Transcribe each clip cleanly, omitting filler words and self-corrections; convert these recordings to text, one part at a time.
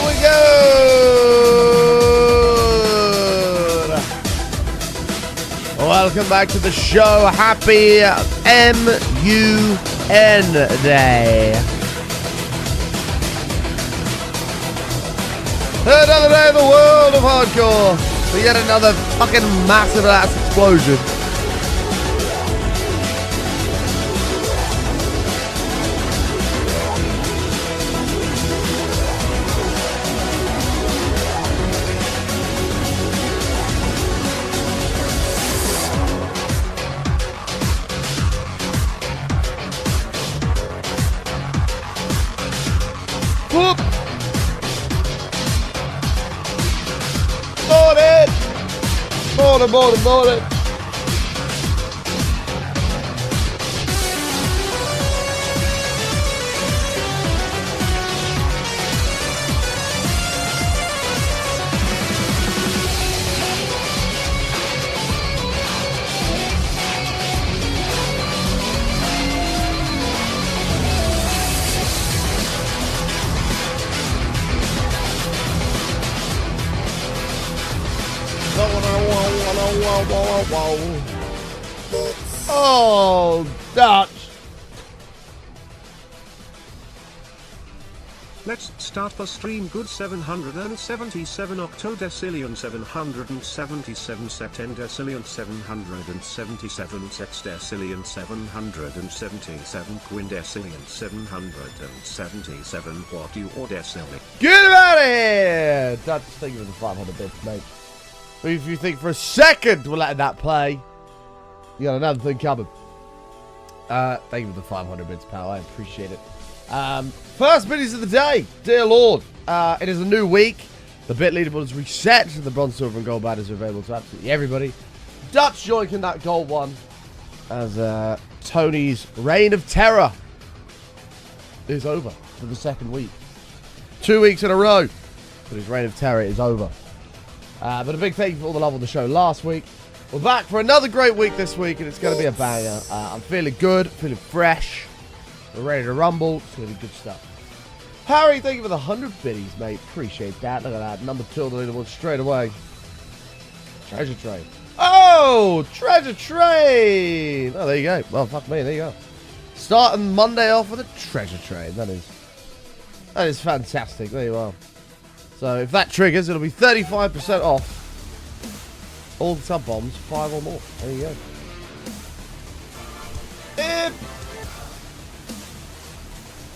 we go. Welcome back to the show. Happy M-U-N Day. Another day in the world of hardcore. For yet another fucking massive ass explosion. Whoop! Morning. Oh, Dutch. Let's start the stream. Good 777 octodecillion 777 septendecillion 777 sextecillion 777 quindecillion 777 what you or decillion. Get him out of here! Dutch, thank you for the 500 bits, mate. If you think for a second we're letting that play, you got another thing coming. Thank you for the 500 bits, pal. I appreciate it. First biddies of the day, dear Lord. It is a new week. The bit leaderboard is reset. The bronze, silver, and gold badges are available to absolutely everybody. Dutch joining that gold one as Tony's reign of terror is over for the second week. 2 weeks in a row, but his reign of terror is over. But a big thank you for all the love on the show last week. We're back for another great week this week, and it's going to be a banger. I'm feeling good, feeling fresh. We're ready to rumble. It's going to be good stuff. Harry, thank you for the 100 biddies, mate. Appreciate that. Look at that. Number 2 on the leaderboard straight away. Treasure Train. Oh, Treasure Train. Oh, there you go. Well, fuck me. There you go. Starting Monday off with a Treasure Train. That is fantastic. There you are. So if that triggers, it'll be 35% off all the sub bombs, 5 or more. There you go.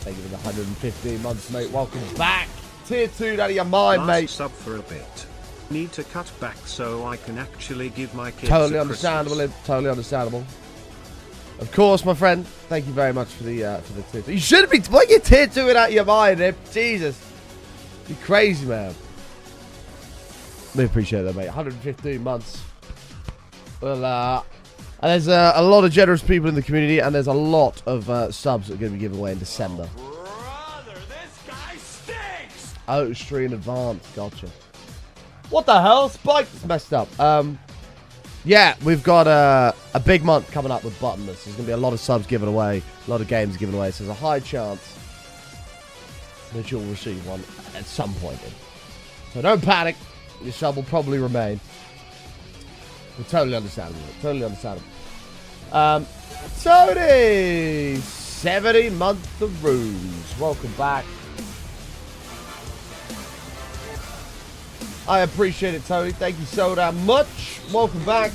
Thank you for the 115 months, mate. Welcome back. Tier 2 out of your mind, mate. Sub for a bit. Need to cut back so I can actually give my kids totally understandable. Totally understandable. Of course, my friend. Thank you very much for the tier 2. You shouldn't be putting your tier 2 out of your mind, Ip. Jesus. You crazy, man. We appreciate that, mate. 115 months. Well, and there's a lot of generous people in the community, and there's a lot of subs that are going to be given away in December. Brother, this guy stinks! Oh, stream advance. Gotcha. What the hell? Spike's messed up. Yeah, we've got a big month coming up with Buttonless. There's going to be a lot of subs given away, a lot of games given away, so there's a high chance that you'll receive one at some point. So don't panic. Your sub will probably remain. We're totally understandable. Totally understandable. Tony! 70 months of ruse. Welcome back. I appreciate it, Tony. Thank you so damn much. Welcome back.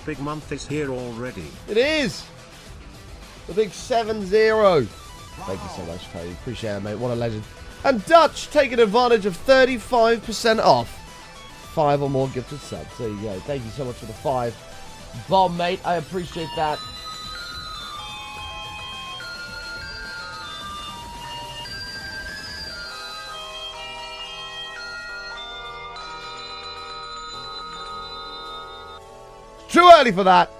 Big month is here already. It is. The big 7-0. Thank you so much, Tony. Appreciate it, mate. What a legend. And Dutch taking advantage of 35% off 5 or more gifted subs. There you go. Thank you so much for the 5 bomb, mate. I appreciate that. Too early for that.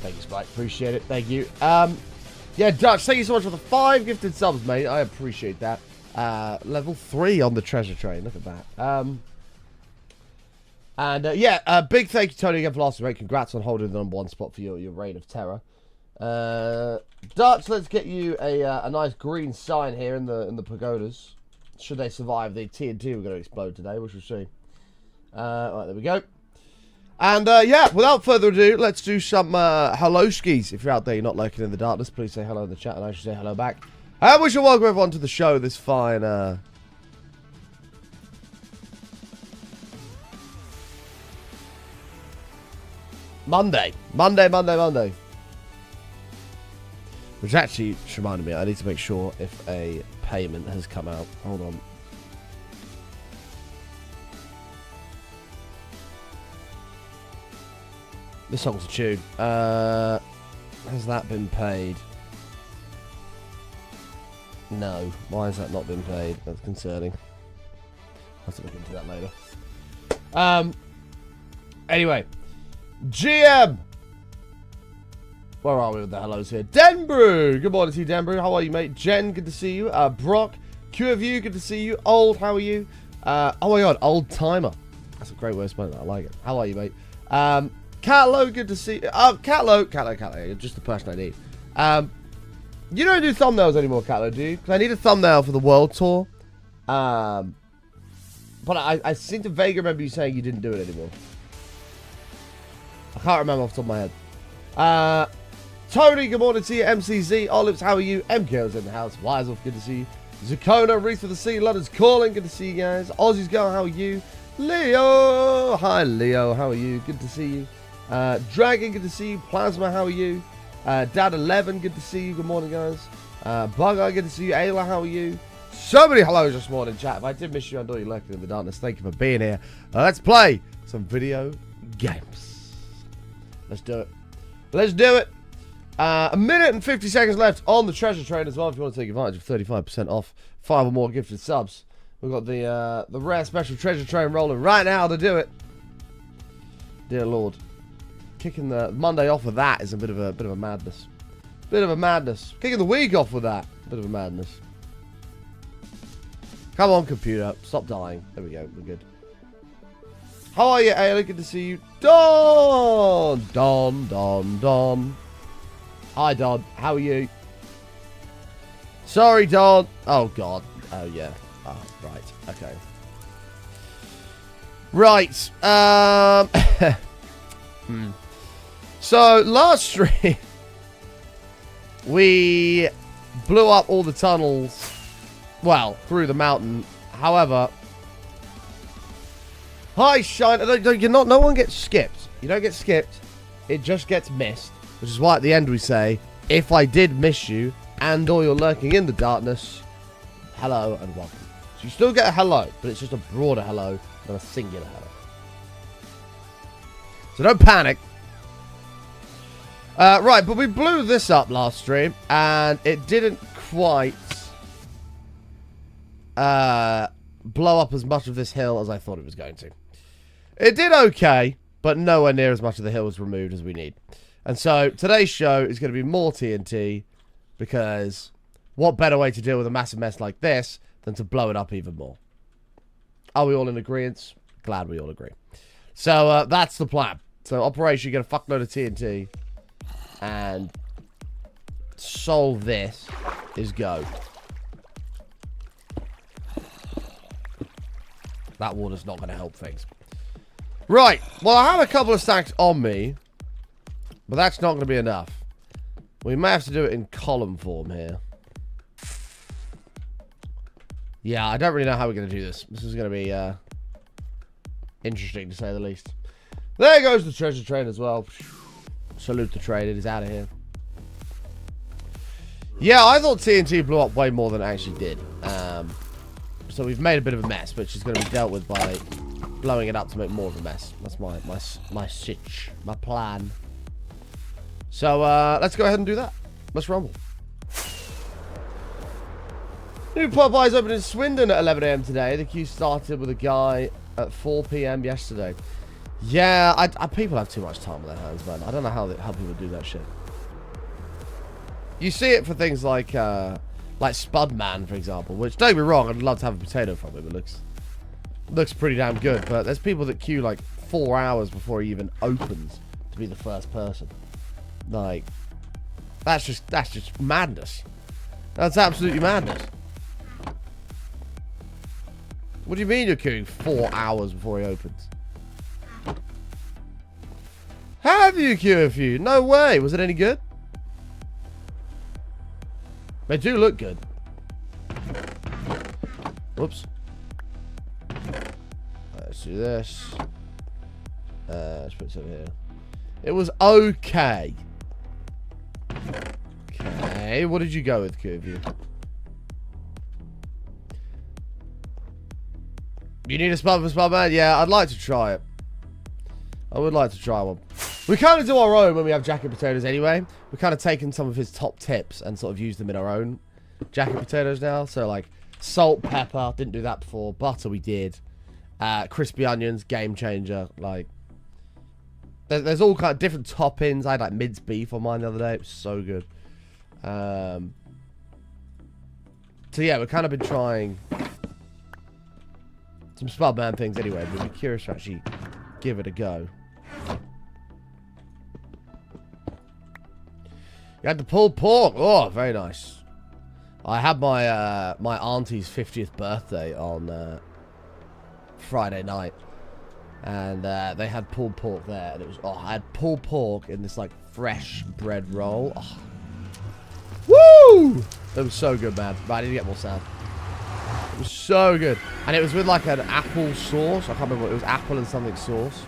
Thank you, Spike. Appreciate it. Thank you. Yeah, Dutch, thank you so much for the 5 gifted subs, mate. I appreciate that. Level 3 on the treasure train. Look at that. Yeah, big thank you, Tony, again for last week. Congrats on holding the #1 spot for your reign of terror. Dutch, let's get you a nice green sign here in the pagodas. Should they survive the TNT we're going to explode today, we shall see. Right, there we go. And yeah, without further ado, let's do some hello skis. If you're out there, you're not lurking in the darkness, please say hello in the chat and I should say hello back. And we shall welcome everyone to the show this fine Monday. Which actually just reminded me, I need to make sure if a payment has come out. Hold on. This song's a tune. Has that been paid? No. Why has that not been paid? That's concerning. I'll have to look into that later. Anyway. GM! Where are we with the hellos here? Denbrew! Good morning to you, Denbrew. How are you, mate? Jen, good to see you. Brock, Q of you, good to see you. Old, how are you? Oh my god, old timer. That's a great way of spelling that. I like it. How are you, mate? Catlo, good to see you. Catlo. You're just the person I need. You don't do thumbnails anymore, Catlo, do you? Because I need a thumbnail for the world tour. But I seem to vaguely remember you saying you didn't do it anymore. I can't remember off the top of my head. Tony, good morning to you. MCZ, Olives, how are you? MKO's in the house. Wiseoff, good to see you. Zakona, Reese for the Sea, London's calling, good to see you guys. Aussie's going, how are you? Leo, hi Leo, how are you? Good to see you. Dragon, good to see you. Plasma, how are you? Dad11, good to see you. Good morning, guys. Bug-Eye, good to see you. Ayla, how are you? So many hellos this morning, chat. If I did miss you, I know you're lurking in the darkness. Thank you for being here. Let's play some video games. Let's do it. Let's do it. A minute and 50 seconds left on the treasure train as well. If you want to take advantage of 35% off 5 or more gifted subs, we've got the rare special treasure train rolling right now to do it. Dear Lord, kicking the Monday off with that is a bit of a madness. Bit of a madness. Kicking the week off with that, bit of a madness. Come on, computer, stop dying. There we go. We're good. How are you, Ayla? Good to see you. Don. Hi, Don. How are you? Sorry, Don. Oh, God. Oh, yeah. Oh, right. Okay. Right. So, last stream, we blew up all the tunnels, well, through the mountain. However... Hi, Shine. No one gets skipped. You don't get skipped. It just gets missed. Which is why at the end we say, if I did miss you, and or you're lurking in the darkness, hello and welcome. So you still get a hello, but it's just a broader hello than a singular hello. So don't panic. Right, but we blew this up last stream, and it didn't quite blow up as much of this hill as I thought it was going to. It did okay, but nowhere near as much of the hill was removed as we need. And so today's show is going to be more TNT, because what better way to deal with a massive mess like this than to blow it up even more? Are we all in agreement? Glad we all agree. So that's the plan. So Operation, you get a fuckload of TNT and solve this is go. That water's not going to help things. Right. Well, I have a couple of stacks on me, but that's not going to be enough. We may have to do it in column form here. Yeah, I don't really know how we're going to do this. This is going to be interesting, to say the least. There goes the treasure train as well. Salute the train. It is out of here. Yeah, I thought TNT blew up way more than it actually did. So we've made a bit of a mess, which is going to be dealt with by blowing it up to make more of a mess. That's my sitch, my plan. So let's go ahead and do that. Let's rumble. New Popeyes opened in Swindon at 11 AM today. The queue started with a guy at 4 PM yesterday. Yeah, people have too much time on their hands, man. I don't know how people do that shit. You see it for things like Spudman, for example, which, don't get me wrong, I'd love to have a potato from him. It looks pretty damn good, but there's people that queue like 4 hours before he even opens to be the first person. Like, That's just madness. That's absolutely madness. What do you mean you're queuing 4 hours before he opens? Have you queued a few? No way. Was it any good? They do look good. Whoops. Let's do this. Let's put some here. It was okay. Okay, what did you go with, Curview? You need a spud for Spud Man? Yeah, I'd like to try it. I would like to try one. We kind of do our own when we have jacket potatoes anyway. We're kind of taking some of his top tips and sort of use them in our own jacket potatoes now. So like salt, pepper, didn't do that before. Butter we did. Crispy onions, game changer. Like there's all kind of different toppings. I had like minced beef on mine the other day. It was so good. So yeah, we've kind of been trying some Spud Man things anyway. But we're curious to actually give it a go. You had the pulled pork. Oh, very nice. I had my my auntie's 50th birthday on Friday night, and they had pulled pork there, and it was I had pulled pork in this like fresh bread roll. Oh. Woo! It was so good, man. But I need to get more sound. It was so good, and it was with like an apple sauce. I can't remember what it was. Apple and something sauce.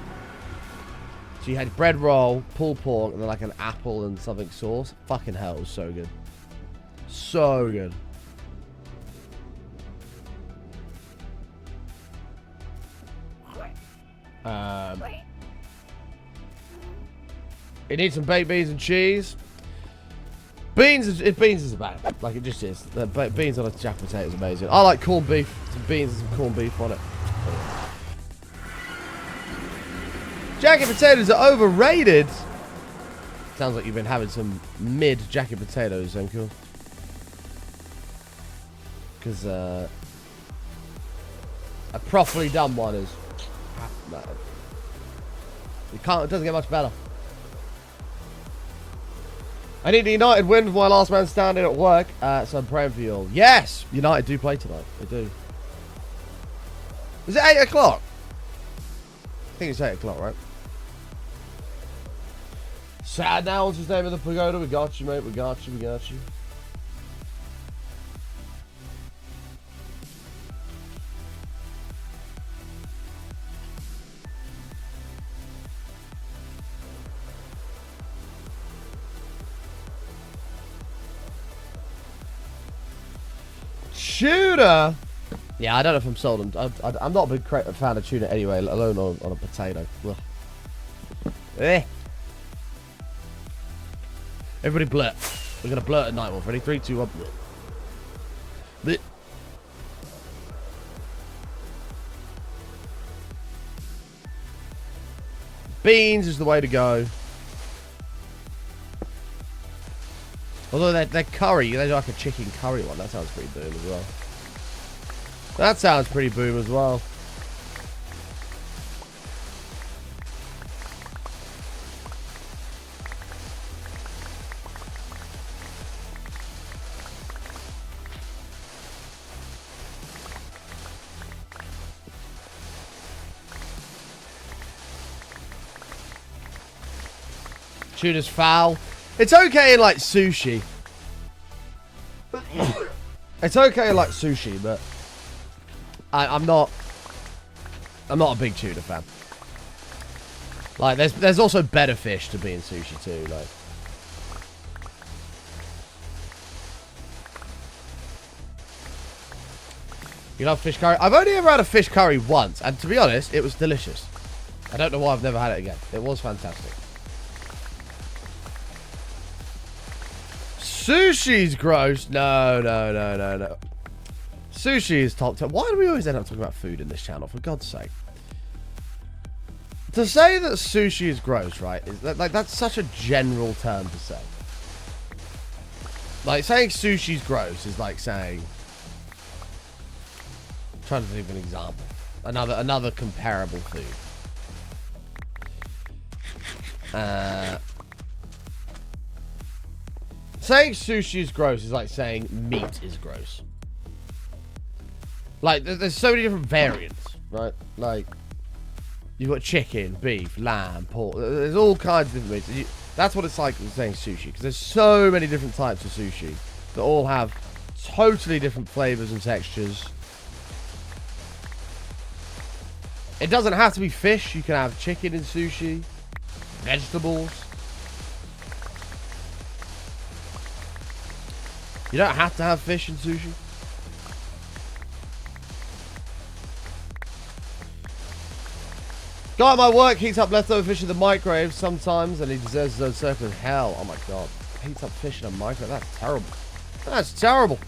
So you had bread roll, pulled pork, and then like an apple and something sauce. Fucking hell, it was so good. So good. It needs some baked beans and cheese. Beans is a bang. Like it just is. The beans on a jacket potato is amazing. I like corned beef. Some beans and some corned beef on it. Jacket potatoes are overrated. Sounds like you've been having some mid jacket potatoes, Uncle. Because a properly done one is. It doesn't get much better. I need a United win for my last man standing at work, so I'm praying for you all. Yes, United do play tonight. They do. Is it 8 o'clock? I think it's 8 o'clock, right? Sad now, what's his name of the pagoda? We got you, mate. We got you. We got you. Tuna? Yeah, I don't know if I'm sold on. I'm not a big fan of tuna anyway, let alone on a potato. Ugh. Eh. Everybody blurt. We're going to blurt at night one. Ready? 3, 2, 1. Blurt. Beans is the way to go. Although they're curry, they're like a chicken curry one. That sounds pretty boom as well. That sounds pretty boom as well. Tuna's foul. It's okay in like sushi. It's okay in like sushi, but I'm not a big tuna fan. Like there's also better fish to be in sushi too, like. You love fish curry? I've only ever had a fish curry once, and to be honest, it was delicious. I don't know why I've never had it again. It was fantastic. Sushi's gross. No. Sushi is top 10. Why do we always end up talking about food in this channel? For God's sake. To say that sushi is gross, right? Is that, like that's such a general term to say. Like saying sushi's gross is like saying. I'm trying to think of an example. Another comparable food. saying sushi is gross is like saying meat is gross. Like, there's so many different variants, right? Like, you've got chicken, beef, lamb, pork. There's all kinds of different meats. That's what it's like saying sushi, because there's so many different types of sushi that all have totally different flavors and textures. It doesn't have to be fish. You can have chicken in sushi, vegetables. You don't have to have fish in sushi. Guy at my work heats up leftover fish in the microwave sometimes, and he deserves his own circle in hell. Oh my god. Heats up fish in a microwave. That's terrible. That's terrible.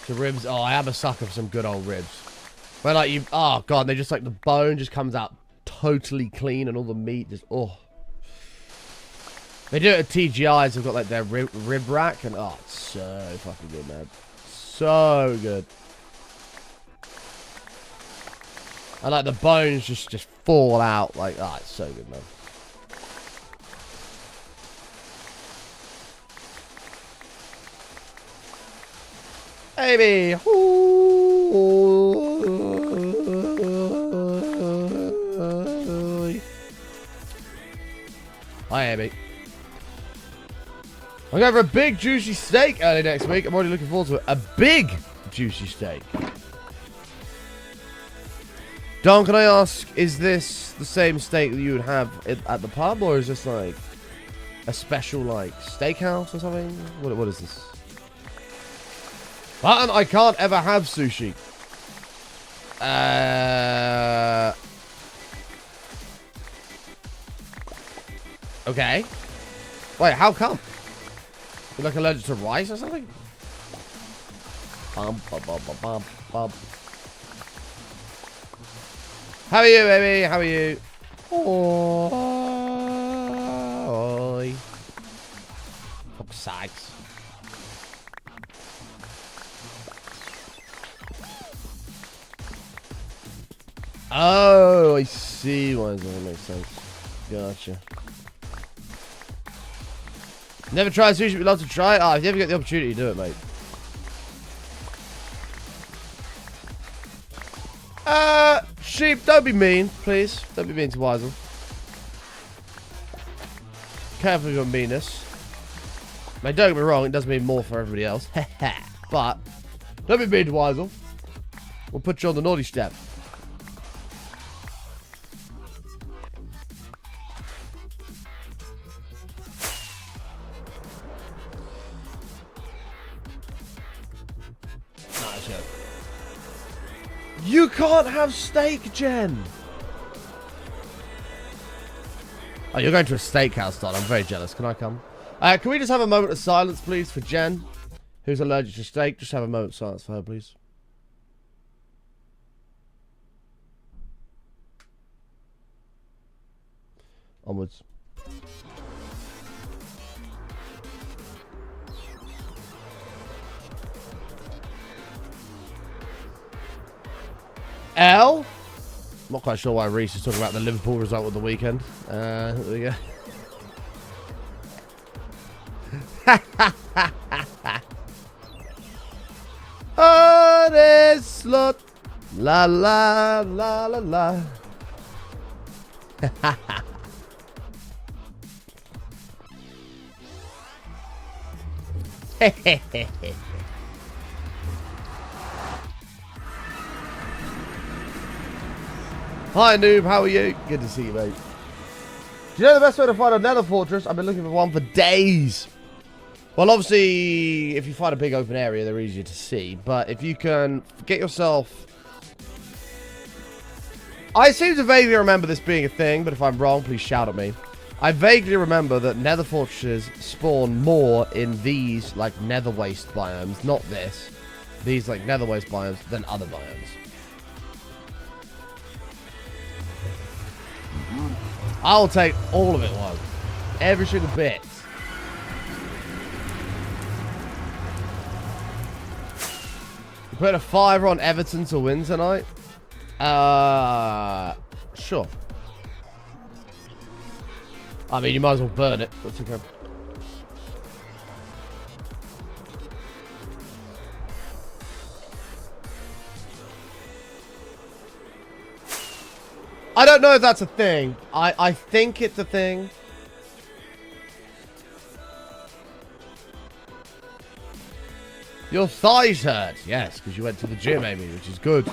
The ribs. Oh, I am a sucker for some good old ribs. Where like you. Oh god, they just like the bone just comes out totally clean, and all the meat just. Oh. They do it at TGI's. They've got like their rib rack, and oh, it's so fucking good, man. So good. And like the bones just fall out. Like, ah, oh, it's so good, man. Amy. Hi, Amy. I'm going for a big juicy steak early next week. I'm already looking forward to it. A big juicy steak. Don, can I ask, is this the same steak that you would have at the pub, or is this like a special like steakhouse or something? What is this? Button, I can't ever have sushi. Okay. Wait, how come? You're like allergic to rice or something? Bum, bum, bum, bum, bum, bum. How are you, baby? How are you? Oh, fuck's sakes. Oh, I see why that makes sense. Gotcha. Never tried sushi, but love to try it. Oh, if you ever get the opportunity, do it, mate. Sheep, don't be mean, please. Don't be mean to Weisel. Careful with your meanness. Mate, don't get me wrong, it does mean more for everybody else. But, don't be mean to Weisel. We'll put you on the naughty step. You can't have steak, Jen. Oh, you're going to a steakhouse, Don. I'm very jealous. Can I come? Can we just have a moment of silence, please, for Jen, who's allergic to steak? Just have a moment of silence for her, please. Onwards. L? I'm not quite sure why Reese is talking about the Liverpool result of the weekend. There we go. Oh, this slut. La la la la la. Hi noob, how are you? Good to see you, mate. Do you know the best way to find a nether fortress? I've been looking for one for days. Well, obviously, if you find a big open area, they're easier to see. But if you can get yourself... I seem to vaguely remember this being a thing, but if I'm wrong, please shout at me. I vaguely remember that nether fortresses spawn more in these, like, nether waste biomes. Not this. These, like, nether waste biomes than other biomes. I'll take all of it, one. Every single bit. You put a 5 on Everton to win tonight? Sure. I mean, you might as well burn it. That's okay. I don't know if that's a thing. I think it's a thing. Your thighs hurt. Yes, because you went to the gym, Amy, which is good.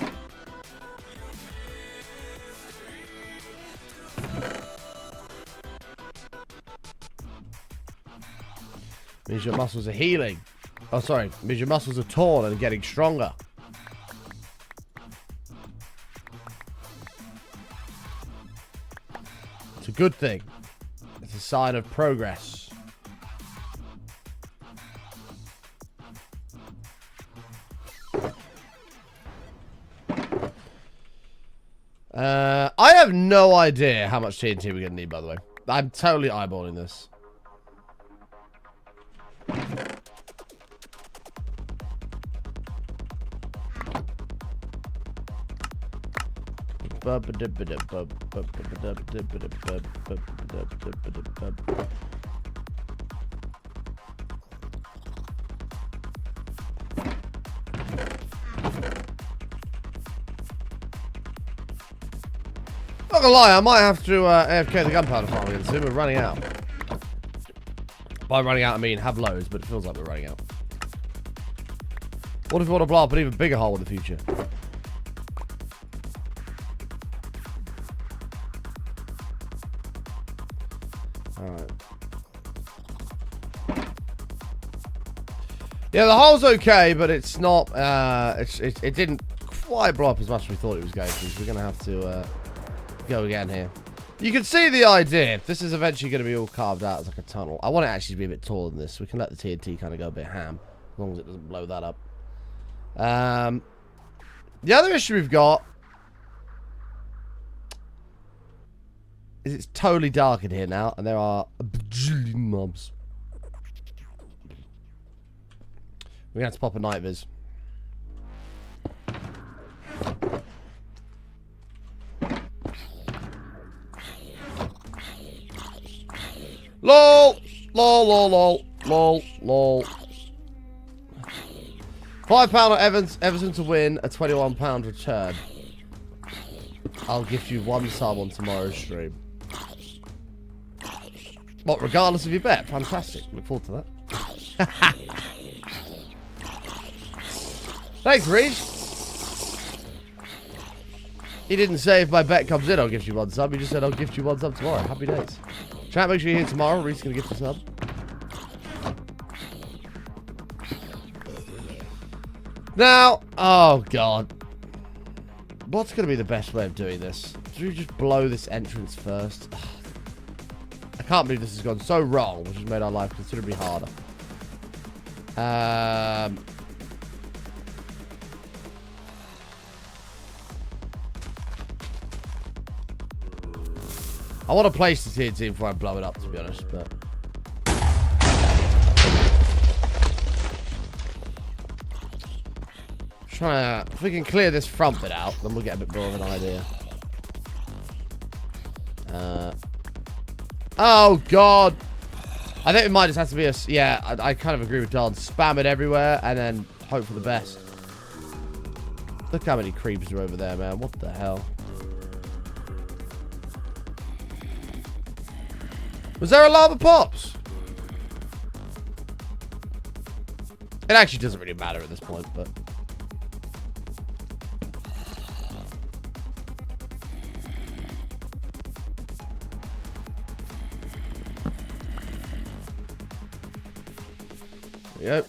Means your muscles are healing. Oh, sorry. Means your muscles are torn and getting stronger. It's a good thing. It's a sign of progress. I have no idea how much TNT we're going to need, by the way. I'm totally eyeballing this. Not gonna lie, I might have to AFK the gunpowder farm again soon. We're running out. By running out, I mean have loads, but it feels like we're running out. What if we want to blow up an even bigger hole in the future? Alright. Yeah, the hole's okay, but it's not, it didn't quite blow up as much as we thought it was going to, so we're gonna have to, go again here. You can see the idea. This is eventually going to be all carved out as like a tunnel. I want it actually to be a bit taller than this. We can let the TNT kind of go a bit ham, as long as it doesn't blow that up. The other issue we've got is it's totally dark in here now, and there are a bajillion mobs. We're going to have to pop a night viz. LOL! LOL, lol, lol, lol, lol. £5 on Everton to win, a £21 return. I'll gift you 1 sub on tomorrow's stream. What, regardless of your bet? Fantastic. Look forward to that. Thanks, Reese. He didn't say if my bet comes in, I'll gift you 1 sub. He just said I'll gift you 1 sub tomorrow. Happy days. Chat, make sure you're here tomorrow. Reese is going to gift a sub. Now, oh god. What's going to be the best way of doing this? Should we just blow this entrance first? I can't believe this has gone so wrong, which has made our life considerably harder. I want to place the TNT before I blow it up, to be honest, but... If we can clear this front bit out, then we'll get a bit more of an idea. Oh, God! I think it might just have to be a... Yeah, I kind of agree with Don. Spam it everywhere, and then hope for the best. Look how many creeps are over there, man. What the hell? Was there a lava pops? It actually doesn't really matter at this point, but... Yep.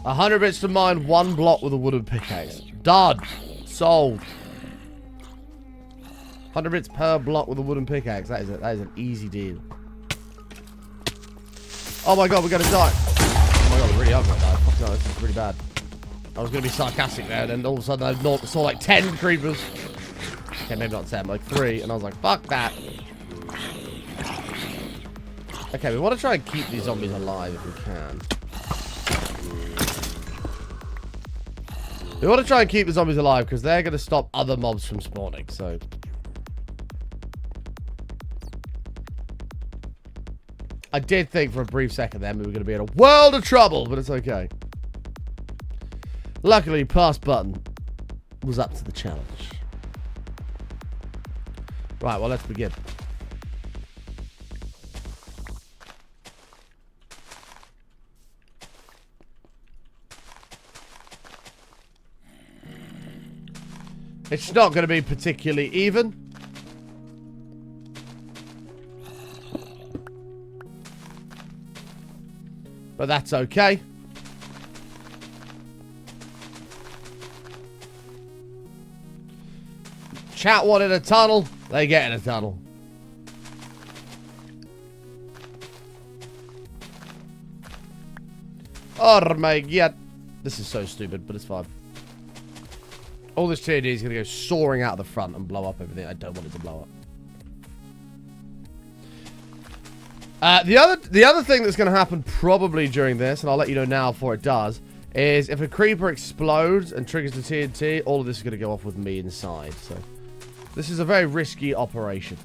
100 bits to mine 1 block with a wooden pickaxe. Done. Sold. 100 bits per block with a wooden pickaxe. That is an easy deal. Oh my god, we're gonna die. Oh my god, we really are gonna die. Fuck no, this is really bad. I was gonna be sarcastic there, and then all of a sudden I saw like 10 creepers. Okay, maybe not 10, but like 3, and I was like, fuck that. Okay, we want to try and keep these zombies alive if we can. We want to try and keep the zombies alive because they're going to stop other mobs from spawning, so... I did think for a brief second then we were going to be in a world of trouble, but it's okay. Luckily, pass button was up to the challenge. Right, well, let's begin. It's not going to be particularly even. But that's okay. Chat wanted a tunnel. They get in a tunnel. Oh my god. This is so stupid, but it's fine. All this TNT is going to go soaring out of the front and blow up everything. I don't want it to blow up. The other thing that's going to happen probably during this, and I'll let you know now before it does, is if a creeper explodes and triggers the TNT, all of this is going to go off with me inside. So this is a very risky operation.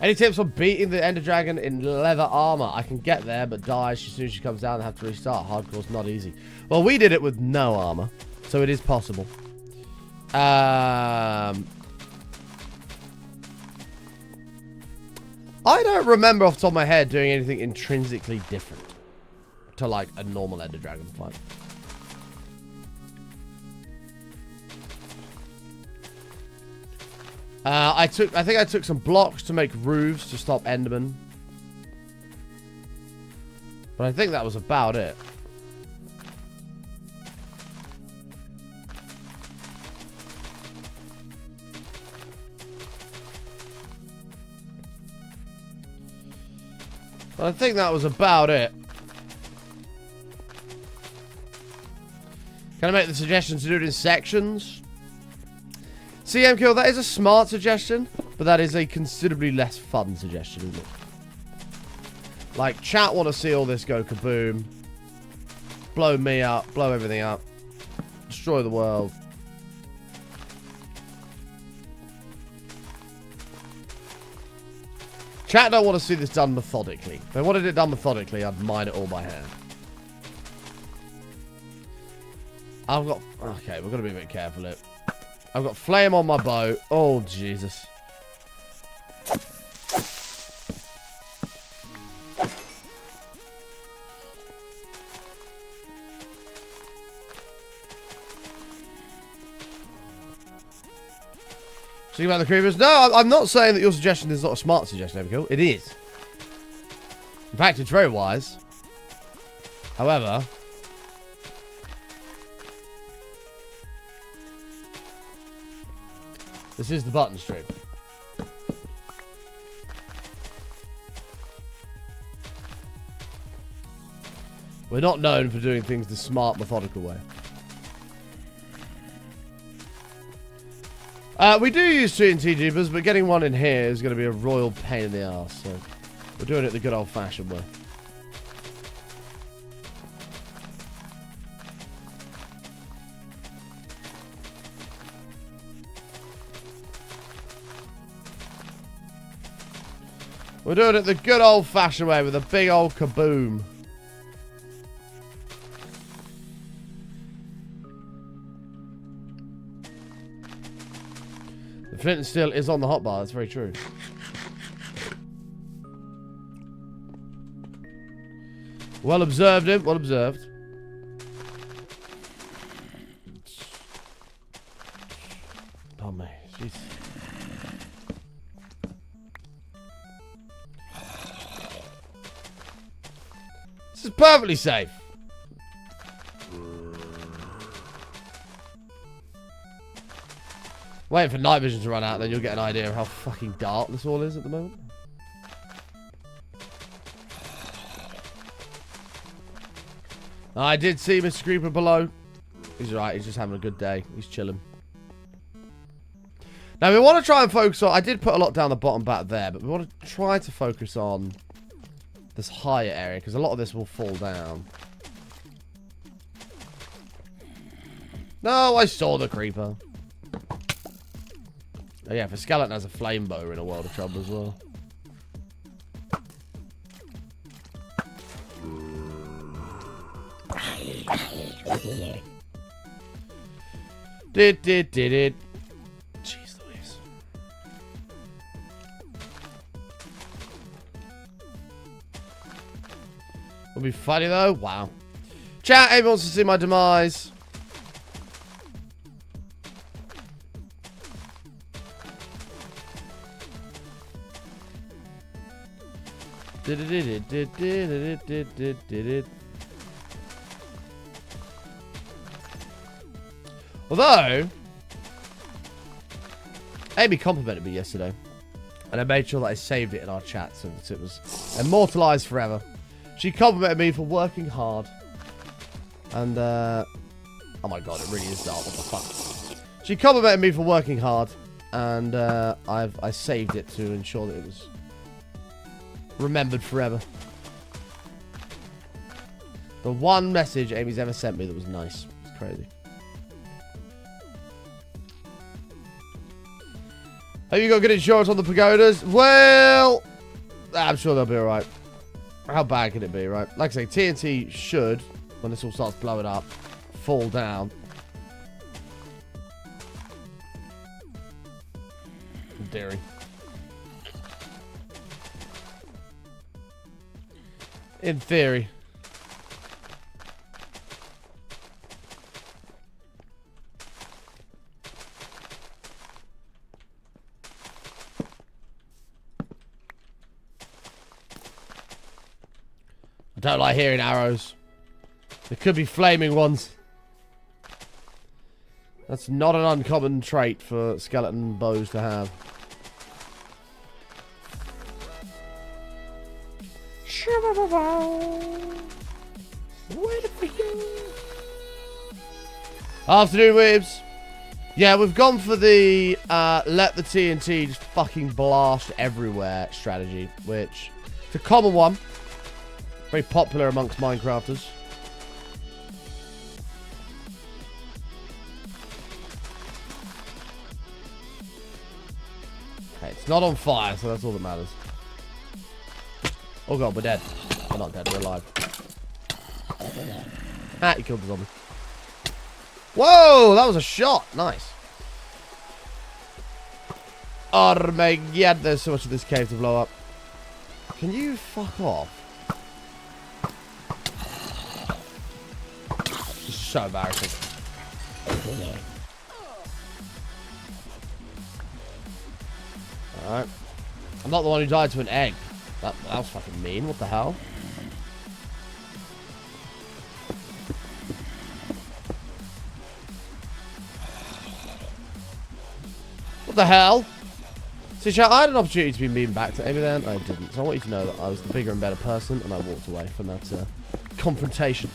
Any tips on beating the Ender Dragon in leather armor? I can get there, but die as soon as she comes down and have to restart. Hardcore's not easy. Well, we did it with no armor, so it is possible. I don't remember off the top of my head doing anything intrinsically different to like a normal Ender Dragon fight. I think I took some blocks to make roofs to stop Endermen. But I think that was about it. But I think that was about it. Can I make the suggestion to do it in sections? CM Kill, that is a smart suggestion, but that is a considerably less fun suggestion, isn't it? Like, chat want to see all this go kaboom. Blow me up, blow everything up. Destroy the world. Chat don't want to see this done methodically. If they wanted it done methodically, I'd mine it all by hand. I've got... Okay, we're going to be a bit careful here. I've got flame on my bow. Oh, Jesus. Speaking about the creepers. No, I'm not saying that your suggestion is not a smart suggestion, Everkill. It is. In fact, it's very wise. However... This is the button stream. We're not known for doing things the smart, methodical way. We do use TNT jeepers, but getting one in here is going to be a royal pain in the ass. So we're doing it the good old-fashioned way. We're doing it the good old-fashioned way with a big old kaboom. The flint and steel is on the hotbar. That's very true. Well observed, him. Well observed. Oh, man. Jeez. This is perfectly safe. Waiting for night vision to run out, then you'll get an idea of how fucking dark this all is at the moment. I did see Mr. Creeper below. He's alright, he's just having a good day. He's chilling. Now we want to try and focus on... I did put a lot down the bottom back there, but we want to try to focus on this higher area, because a lot of this will fall down. No, I saw the creeper. Oh yeah, if a skeleton has a flame bow, we're in a world of trouble as well. Did. Jeez Louise. Will be funny though. Wow. Chat, everyone wants to see my demise. Although, Amy complimented me yesterday, and I made sure that I saved it in our chat so that it was immortalized forever. She complimented me for working hard, and oh my god, it really is dark. What the fuck? She complimented me for working hard, and I saved it to ensure that it was remembered forever. The one message Amy's ever sent me that was nice. It's crazy. Have you got good insurance on the pagodas? Well, I'm sure they'll be alright. How bad can it be, right? Like I say, TNT should, when this all starts blowing up, fall down. In theory. In theory. I don't like hearing arrows. There could be flaming ones. That's not an uncommon trait for skeleton bows to have. Waiting for you. Afternoon, Weebs. Yeah, we've gone for the let the TNT just fucking blast everywhere strategy, which is a common one. Very popular amongst Minecrafters. Okay, it's not on fire, so that's all that matters. Oh god, we're dead. We're not dead, we're alive. Ah, he killed the zombie. Whoa, that was a shot. Nice. Oh my god, there's so much of this cave to blow up. Can you fuck off? This is so embarrassing. Alright. I'm not the one who died to an egg. That was fucking mean. What the hell? What the hell? See, chat, I had an opportunity to be mean back to Amy then. I didn't. So I want you to know that I was the bigger and better person, and I walked away from that confrontation.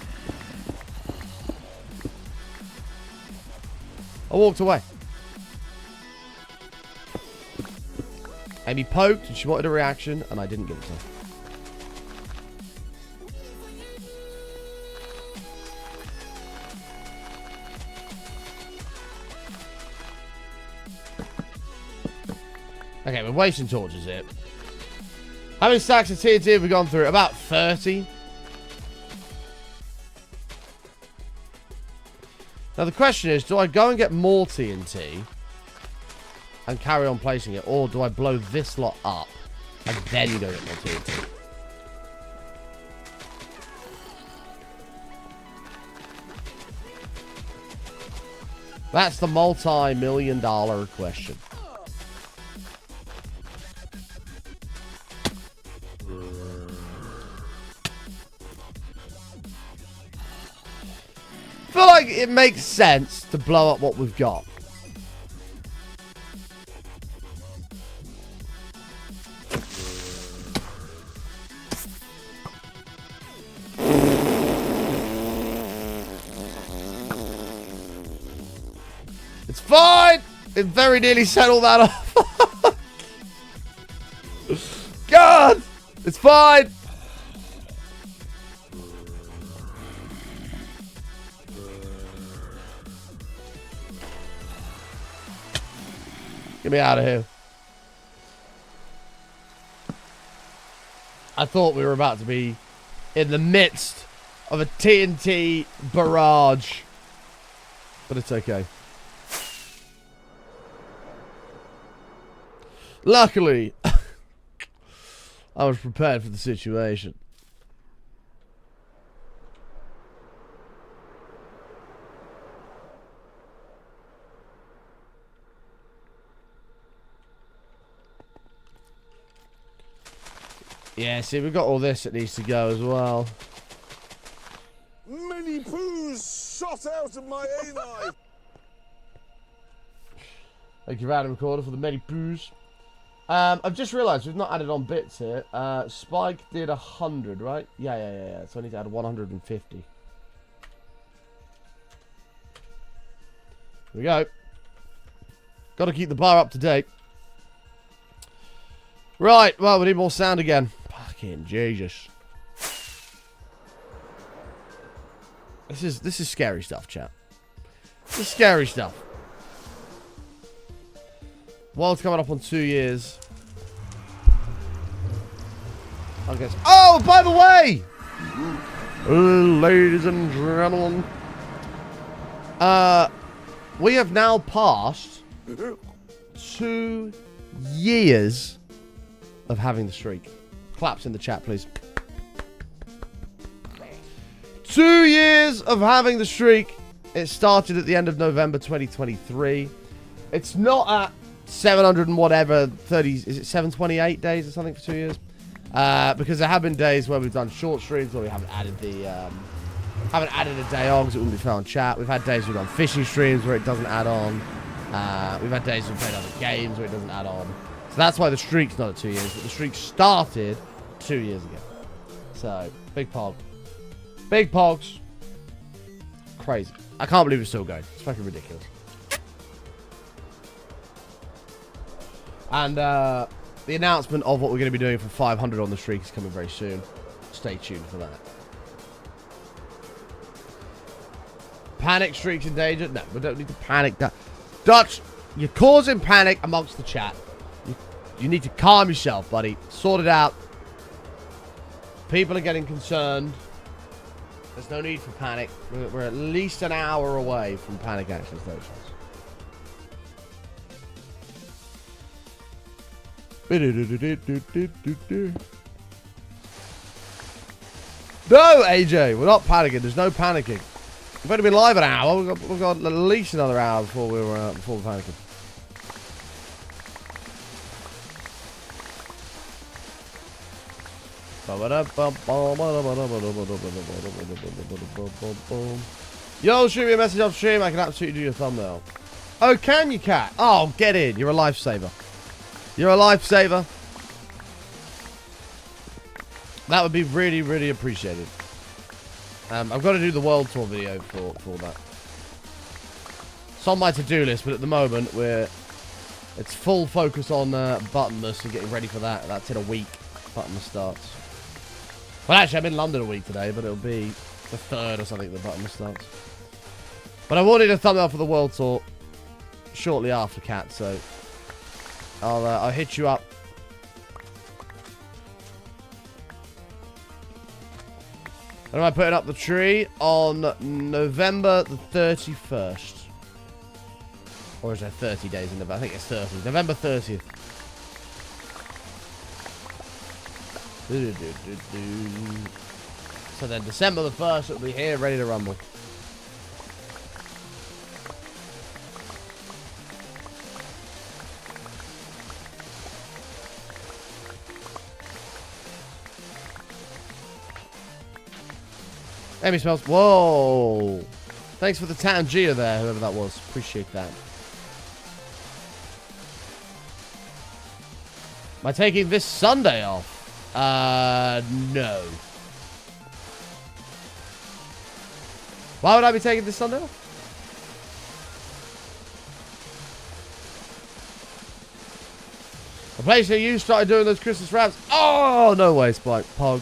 I walked away. Amy poked, and she wanted a reaction, and I didn't give it to her. Okay, we're wasting torches here. How many stacks of TNT have we gone through? About 30. Now the question is, do I go and get more TNT and carry on placing it, or do I blow this lot up and then go get more TNT? That's the multi-million-dollar question. I feel like it makes sense to blow up what we've got. It's fine! It very nearly set all that up. God! It's fine! Get me out of here. I thought we were about to be in the midst of a TNT barrage. But it's okay. Luckily, I was prepared for the situation. Yeah, see, we've got all this that needs to go as well. Many poos shot out of my ani. Thank you, Random Recorder, for the many poos. I've just realised we've not added on bits here. Spike did 100, right? Yeah. So I need to add 150. Here we go. Got to keep the bar up to date. Right, well, we need more sound again. Fucking Jesus. This is scary stuff, chat. This is scary stuff. World's coming up on 2 years. I guess. Oh, by the way, ladies and gentlemen, we have now passed 2 years of having the streak. Claps in the chat, please. 2 years of having the streak. It started at the end of November 2023. It's not at 700 and whatever, 30, is it 728 days or something for 2 years? Because there have been days where we've done short streams where we haven't added the, haven't added a day on because it wouldn't be found on chat. We've had days we've done fishing streams where it doesn't add on. We've had days we've played other games where it doesn't add on. So that's why the streak's not at 2 years, but the streak started 2 years ago. So, big pog. Big pogs. Crazy. I can't believe it's still going. It's fucking ridiculous. And the announcement of what we're going to be doing for 500 on the streak is coming very soon. Stay tuned for that. Panic streaks in danger? No, we don't need to panic. Dutch, you're causing panic amongst the chat. You need to calm yourself, buddy. Sort it out. People are getting concerned. There's no need for panic. We're at least an hour away from panic action stations. No, AJ, we're not panicking. There's no panicking. We've only been live an hour. We've got at least another hour before we're panicking. Yo, shoot me a message off stream. I can absolutely do your thumbnail. Oh, can you, cat? Oh, get in. You're a lifesaver. You're a lifesaver. That would be really, really appreciated. I've got to do the world tour video for that. It's on my to-do list, but at the moment it's full focus on Buttonless and getting ready for that. That's in a week. Buttonless starts. Well, actually, I'm in London a week today, but it'll be the 3rd or something that Buttonless starts. But I wanted a thumbnail for the world tour shortly after, Cat, so I'll hit you up. When am I putting up the tree? On November the 31st. Or is there 30 days in November? I think it's 30. November 30th. So then December the 1st, it'll be here, ready to rumble. Amy smells. Whoa. Thanks for the Tangia there, whoever that was. Appreciate that. Am I taking this Sunday off? No. Why would I be taking this Sunday off? The place that you started doing those Christmas wraps. Oh, no way, Spike. Pog.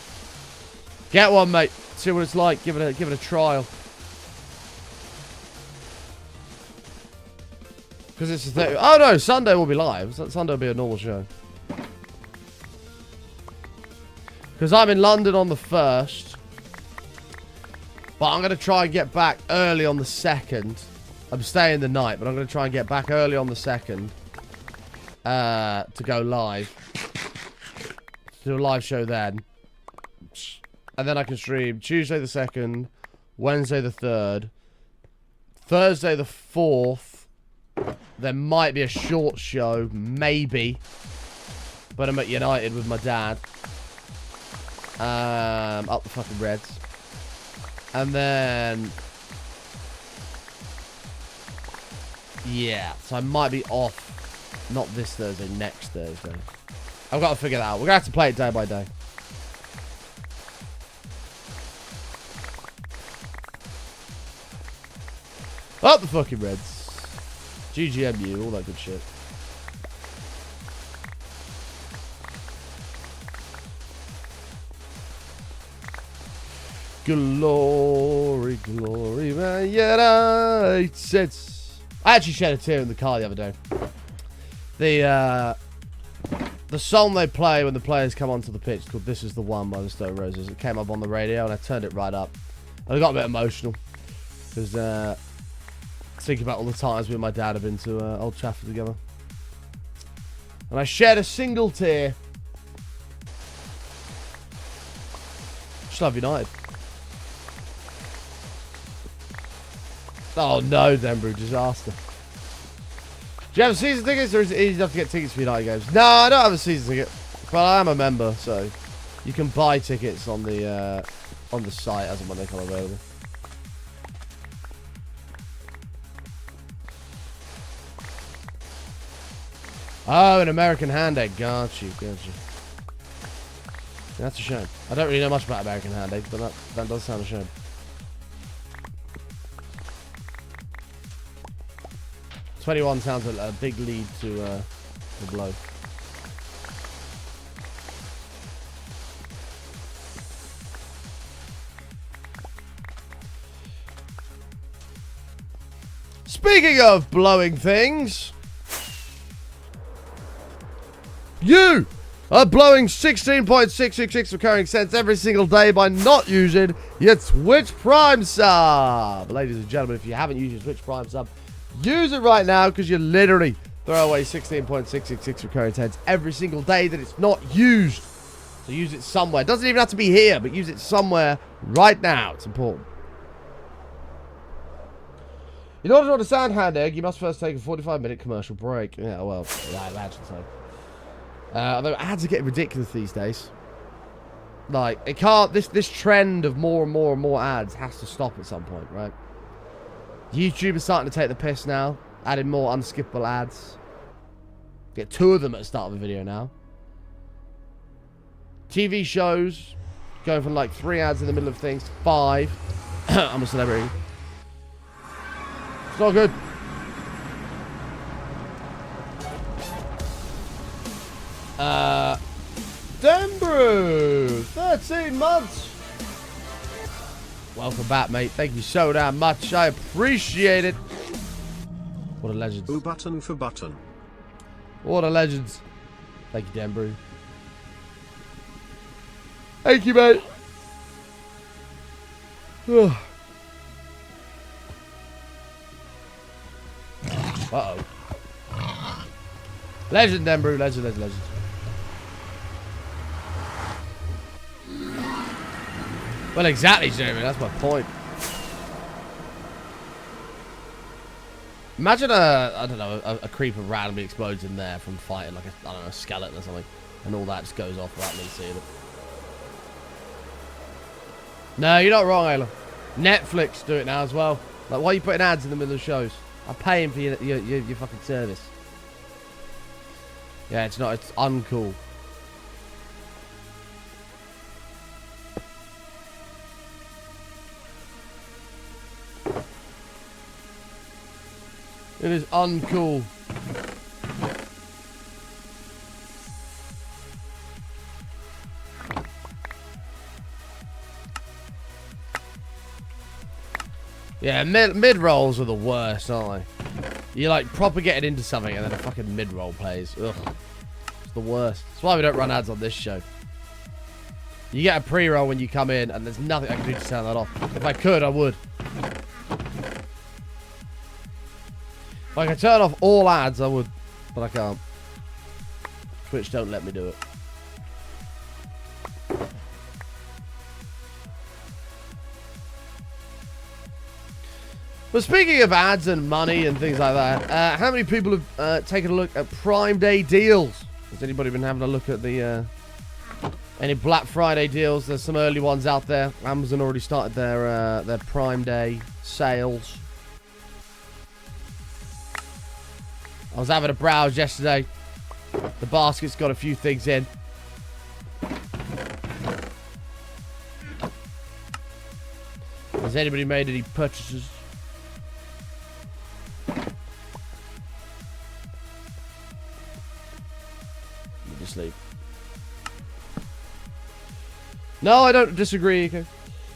Get one, mate. See what it's like. Give it a trial. Because it's the thing. Oh no, Sunday will be live. Sunday will be a normal show. Because I'm in London on the 1st. But I'm going to try and get back early on the 2nd. I'm staying the night, but I'm going to try and get back early on the 2nd. To go live. To do a live show then. And then I can stream Tuesday the 2nd. Wednesday the 3rd. Thursday the 4th. There might be a short show. Maybe. But I'm at United with my dad. Up the fucking Reds. And then... yeah. So I might be off. Not this Thursday. Next Thursday. I've got to figure that out. We're going to have to play it day by day. Up the fucking Reds. GGMU. All that good shit. Glory, glory, man. United States. I actually shed a tear in the car the other day. The song they play when the players come onto the pitch called This Is the One by the Stone Roses. It came up on the radio and I turned it right up. And I got a bit emotional. Because thinking about all the times me and my dad have been to Old Trafford together. And I shed a single tear. Just love United. Oh no, Denbrew, disaster. Do you have season tickets or is it easy enough to get tickets for United games? No, I don't have a season ticket. But I am a member, so you can buy tickets on the site as and when they come available. Oh, an American hand egg. Got you. That's a shame. I don't really know much about American hand eggs, but that does sound a shame. $21 sounds a big lead to blow. Speaking of blowing things, you are blowing 16.666 recurring cents every single day by not using your Twitch Prime sub. Ladies and gentlemen, if you haven't used your Twitch Prime sub, use it right now because you literally throw away 16.666 recurring cents every single day that it's not used. So use it somewhere. It doesn't even have to be here, but use it somewhere right now. It's important. In order to understand hand egg, you must first take a 45-minute commercial break. Yeah, well, I imagine so. Although ads are getting ridiculous these days. Like, it can't. This trend of more and more ads has to stop at some point, right? YouTube is starting to take the piss now, adding more unskippable ads. Get 2 of them at the start of the video now. TV shows going from like 3 ads in the middle of things to 5. I'm a celebrity. It's not good. Denbrew, 13 months. Welcome back, mate. Thank you so damn much. I appreciate it. What a legend. Ooh, button for button. What a legend. Thank you, Denbrew. Thank you, mate. Uh-oh. Legend, Denbrew. Legend. Well, exactly, Jeremy. That's my point. Imagine I don't know, a creeper randomly explodes in there from fighting like I don't know, a skeleton or something, and all that just goes off without me seeing it. No, you're not wrong, Ayla. Netflix do it now as well. Like, why are you putting ads in the middle of shows? I'm paying for your fucking service. Yeah, it's not. It's uncool. It is uncool. Yeah, mid-rolls are the worst, aren't they? You're like proper getting into something and then a fucking mid-roll plays. Ugh. It's the worst. That's why we don't run ads on this show. You get a pre-roll when you come in and there's nothing I can do to turn that off. If I could, I would. If I could turn off all ads, I would. But I can't. Twitch don't let me do it. But speaking of ads and money and things like that, how many people have taken a look at Prime Day deals? Has anybody been having a look at the any Black Friday deals? There's some early ones out there. Amazon already started their Prime Day sales. I was having a browse yesterday. The basket's got a few things in. Has anybody made any purchases? Sleep. No, I don't disagree. Okay.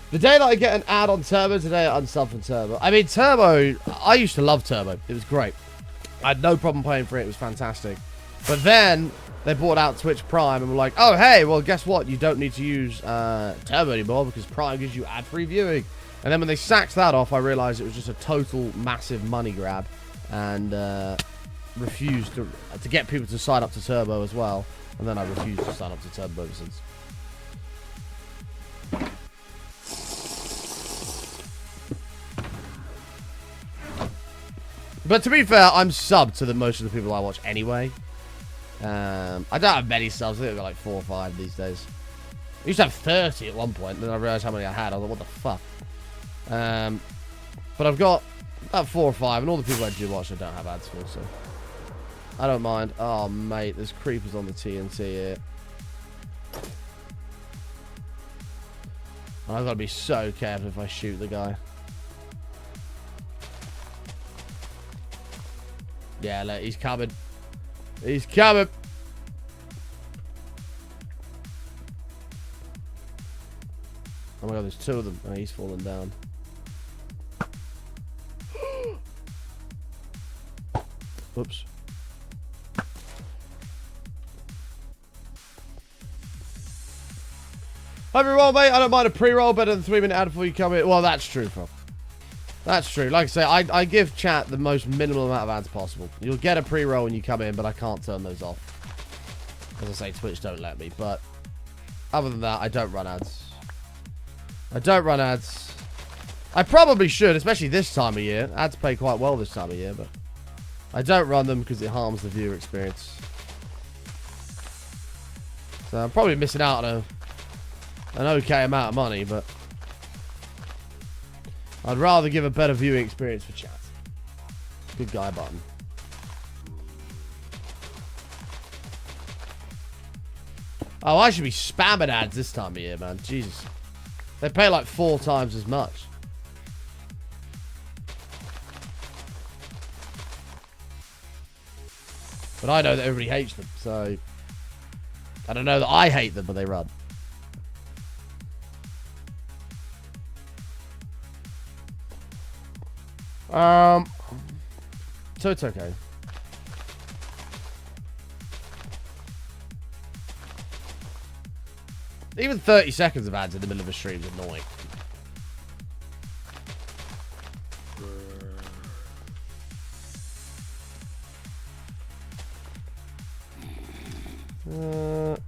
The day that I get an ad on Turbo, today I unsub from Turbo. I mean, Turbo, I used to love Turbo. It was great. I had no problem paying for it. It was fantastic. But then they brought out Twitch Prime and were like, oh, hey, well, guess what? You don't need to use Turbo anymore because Prime gives you ad-free viewing. And then when they sacked that off, I realized it was just a total massive money grab and refused to get people to sign up to Turbo as well. And then I refused to sign up to Turbo ever since. But to be fair, I'm subbed to most of the people I watch anyway. I don't have many subs. I think I've got like 4 or 5 these days. I used to have 30 at one point. Then I realized how many I had. I was like, what the fuck? But I've got about 4 or 5. And all the people I do watch I don't have ads for, so I don't mind. Oh, mate, there's creepers on the TNT here. I've got to be so careful if I shoot the guy. Yeah, look, he's coming. He's coming. Oh my god, there's 2 of them. Oh, he's falling down. Whoops. Hi everyone, mate. I don't mind a pre-roll, better than 3-minute ad before you come in. Well, that's true, bro. That's true. Like I say, I give chat the most minimal amount of ads possible. You'll get a pre-roll when you come in, but I can't turn those off. As I say, Twitch don't let me. But other than that, I don't run ads. I don't run ads. I probably should, especially this time of year. Ads pay quite well this time of year, but I don't run them because it harms the viewer experience. So I'm probably missing out on an okay amount of money, but I'd rather give a better viewing experience for chat. Good guy button. Oh, I should be spamming ads this time of year, man. Jesus. They pay like 4 times as much. But I know that everybody hates them, so I don't know that I hate them, but they run. So it's okay. Even 30 seconds of ads in the middle of a stream is annoying.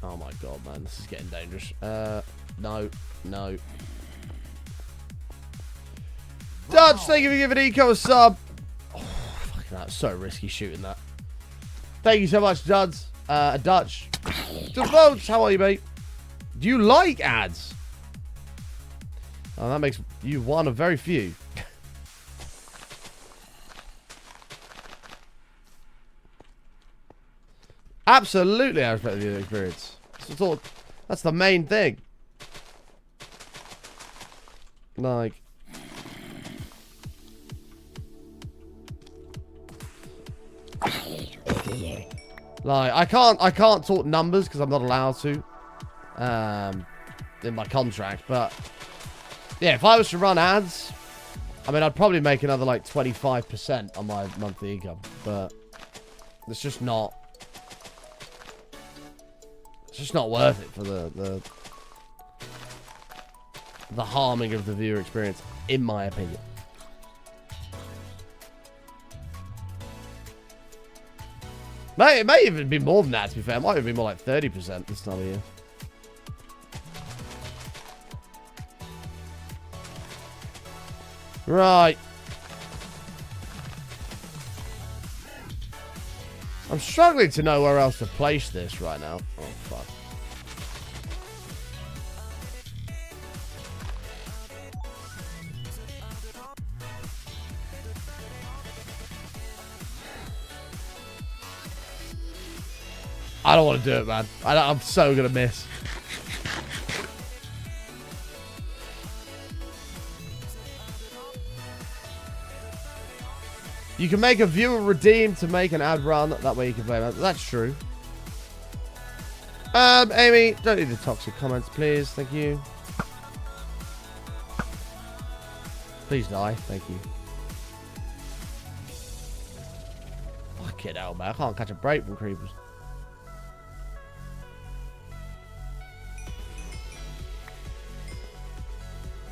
Oh my god, man, this is getting dangerous. No. Dutch, thank you for giving Eco a sub. Oh, fucking that's so risky shooting that. Thank you so much, Dutch. StreamVODs, how are you, mate? Do you like ads? Oh, that makes you one of very few. Absolutely, I respect the viewing experience. That's the main thing. Like, I can't talk numbers because I'm not allowed to in my contract, but yeah, if I was to run ads, I mean, I'd probably make another like 25% on my monthly income, but it's just not. It's just not worth it for the harming of the viewer experience, in my opinion. It may even be more than that, to be fair. It might even be more like 30% this time of year. Right. I'm struggling to know where else to place this right now. Oh, fuck. I don't want to do it, man. I'm so going to miss. You can make a viewer redeem to make an ad run. That way you can play that. That's true. Amy, don't need the toxic comments, please. Thank you. Please die. Thank you. Fucking hell, man. I can't catch a break from creepers.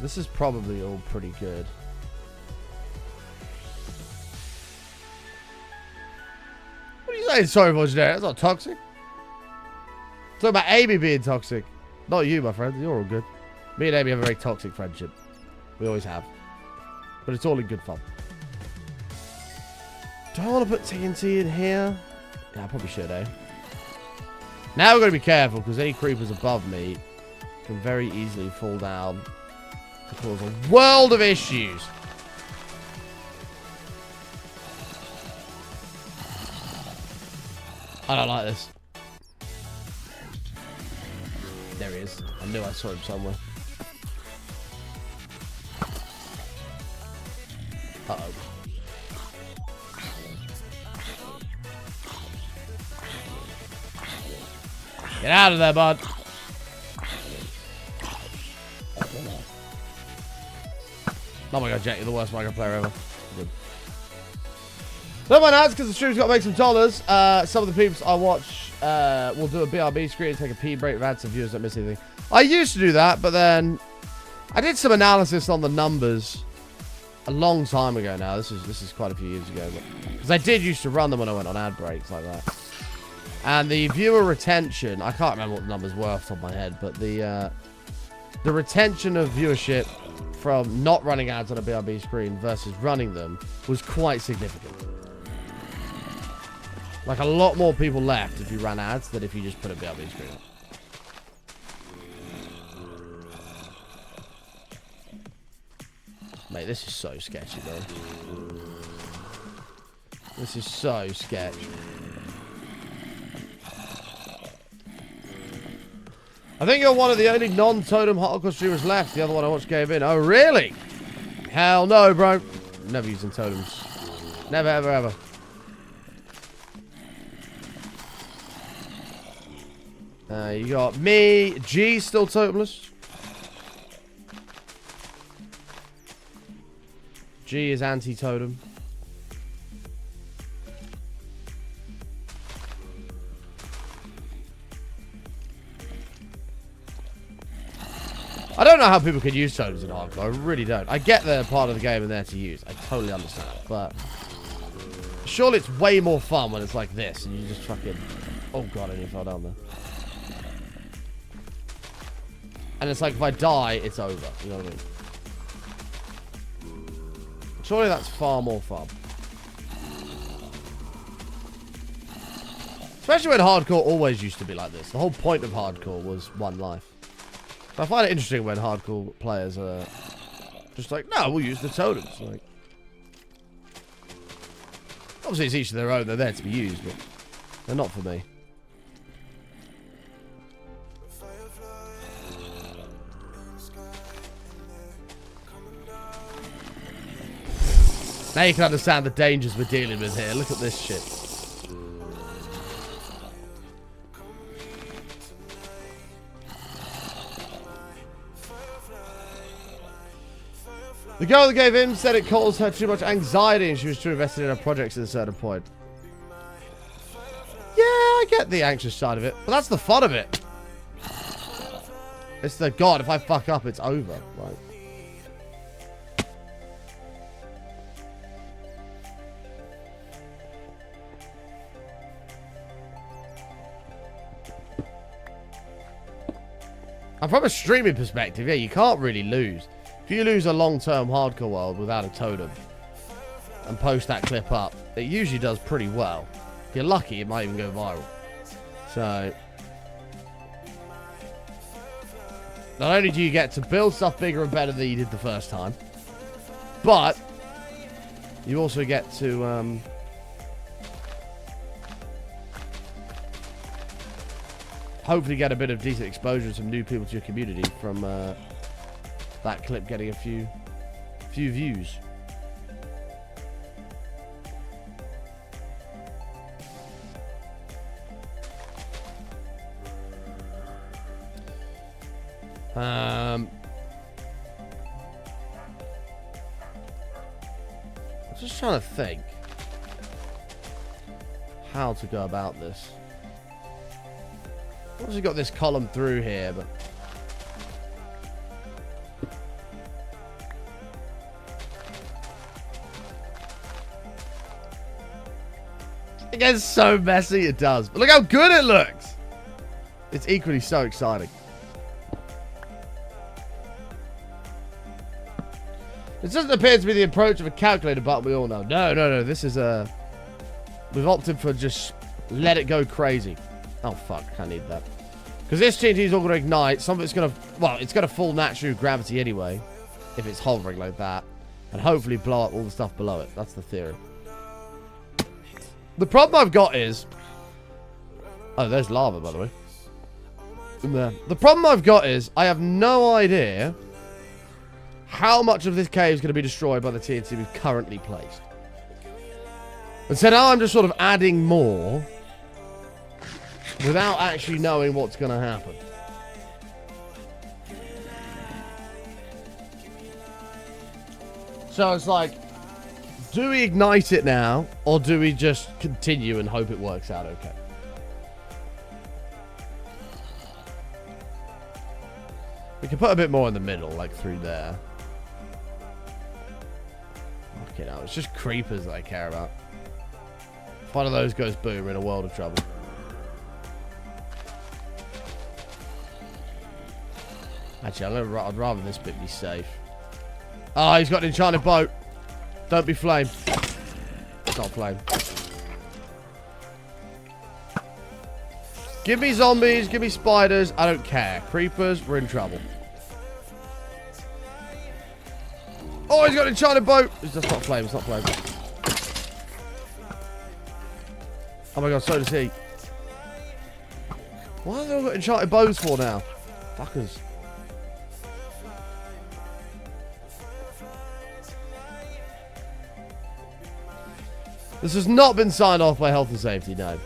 This is probably all pretty good. What are you saying, sorry, Voice? That's not toxic. Talking about Amy being toxic. Not you, my friend. You're all good. Me and Amy have a very toxic friendship. We always have. But it's all in good fun. Do I want to put TNT in here? Yeah, I probably should, eh? Now we've got to be careful, because any creepers above me can very easily fall down to cause a world of issues. I don't like this. There he is. I knew I saw him somewhere. Uh-oh. Get out of there, bud. Oh my god, Jack, you're the worst Minecraft player ever. Good. No mind ads, because the stream's got to make some dollars. Some of the peeps I watch will do a BRB screen and take a pee break with ads so viewers don't miss anything. I used to do that, but then I did some analysis on the numbers a long time ago now. This is quite a few years ago. Because I did used to run them when I went on ad breaks like that. And the viewer retention, I can't remember what the numbers were off the top of my head, but the retention of viewership from not running ads on a BRB screen versus running them was quite significant. Like, a lot more people left if you ran ads than if you just put a BRB screen up. Mate, this is so sketchy, though. This is so sketchy. I think you're one of the only non-totem hardcore streamers left. The other one I watched gave in. Oh, really? Hell no, bro. Never using totems. Never, ever, ever. You got me. G still totemless. G is anti-totem. I don't know how people can use totems in hardcore. I really don't. I get they're part of the game and they're to use. I totally understand. But surely it's way more fun when it's like this and you just fucking... Oh god, I nearly fell down there. And it's like, if I die, it's over. You know what I mean? Surely that's far more fun. Especially when hardcore always used to be like this. The whole point of hardcore was one life. I find it interesting when hardcore players are just like, no, we'll use the totems. Like, obviously, it's each of their own. They're there to be used, but they're not for me. Now you can understand the dangers we're dealing with here. Look at this shit. The girl that gave him said it caused her too much anxiety and she was too invested in her projects at a certain point. Yeah, I get the anxious side of it. But that's the fun of it. It's the, God, if I fuck up, it's over. Right. And from a streaming perspective, yeah, you can't really lose. If you lose a long-term hardcore world without a totem and post that clip up, it usually does pretty well. If you're lucky, it might even go viral. So, not only do you get to build stuff bigger and better than you did the first time, but you also get to hopefully get a bit of decent exposure to some new people to your community from that clip getting a few views. I'm just trying to think how to go about this. I've obviously got this column through here, but it gets so messy, it does. But look how good it looks. It's equally so exciting. It doesn't appear to be the approach of a calculator button we all know. No. This is a... We've opted for just let it go crazy. Oh, fuck. I need that. Because this TNT is all going to ignite. Some of it's going to... Well, it's going to fall naturally with gravity anyway. If it's hovering like that. And hopefully blow up all the stuff below it. That's the theory. The problem I've got is... Oh, there's lava, by the way. In there. The problem I've got is... I have no idea... how much of this cave is going to be destroyed by the TNT we've currently placed. And so now I'm just sort of adding more without actually knowing what's going to happen. So it's like, do we ignite it now or do we just continue and hope it works out okay? We can put a bit more in the middle, like through there. Okay, now it's just creepers that I care about. If one of those goes boom, we're in a world of trouble. Actually, I'd rather this bit be safe. Oh, he's got an enchanted boat. Don't be flame. It's not flame. Give me zombies, give me spiders. I don't care. Creepers, we're in trouble. Oh, he's got an enchanted boat. It's just not flame. It's not flame. Oh my god, so does he. Why have they all got enchanted bows for now? Fuckers. This has not been signed off by health and safety, no.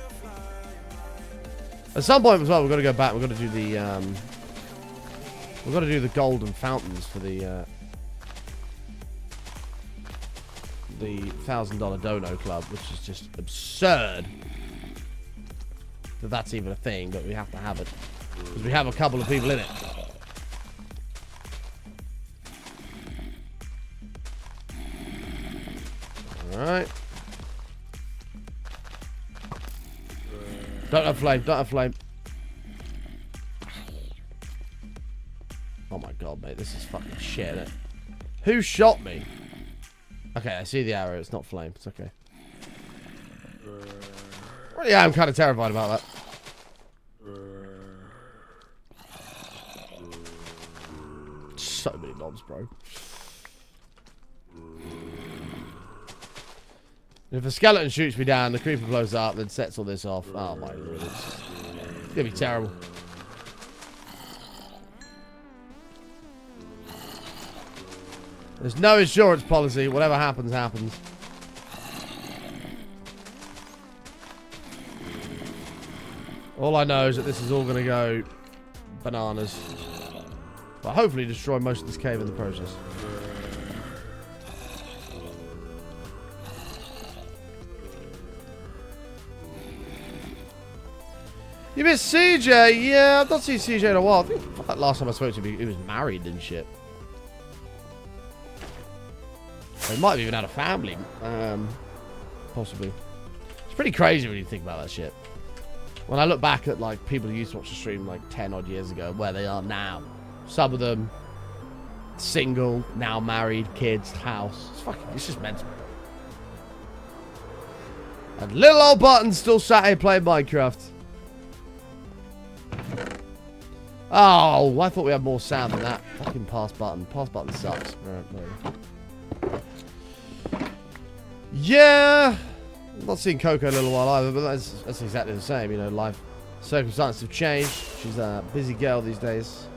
At some point as well, we've got to go back. We've got to do the we've got to do the golden fountains for the $1,000 dono club, which is just absurd that that's even a thing, but we have to have it because we have a couple of people in it. All right. Don't have flame. Don't have flame. Oh my god, mate. This is fucking shit, isn't it? Who shot me? Okay, I see the arrow. It's not flame. It's okay. Well, yeah, I'm kind of terrified about that. So many mobs, bro. If a skeleton shoots me down, the creeper blows up, then sets all this off. Oh my lord. It's gonna be terrible. There's no insurance policy. Whatever happens, happens. All I know is that this is all gonna go bananas. But hopefully destroy most of this cave in the process. You miss CJ? Yeah, I've not seen CJ in a while. I think like last time I spoke to him, he was married and shit. He might have even had a family. Possibly. It's pretty crazy when you think about that shit. When I look back at like people who used to watch the stream like 10 odd years ago, where they are now. Some of them single, now married, kids, house. It's just mental. And little old Button still sat here playing Minecraft. Oh, I thought we had more sound than that. Fucking pass button. Pass button sucks. No. Yeah. I've not seen Coco in a little while either, but that's exactly the same. You know, life circumstances have changed. She's a busy girl these days.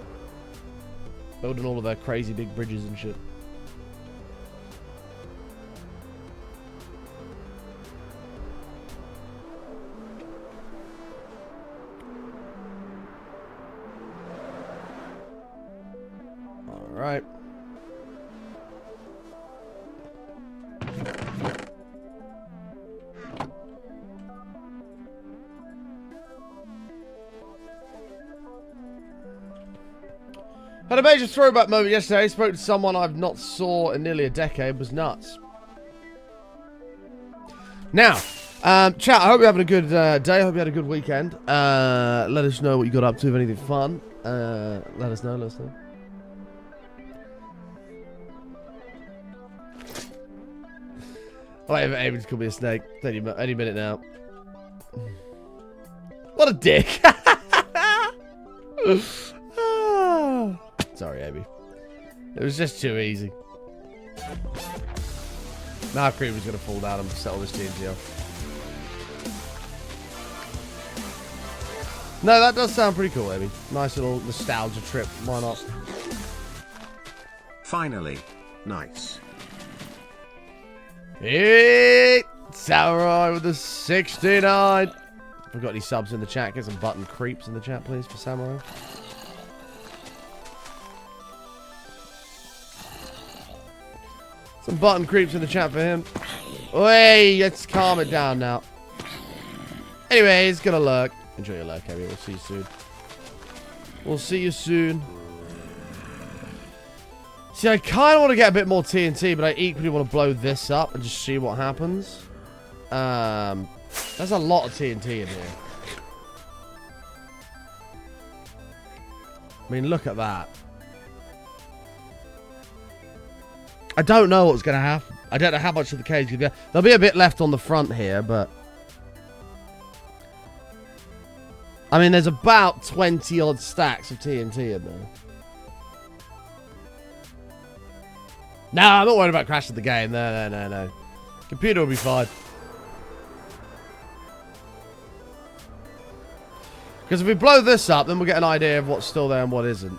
Building all of her crazy big bridges and shit. Alright. Had a major throwback moment yesterday. Spoke to someone I've not saw in nearly a decade. Was nuts. Now, chat, I hope you're having a good day. I hope you had a good weekend. Let us know what you got up to, if anything fun. Let us know. Oh, Aim's could be a snake. Any minute now. What a dick. Sorry, Amy. It was just too easy. Now Creeper's going to fall down and settle this TNT off. No, that does sound pretty cool, Amy. Nice little nostalgia trip. Why not? Finally. Nice. Hey, Samurai with the 69. If we've got any subs in the chat, get some button creeps in the chat, please, for Samurai. Some button creeps in the chat for him. Hey, let's calm it down now. Anyway, he's gonna lurk. Enjoy your lurk, Amy. We'll see you soon. We'll see you soon. See, I kind of want to get a bit more TNT, but I equally want to blow this up and just see what happens. There's a lot of TNT in here. I mean, look at that. I don't know what's going to happen. I don't know how much of the cage is going to be. There'll be a bit left on the front here, but... I mean, there's about 20 odd stacks of TNT in there. No, I'm not worried about crashing the game. No. Computer will be fine. Because if we blow this up, then we'll get an idea of what's still there and what isn't.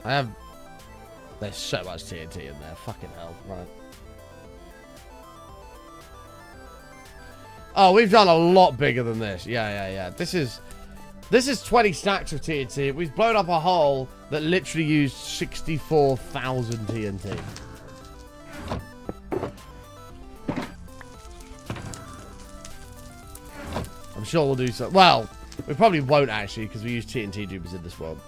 There's so much TNT in there. Fucking hell. Right. Oh, we've done a lot bigger than this. Yeah. This is 20 stacks of TNT. We've blown up a hole that literally used 64,000 TNT. I'm sure we'll do so. Well, we probably won't actually because we use TNT dupers in this world.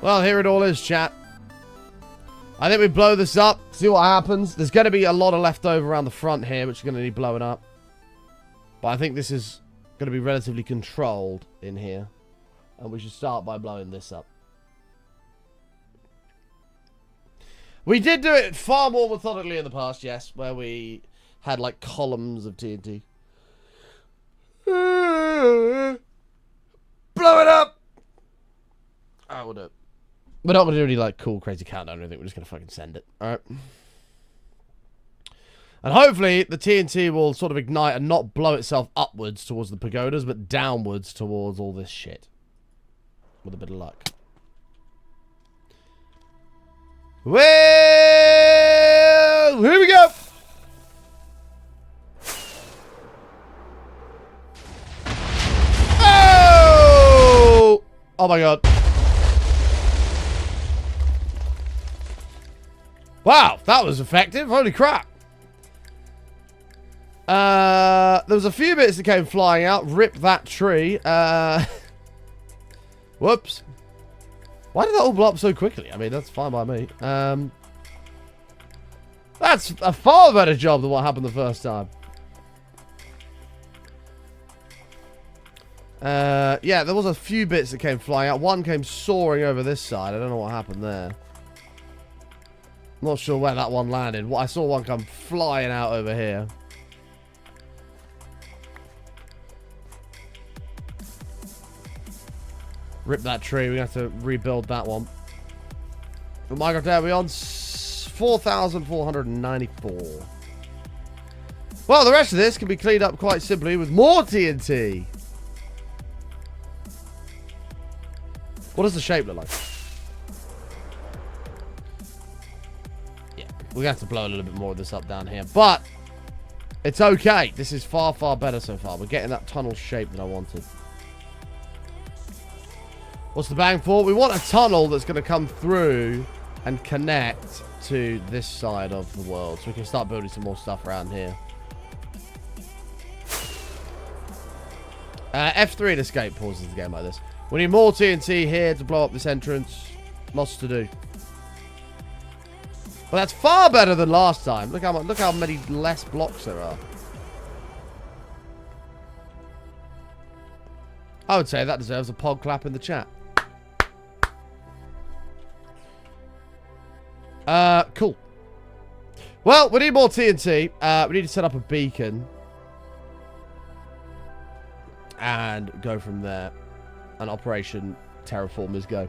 Well, here it all is, chat. I think we blow this up, see what happens. There's going to be a lot of leftover around the front here, which is going to need blowing up. But I think this is going to be relatively controlled in here. And we should start by blowing this up. We did do it far more methodically in the past, yes, where we had like columns of TNT. Blow it up! I will do it. We're not going to do any, like, cool, crazy countdown or anything. We're just going to fucking send it. Alright? And hopefully, the TNT will sort of ignite and not blow itself upwards towards the pagodas, but downwards towards all this shit. With a bit of luck. Well, here we go! Oh! Oh my god. Wow, that was effective. Holy crap. There was a few bits that came flying out. Rip that tree. Whoops. Why did that all blow up so quickly? I mean, that's fine by me. That's a far better job than what happened the first time. Yeah, there was a few bits that came flying out. One came soaring over this side. I don't know what happened there. I'm not sure where that one landed. I saw one come flying out over here. Rip that tree. We have to rebuild that one. But my God, there we on 4,494. Well, the rest of this can be cleaned up quite simply with more TNT. What does the shape look like? Yeah, we're going to have to blow a little bit more of this up down here. But it's okay. This is far, far better so far. We're getting that tunnel shape that I wanted. What's the bang for? We want a tunnel that's going to come through and connect to this side of the world. So we can start building some more stuff around here. F3 to escape pauses the game like this. We need more TNT here to blow up this entrance. Lots to do. Well, that's far better than last time. Look how many less blocks there are. I would say that deserves a pod clap in the chat. Cool. Well, we need more TNT. We need to set up a beacon. And go from there. And Operation Terraformers go.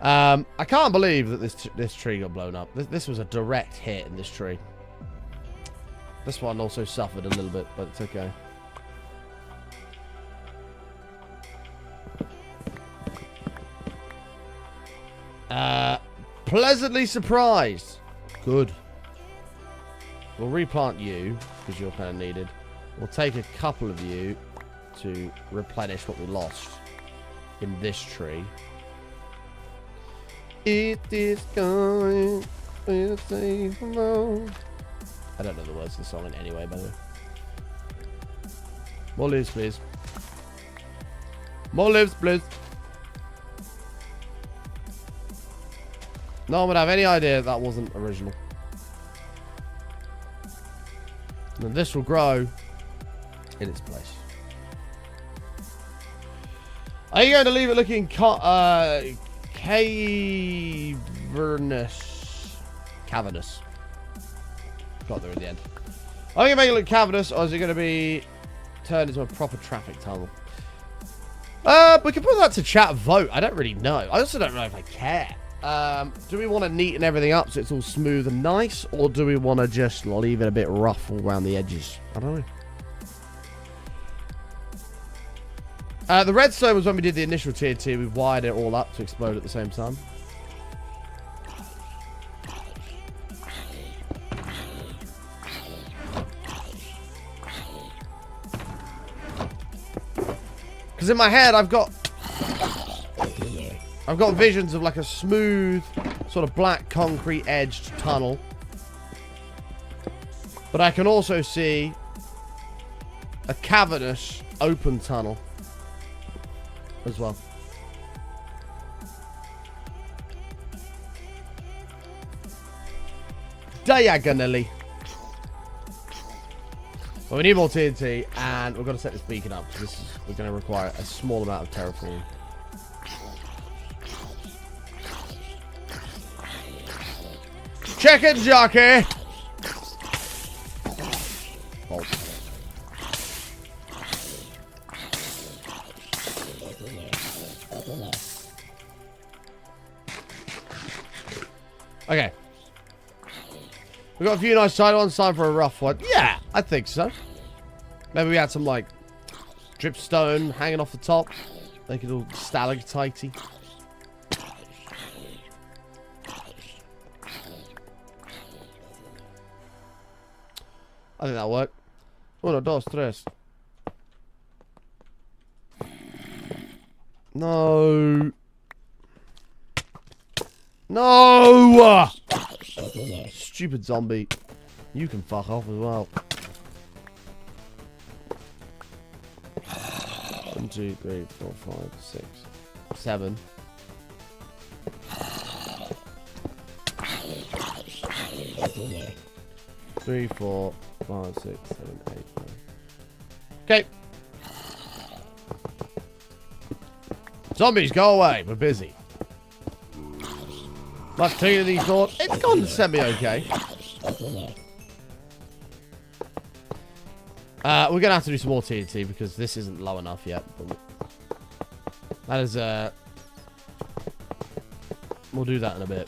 I can't believe that this tree got blown up. This was a direct hit in this tree. This one also suffered a little bit, but it's okay. Pleasantly surprised. Good. We'll replant you, because you're kind of needed. We'll take a couple of you to replenish what we lost in this tree. It is going to save alone. I don't know the words of the song in any way, by the way. More lives, please. More lives, please. No one would have any idea that wasn't original. And then this will grow in its place. Are you going to leave it looking cavernous? Got there in the end. Are you going to make it look cavernous, or is it going to be turned into a proper traffic tunnel? We can put that to chat vote. I don't really know. I also don't know if I care. Do we want to neaten everything up so it's all smooth and nice, or do we want to just leave it a bit rough all around the edges? I don't know. The redstone was when we did the initial TNT. We wired it all up to explode at the same time. Because in my head, I've got visions of like a smooth, sort of black concrete edged tunnel. But I can also see a cavernous open tunnel as well. Diagonally. Well, we need more TNT, and we've got to set this beacon up, because we're going to require a small amount of terraforming. Check it, jockey! Oh. Okay. We've got a few nice tight ones. Time for a rough one. Yeah, I think so. Maybe we had some, like, dripstone hanging off the top. Make it all stalactitey. I think that'll work. 1, 2, 3. No. No! Stupid zombie. You can fuck off as well. 1, 2, 3, 4, 5, 6, 7. Three, 4, 5, 6, 7, 8, 9. Okay. Zombies, go away. We're busy. Like TNT thought, it's gone semi-okay. We're going to have to do some more TNT because this isn't low enough yet. But that is, we'll do that in a bit.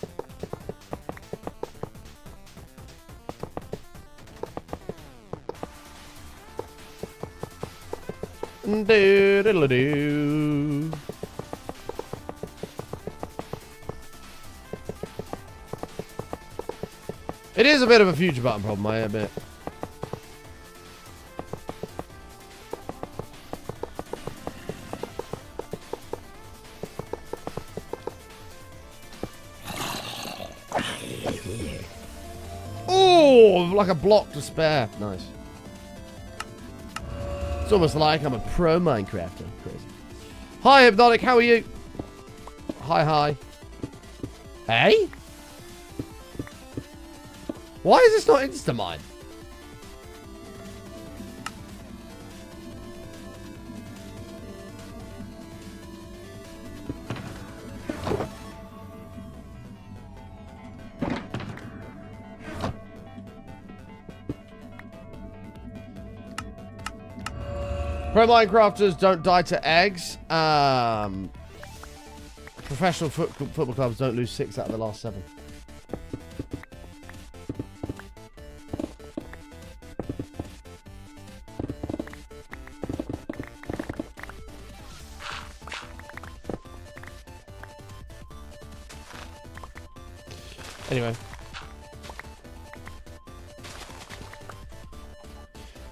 Do-diddle-doo. It is a bit of a future button problem, I admit. Oh, like a block to spare. Nice. It's almost like I'm a pro Minecrafter. Crazy. Hi, Hypnotic. How are you? Hi, hi. Hey? Why is this not Instamine? Pro Minecrafters don't die to eggs. Professional football clubs don't lose 6 out of the last 7. Anyway.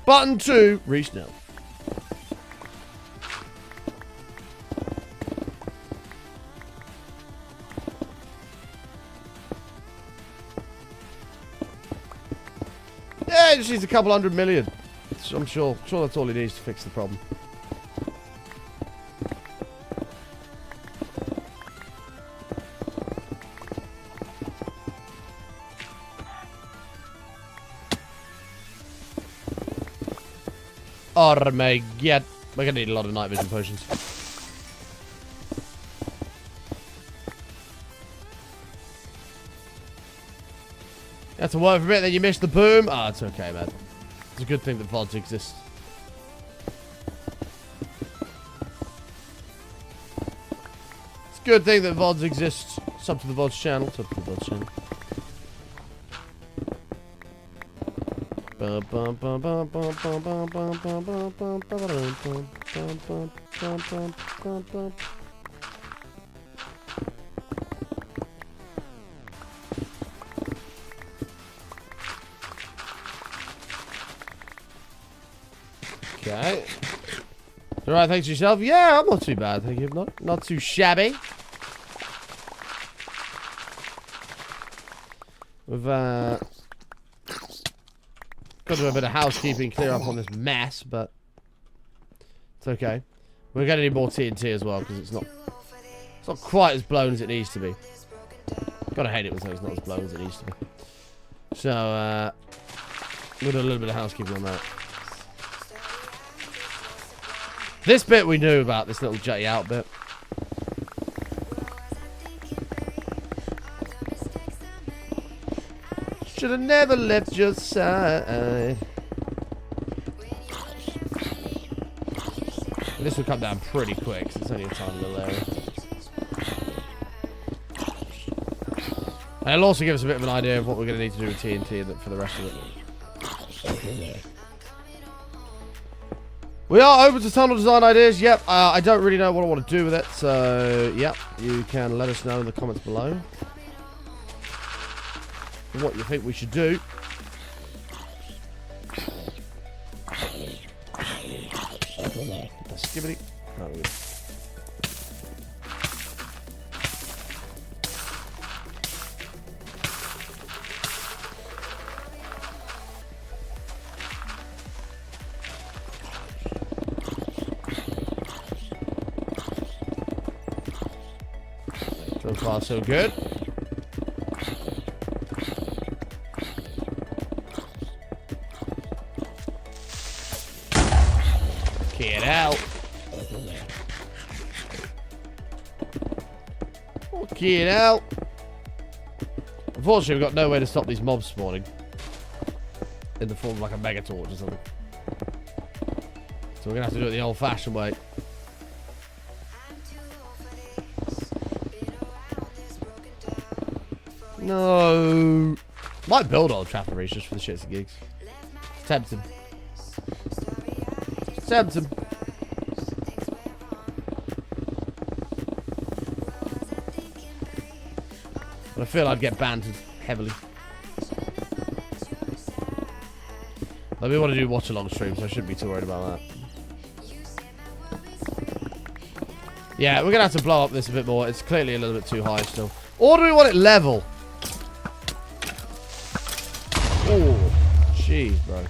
Button 2, reach now. Yeah, it just needs a couple 100 million. I'm sure that's all it needs to fix the problem. Oh my god. We're gonna need a lot of night vision potions. You have to work for a bit, then you miss the boom. Ah, it's okay, man. It's a good thing that VODs exist. It's a good thing that VODs exist. Sub to the VODs channel. Sub to the VODs channel. Okay. Alright, thanks yourself. Yeah, I'm not too bad, thank you. Not too shabby. We've got to do a bit of housekeeping, clear up on this mess, but it's okay. We're gonna need more TNT as well because it's not quite as blown as it needs to be. Gotta hate it when something's not as blown as it needs to be. So we'll do a little bit of housekeeping on that. This bit we knew about, this little jutty out bit. Should have never left your side. This will come down pretty quick, because it's only a tiny little area. And it'll also give us a bit of an idea of what we're going to need to do with TNT for the rest of it. We are open to tunnel design ideas. Yep, I don't really know what I want to do with it. So, yep, you can let us know in the comments below what you think we should do. Skibbity. Oh, yeah. far, so good. Get out. Get out. Unfortunately, we've got no way to stop these mobs spawning. In the form of like a mega torch or something. So we're going to have to do it the old-fashioned way. No. Might build old trapper reach just for the shits and gigs. Tempt him. Tempt him. But I feel I'd get banned heavily. Like, we want to do watch-along streams, so I shouldn't be too worried about that. Yeah, we're going to have to blow up this a bit more. It's clearly a little bit too high still. Or do we want it level? Oh, jeez, bro.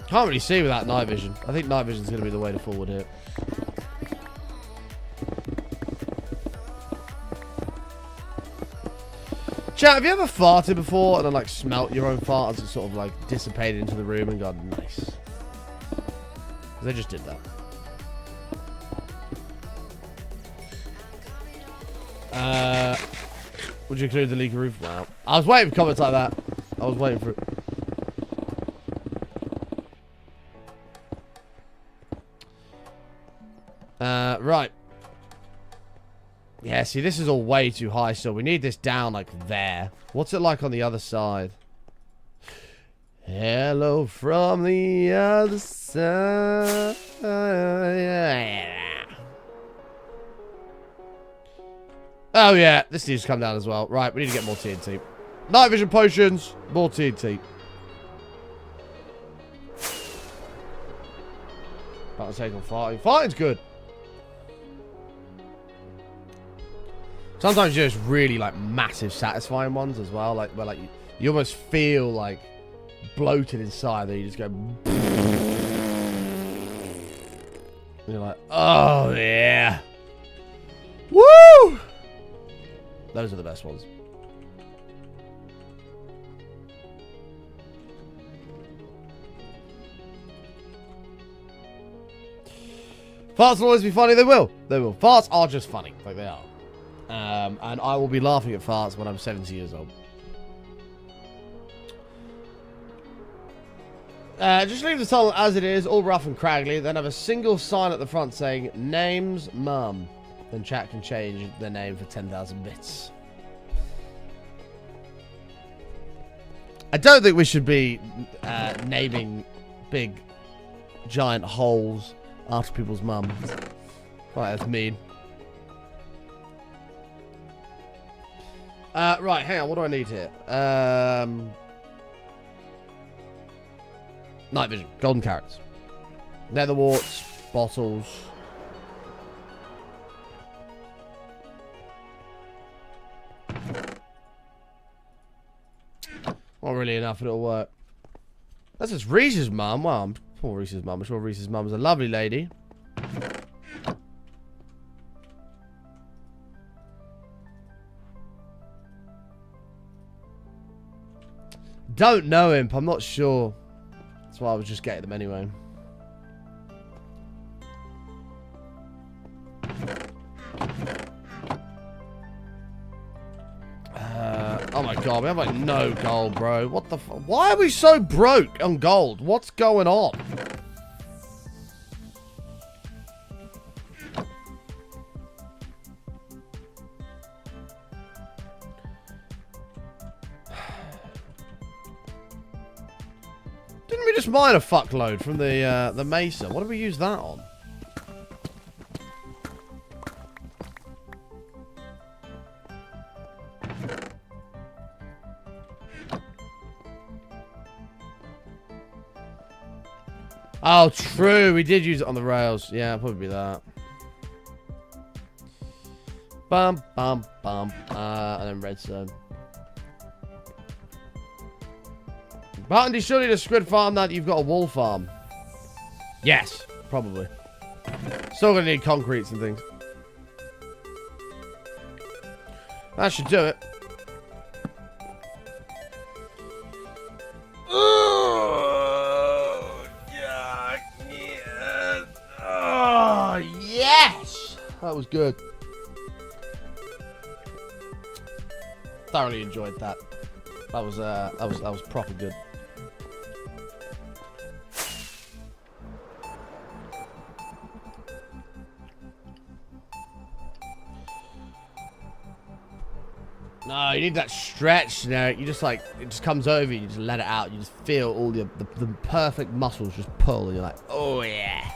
Can't really see without night vision. I think night vision is going to be the way to forward here. Chat, have you ever farted before and then like smelt your own fart as it sort of like dissipated into the room and gone nice? They just did that. Would you include the leaky roof? Wow. I was waiting for comments like that. I was waiting for it. Right. Yeah, see, this is all way too high still. We need this down, like, there. What's it like on the other side? Hello from the other side. Oh, yeah. This needs to come down as well. Right, we need to get more TNT. Night vision potions. More TNT. About to take on farting. Farting's good. Sometimes you just really like massive satisfying ones as well, like where like you almost feel like bloated inside, then you just go and you're like, oh yeah. Woo! Those are the best ones. Farts will always be funny, they will. They will. Farts are just funny, like they are. And I will be laughing at farts when I'm 70 years old. Just leave the tunnel as it is, all rough and craggly. Then have a single sign at the front saying, name's mum. Then chat can change their name for 10,000 bits. I don't think we should be naming big, giant holes after people's mums. Right, that's mean. Right, hang on, what do I need here? Night vision, golden carrots. Nether warts, bottles. Not really enough, it'll work. That's just Reese's mum. Well, poor Reese's mum. I'm sure Reese's mum is a lovely lady. Don't know him. I'm not sure. That's why I was just getting them anyway. Oh my god, we have like no gold, bro. What the f— why are we so broke on gold? What's going on? Didn't we just mine a fuckload from the mesa? What did we use that on? Oh, true. We did use it on the rails. Yeah, probably that. Bum, bum, bum. And then redstone. But surely the squid farm that you've got a wool farm. Yes, probably. Still gonna need concretes and things. That should do it. Oh, God, yes. Oh, yes. That was good. Thoroughly enjoyed that. That was proper good. No, you need that stretch, you know. You just like, it just comes over you, you just let it out. You just feel all the perfect muscles just pull, and you're like, oh yeah.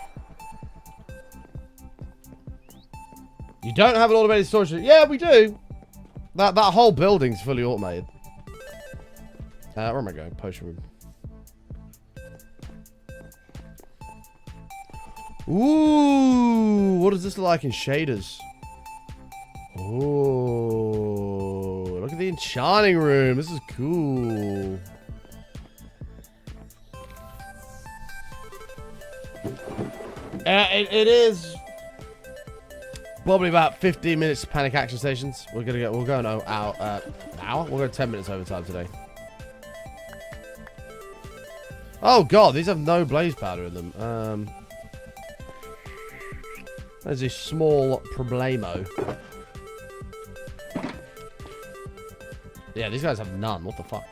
You don't have an automated storage. Yeah, we do. That whole building's fully automated. Where am I going? Potion room. Ooh, what does this look like in shaders? Oh, look at the enchanting room. This is cool. It is probably about 15 minutes to panic action stations. We're going out hour. We're going 10 minutes overtime today. Oh god, these have no blaze powder in them. There's a small problemo. Yeah, these guys have none. What the fuck?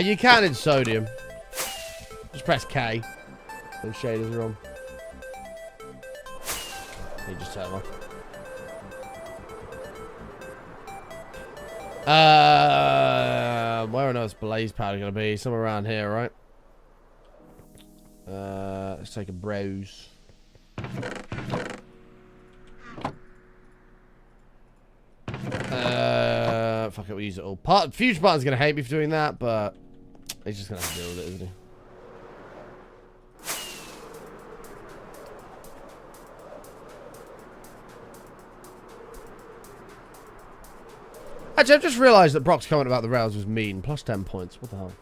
You can in sodium. Just press K. Those shaders are on. You just turn them off. Where on earth's blaze powder gonna be? Somewhere around here, right? Let's take a browse. Fuck it, we use it all. Future Barton's gonna hate me for doing that, but he's just gonna have to deal with it, isn't he? Actually, I've just realised that Brock's comment about the rails was mean. Plus 10 points. What the hell?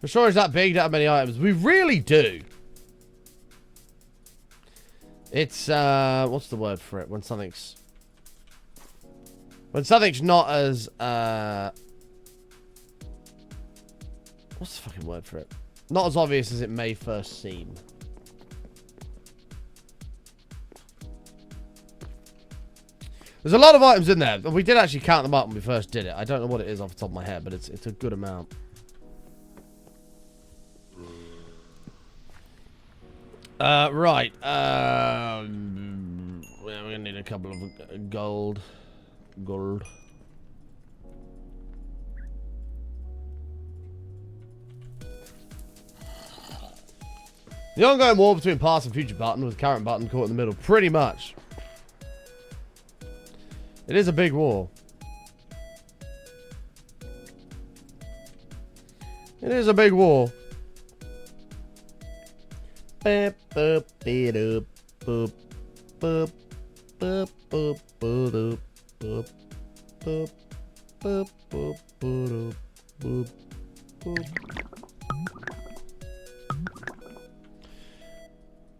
The store is that big, don't have many items. We really do. It's, what's the word for it? When something's not as, what's the fucking word for it? Not as obvious as it may first seem. There's a lot of items in there. We did actually count them up when we first did it. I don't know what it is off the top of my head, but it's a good amount. Right. We're gonna need a couple of gold. The ongoing war between past and future Barton with current Barton caught in the middle. Pretty much. It is a big war. It is a big war.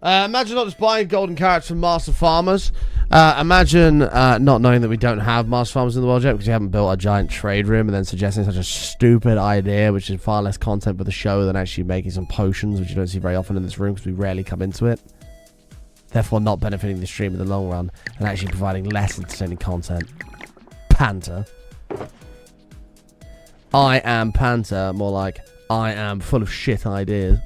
Imagine not just buying golden carrots from master farmers. Imagine not knowing that we don't have master farmers in the world yet because we haven't built a giant trade room, and then suggesting such a stupid idea, which is far less content for the show than actually making some potions, which you don't see very often in this room because we rarely come into it. Therefore not benefiting the stream in the long run and actually providing less entertaining content. Panther. I am Panther, more like I am full of shit ideas.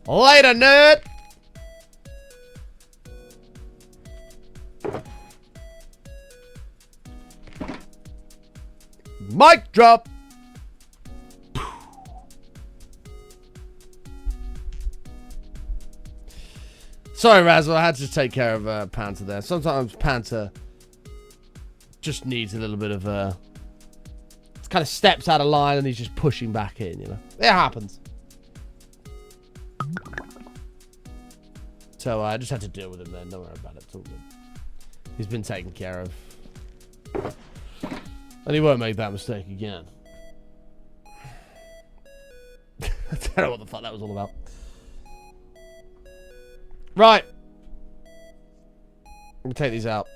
Later, nerd! Mic drop! Sorry, Razzle, I had to take care of Panther there. Sometimes Panther just needs a little bit of kind of steps out of line and he's just pushing back in, you know. It happens. So I just had to deal with him then. Don't worry about it. It's all good. He's been taken care of. And he won't make that mistake again. I don't know what the fuck that was all about. Right. Let me take these out.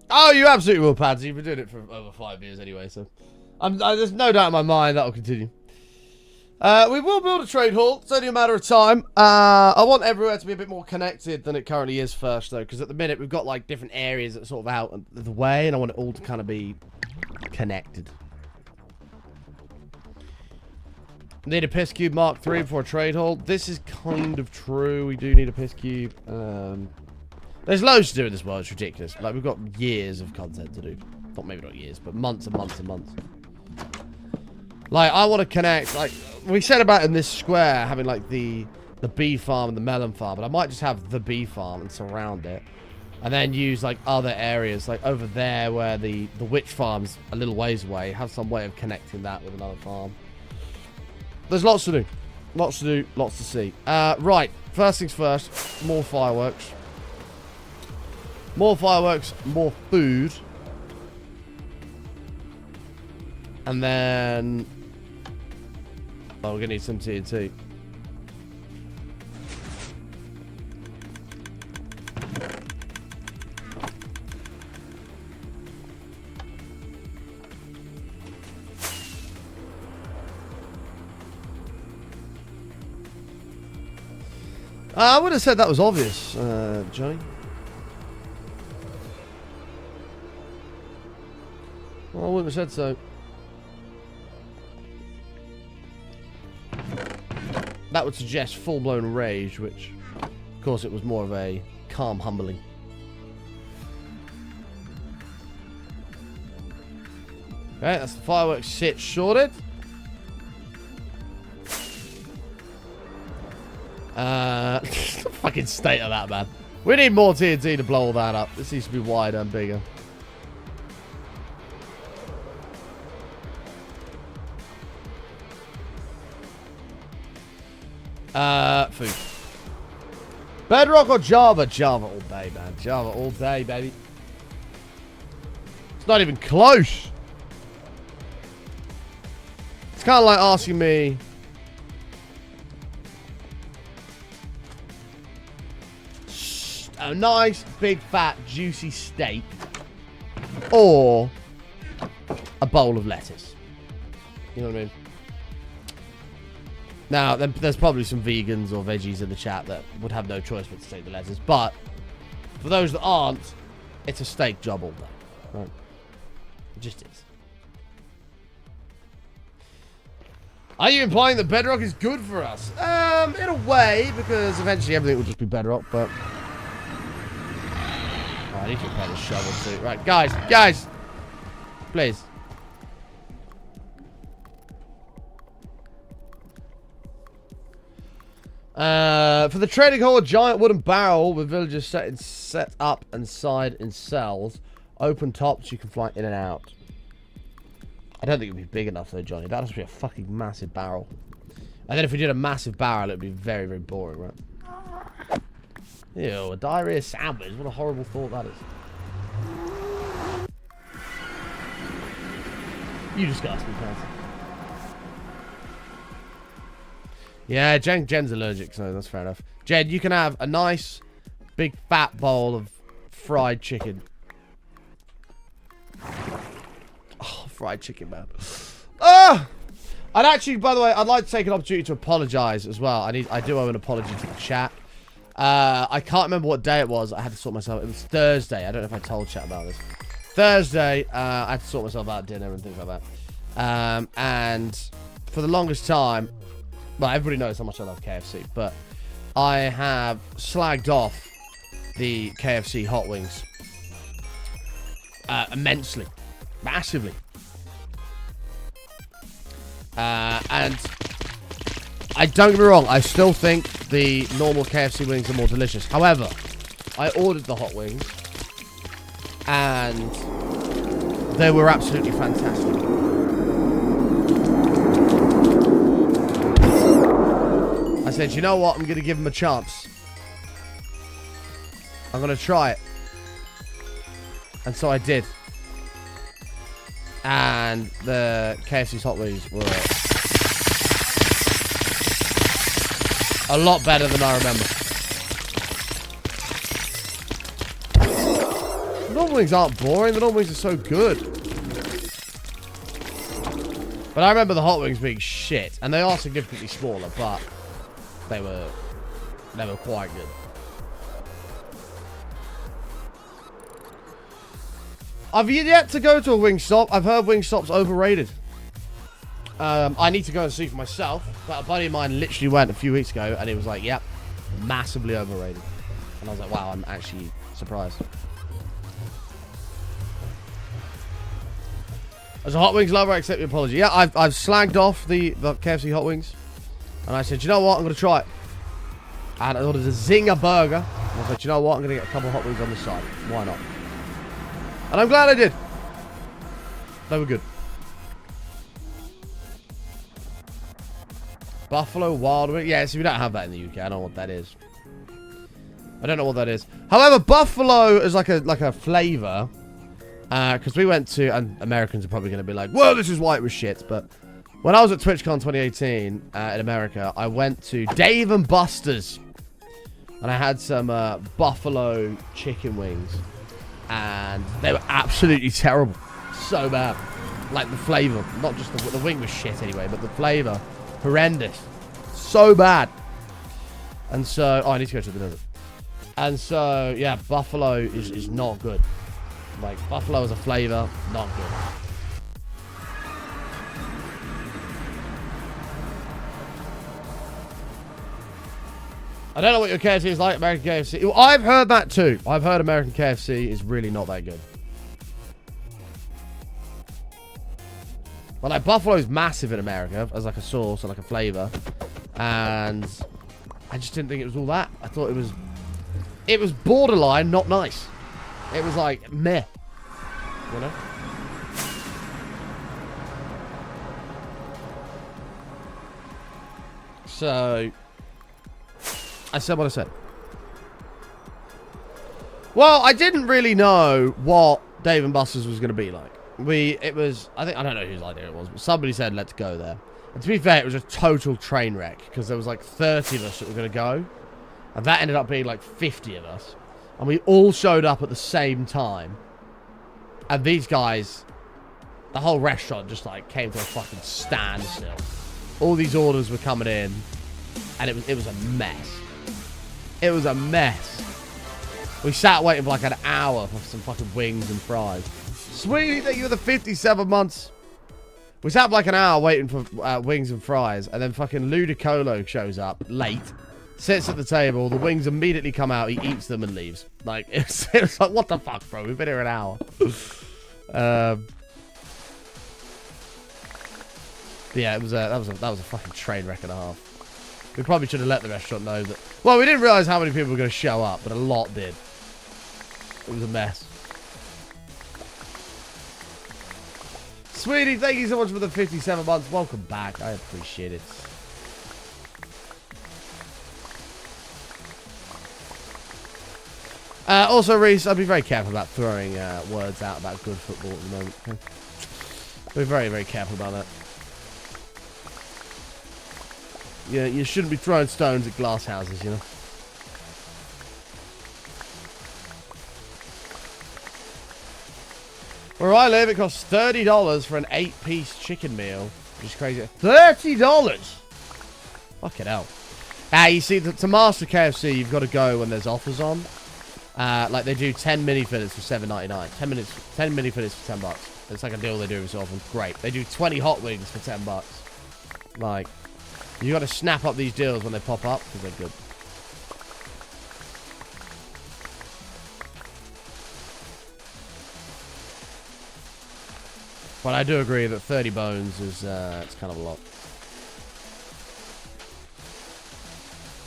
Oh, you absolutely will, Padsy. You've been doing it for over 5 years anyway, so... there's no doubt in my mind that will continue. We will build a trade hall. It's only a matter of time. I want everywhere to be a bit more connected than it currently is first, though, because at the minute we've got, like, different areas that are sort of out of the way, and I want it all to kind of be connected. Need a piss cube Mark III for a trade hall. This is kind of true. We do need a piss cube. There's loads to do in this world. It's ridiculous. Like, we've got years of content to do. Maybe not years, but months and months and months. Like, I want to connect, like, we said about in this square, having, like, the bee farm and the melon farm, but I might just have the bee farm and surround it. And then use, like, other areas, like, over there where the witch farm's a little ways away. Have some way of connecting that with another farm. There's lots to do. Lots to do, lots to see. Right, first things first, more fireworks. More fireworks, more food. And then... oh, we're going to need some TNT. I would have said that was obvious, Johnny. Well, I wouldn't have said so. That would suggest full-blown rage, which, of course, it was more of a calm humbling. Okay, that's the fireworks sit sorted. The fucking state of that, man. We need more TNT to blow all that up. This needs to be wider and bigger. Food. Bedrock or Java? Java all day, man. Java all day, baby. It's not even close. It's kind of like asking me... a nice, big, fat, juicy steak. Or... a bowl of lettuce. You know what I mean? Now, there's probably some vegans or veggies in the chat that would have no choice but to take the lettuce. But, for those that aren't, it's a steak job all day. Right? It just is. Are you implying that bedrock is good for us? In a way, because eventually everything will just be bedrock, but... oh, I need to repair the shovel too. Right, guys! Please. For the trading hall, a giant wooden barrel with villagers set up inside in cells. Open top so you can fly in and out. I don't think it'd be big enough though, Johnny. That has to be a fucking massive barrel. And then if we did a massive barrel, it'd be very, very boring, right? Ew, a diarrhea sandwich. What a horrible thought that is. You disgust me, Pansy. Yeah, Jen's allergic, so that's fair enough. Jen, you can have a nice, big, fat bowl of fried chicken. Oh, fried chicken, man. Ah! I'd actually, by the way, I'd like to take an opportunity to apologize as well. I do owe an apology to the chat. I can't remember what day it was. I had to sort myself. It was Thursday. I don't know if I told chat about this. Thursday, I had to sort myself out dinner and things like that. And for the longest time... well, everybody knows how much I love KFC, but I have slagged off the KFC hot wings immensely, massively. And I don't get me wrong, I still think the normal KFC wings are more delicious. However, I ordered the hot wings and they were absolutely fantastic. I said, you know what? I'm going to give them a chance. I'm going to try it. And so I did. And the KFC's hot wings were a lot better than I remember. The normal wings aren't boring. The normal wings are so good. But I remember the hot wings being shit. And they are significantly smaller, but they were quite good. I've yet to go to a Wingstop. I've heard Wingstop's overrated. I need to go and see for myself. But a buddy of mine literally went a few weeks ago, and he was like, yep, massively overrated. And I was like, wow, I'm actually surprised. As a hot wings lover, I accept your apology. Yeah, I've slagged off the KFC hot wings. And I said, you know what, I'm going to try it. And I ordered a Zinger burger. And I was like, you know what, I'm going to get a couple of hot wings on the side. Why not? And I'm glad I did. They were good. Buffalo Wild Wing. Yeah, so we don't have that in the UK. I don't know what that is. I don't know what that is. However, Buffalo is like a flavor. Because we went to, and Americans are probably going to be like, whoa, this is why it was shit. But when I was at TwitchCon 2018 in America, I went to Dave & Buster's. And I had some buffalo chicken wings. And they were absolutely terrible. So bad. Like the flavor. Not just the wing was shit anyway, but the flavor. Horrendous. So bad. And so... Oh, I need to go to the desert. And so, yeah, buffalo is not good. Like, buffalo as a flavor, not good. I don't know what your KFC is like, American KFC. Well, I've heard that too. I've heard American KFC is really not that good. But like, buffalo's massive in America as like a sauce or like a flavor. And I just didn't think it was all that. I thought it was borderline not nice. It was like meh. You know? So I said what I said. Well, I didn't really know what Dave & Buster's was going to be like. I don't know whose idea it was, but somebody said, let's go there. And to be fair, it was a total train wreck because there was like 30 of us that were going to go. And that ended up being like 50 of us. And we all showed up at the same time. And these guys, the whole restaurant just like came to a fucking standstill. All these orders were coming in. And it was a mess. It was a mess. We sat waiting for like an hour for some fucking wings and fries. Sweetie, thank you for the 57 months. We sat for like an hour waiting for wings and fries. And then fucking Ludicolo shows up late. Sits at the table. The wings immediately come out. He eats them and leaves. Like, it was like, what the fuck, bro? We've been here an hour. Yeah, that was a fucking train wreck and a half. We probably should have let the restaurant know that. Well, we didn't realize how many people were going to show up, but a lot did. It was a mess. Sweetie, thank you so much for the 57 months. Welcome back. I appreciate it. Also, Reese, I'd be very careful about throwing words out about good football at the moment. Okay? Be very, very careful about that. Yeah, you shouldn't be throwing stones at glass houses, you know. Where I live, it costs $30 for an 8-piece chicken meal, which is crazy. $30! Fucking hell. You see, to master KFC, you've got to go when there's offers on. Like they do 10 mini fillets for $7.99. 10 mini fillets for $10. It's like a deal they do every so often. Great. They do 20 hot wings for $10. Like, you got to snap up these deals when they pop up because they're good. But I do agree that 30 bones is it's kind of a lot.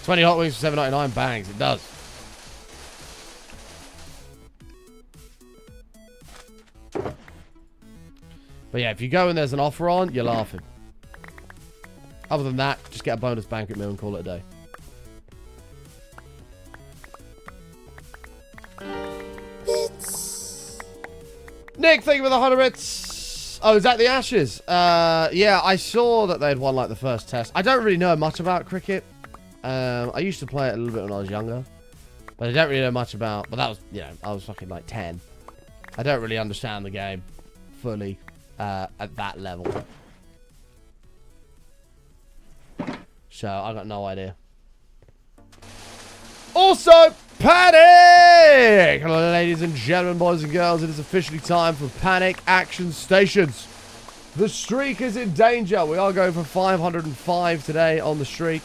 20 hot wings for $7.99 bangs. It does. But yeah, if you go and there's an offer on, you're laughing. Other than that, just get a bonus banquet meal and call it a day. Nick, thank you for the 100 bits. Oh, is that the Ashes? Yeah, I saw that they'd won like the first test. I don't really know much about cricket. I used to play it a little bit when I was younger. But I don't really know much about... But that was, you know, I was fucking like 10. I don't really understand the game fully at that level. So, I got no idea. Also, panic! Hello, ladies and gentlemen, boys and girls. It is officially time for Panic Action Stations. The streak is in danger. We are going for 505 today on the streak.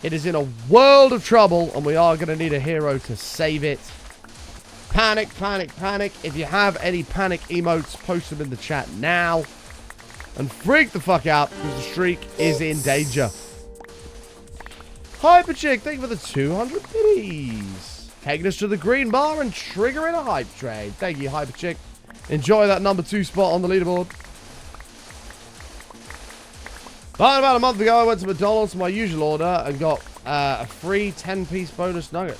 It is in a world of trouble, and we are going to need a hero to save it. Panic, panic, panic. If you have any panic emotes, post them in the chat now. And freak the fuck out, because the streak is in danger. Hyper Chick, thank you for the 200 biddies. Taking us to the green bar and triggering a hype trade. Thank you, Hyper Chick. Enjoy that number 2 spot on the leaderboard. About a month ago, I went to McDonald's for my usual order and got a free 10-piece bonus nugget.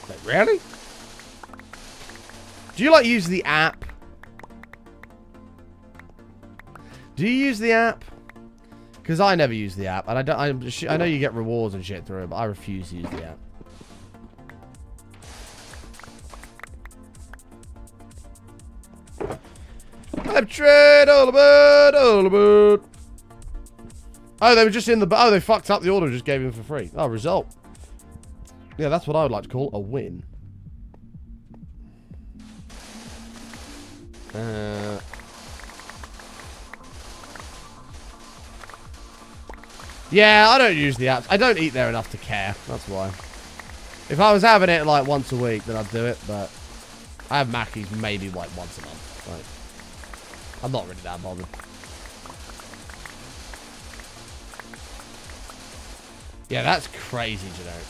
Wait, really? Do you, like, use the app? Do you use the app? Because I never use the app, and I know you get rewards and shit through it, but I refuse to use the app. I'm trade all about, all about. Oh, they were just in the... Oh, they fucked up the order and just gave him for free. Oh, result. Yeah, that's what I would like to call a win. Yeah, I don't use the apps. I don't eat there enough to care. That's why. If I was having it like once a week, then I'd do it. But I have Mackey's maybe like once a month. Like, I'm not really that bothered. Yeah, that's crazy generic.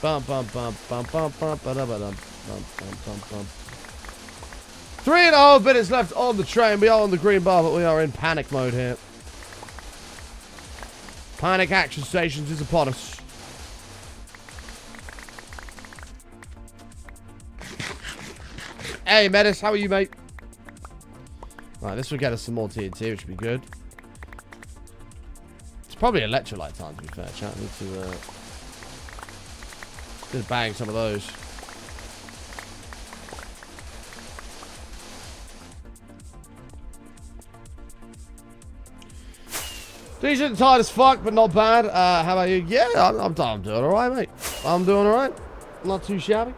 Bum bum bum bum bum bum bum bum bum bum bum. 3.5 minutes left on the train. We are on the green bar, but we are in panic mode here. Panic Action Stations is upon us. Hey, Metis, how are you, mate? Right, this will get us some more TNT, which would be good. It's probably electrolyte time, to be fair, chat. I need to just bang some of those. Decent, tired as fuck, but not bad. How about you? Yeah, I'm doing alright, mate. I'm doing alright. Not too shabby.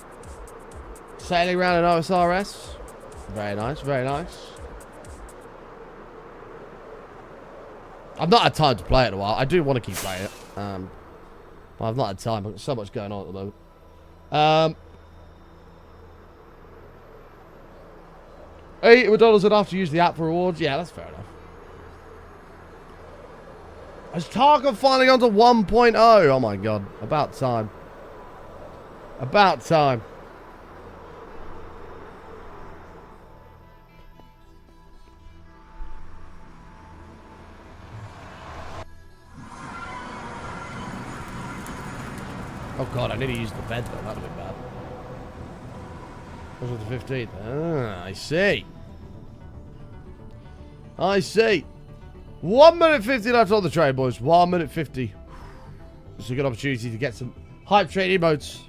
Sailing around in OSRS. Very nice, very nice. I've not had time to play it in a while. I do want to keep playing it. But I've not had time. I've got so much going on at the moment. $8 enough to use the app for rewards? Yeah, that's fair enough. Is Tarkov finally gone to 1.0? Oh my god. About time. About time. Oh god, I nearly used the bed though. That'd have been bad. What's with the 15th? Ah, I see. I see. 1 minute 50 left on the train, boys. 1 minute 50. It's a good opportunity to get some hype train emotes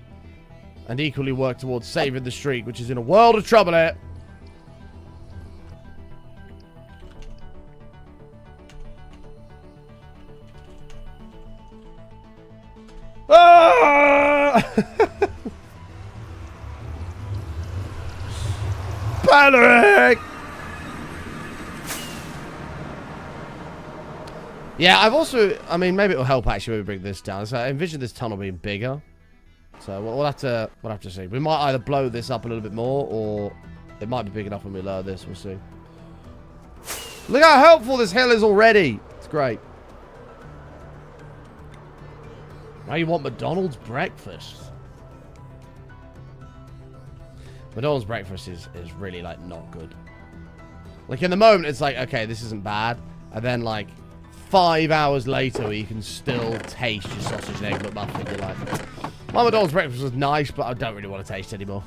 and equally work towards saving the streak, which is in a world of trouble here. Ah! Panic! Yeah, I've also... I mean, maybe it'll help actually when we bring this down. So I envision this tunnel being bigger. So we'll have to see. We might either blow this up a little bit more, or it might be big enough when we lower this. We'll see. Look how helpful this hill is already. It's great. Now you want McDonald's breakfast. McDonald's breakfast is really, like, not good. Like, in the moment, it's like, okay, this isn't bad. And then, like, 5 hours later, you can still taste your sausage and egg McMuffin. You're like, My McDonald's breakfast was nice, but I don't really want to taste anymore.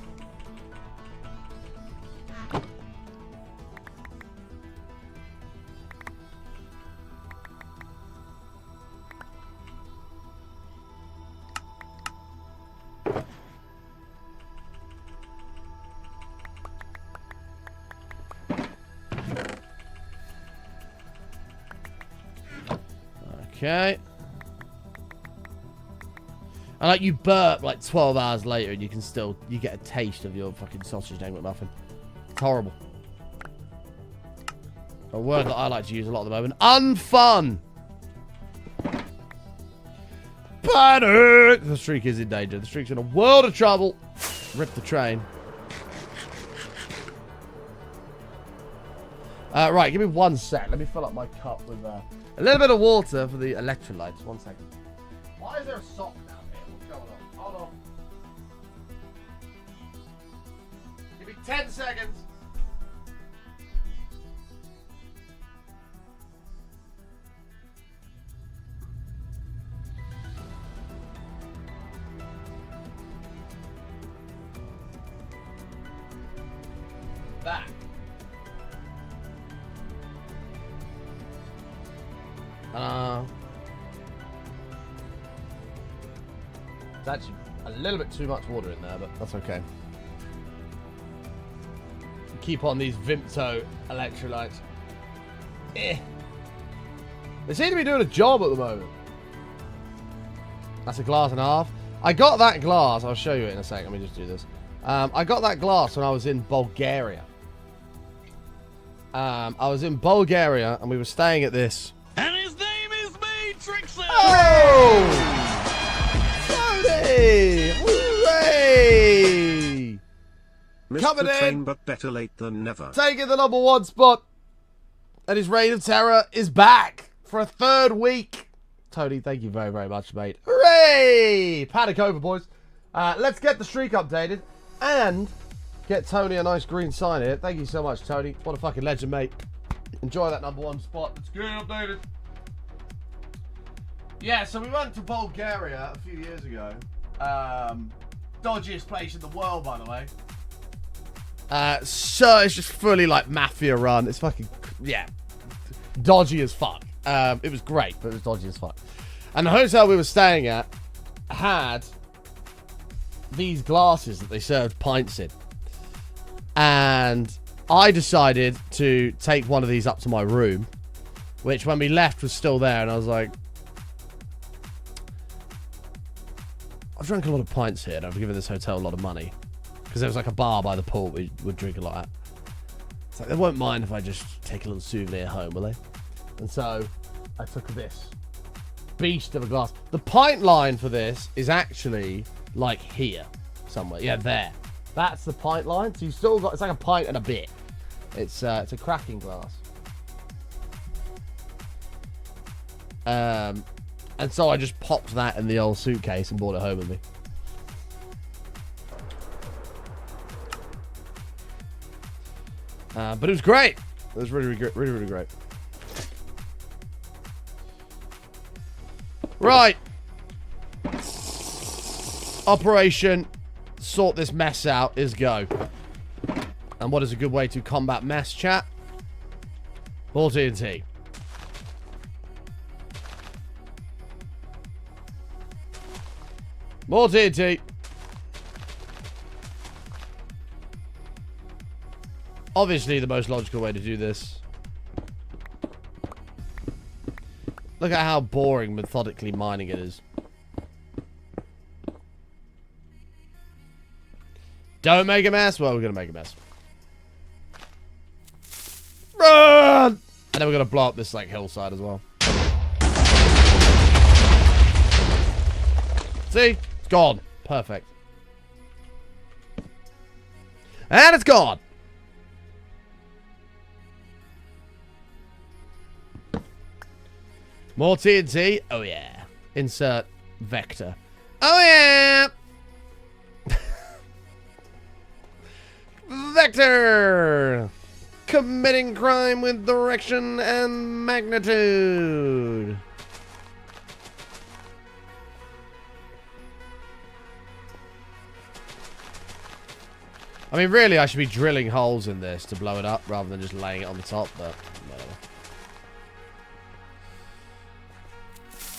Okay. And like you burp like 12 hours later and you can still, you get a taste of your fucking sausage egg McMuffin. It's horrible. A word that I like to use a lot at the moment. Unfun! Panic! The streak is in danger. The streak's in a world of trouble. Rip the train. Right, give me 1 sec. Let me fill up my cup with a little bit of water for the electrolytes. 1 second. Why is there a sock down here? What's going on? Hold on. Give me 10 seconds. Back. There's actually a little bit too much water in there, but that's okay. Keep on these Vimto electrolytes. Eh. They seem to be doing a job at the moment. That's a glass and a half. I got that glass. I'll show you it in a second. Let me just do this. I got that glass when I was in Bulgaria. I was in Bulgaria and we were staying at this. And his name is Matrixer! Oh! Tony! Hooray! Missed Coming the train, in. but better late than never. Taking the #1 spot. And his reign of terror is back for a 3rd week. Tony, thank you very, very much, mate. Hooray! Paddock over, boys. Let's get the streak updated and get Tony a nice green sign here. Thank you so much, Tony. What a fucking legend, mate. Enjoy that #1 spot. Let's get it updated. Yeah, so we went to Bulgaria a few years ago. Dodgiest place in the world, by the way. So it's just fully like mafia run. It's fucking, yeah, dodgy as fuck. It was great, but it was dodgy as fuck. And the hotel we were staying at had these glasses that they served pints in. And I decided to take one of these up to my room, which when we left was still there. And I was like, I've drunk a lot of pints here and I've given this hotel a lot of money. Because there was like a bar by the pool we would drink a lot at. It's like, they won't mind if I just take a little souvenir home, will they? And so I took this beast of a glass. The pint line for this is actually like here somewhere. Yeah, there. That's the pint line. So you've still got, it's like a pint and a bit. It's a cracking glass. And so I just popped that in the old suitcase and brought it home with me. But it was great. It was really, really great. Right. Operation sort this mess out is go. And what is a good way to combat mess, chat? More TNT. More TNT. Obviously the most logical way to do this. Look at how boring methodically mining it is. Don't make a mess? Well, we're going to make a mess. Run! And then we're going to blow up this like hillside as well. See? It's gone. Perfect. And it's gone. More TNT? Oh yeah. Insert vector. Oh yeah! Vector! Committing crime with direction and magnitude. I mean, really, I should be drilling holes in this to blow it up rather than just laying it on the top, but whatever.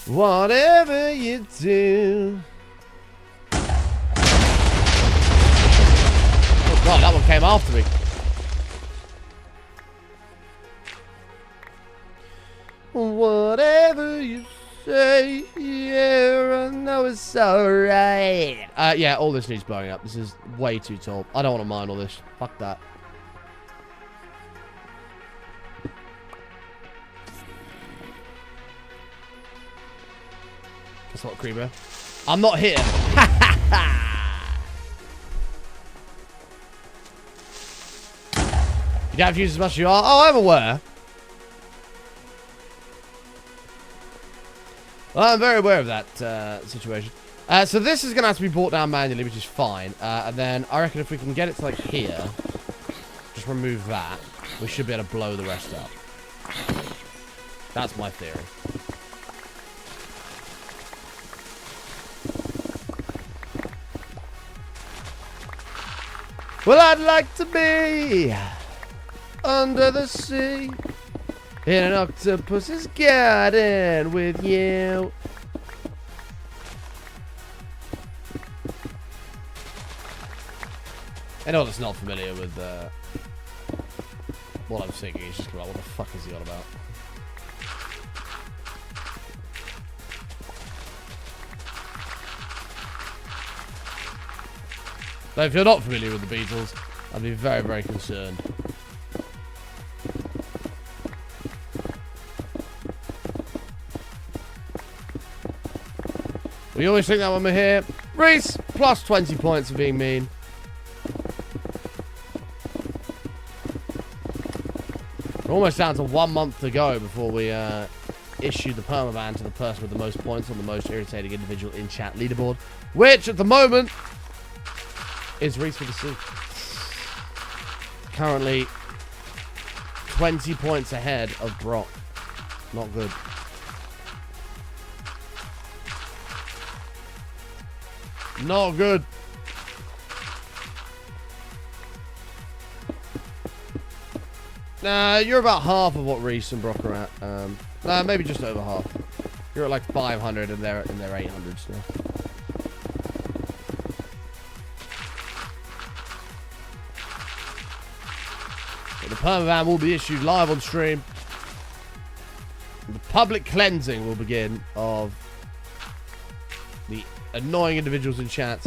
Whatever you do. Oh god, that one came after me. Whatever you say, yeah, I know it's alright. Yeah, all this needs blowing up. This is way too tall. I don't want to mine all this. Fuck that. Guess what, Creeper? I'm not here. You don't have to use as much as you are. Oh, I'm aware. Well, I'm very aware of that situation. So this is going to have to be brought down manually, which is fine. And then I reckon if we can get it to like here, just remove that, we should be able to blow the rest up. That's my theory. Well, I'd like to be under the sea in an octopus's garden with you. Anyone that's not familiar with what I'm singing is just like, what the fuck is he on about? So if you're not familiar with the Beatles, I'd be very, very concerned. We always think that when we're here. Reese, plus 20 points for being mean. We're almost down to 1 month to go before we issue the permaban to the person with the most points on the most irritating individual in chat leaderboard, which at the moment is Reese with the C. Currently 20 points ahead of Brock. Not good. Not good. Nah, you're about half of what Reese and Brock are at. Nah, maybe just over half. You're at like 500 and they're in their 800s now. But the permaban will be issued live on stream. The public cleansing will begin of the annoying individuals in chat.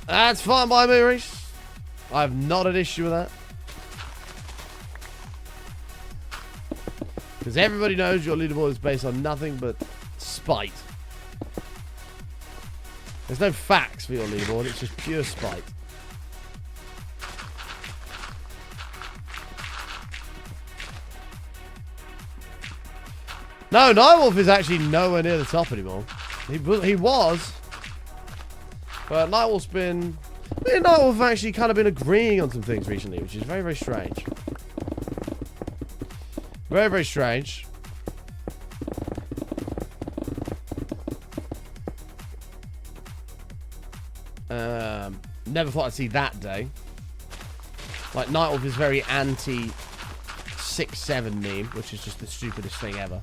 That's fine by me, Reese. I have not an issue with that. Because everybody knows your leaderboard is based on nothing but spite. There's no facts for your leaderboard, it's just pure spite. No, Nightwolf is actually nowhere near the top anymore. He was. But Nightwolf's been... Me and Nightwolf have actually kind of been agreeing on some things recently, which is very, very strange. Very, very strange. Never thought I'd see that day. Like, Nightwolf is very anti 6-7 meme, which is just the stupidest thing ever.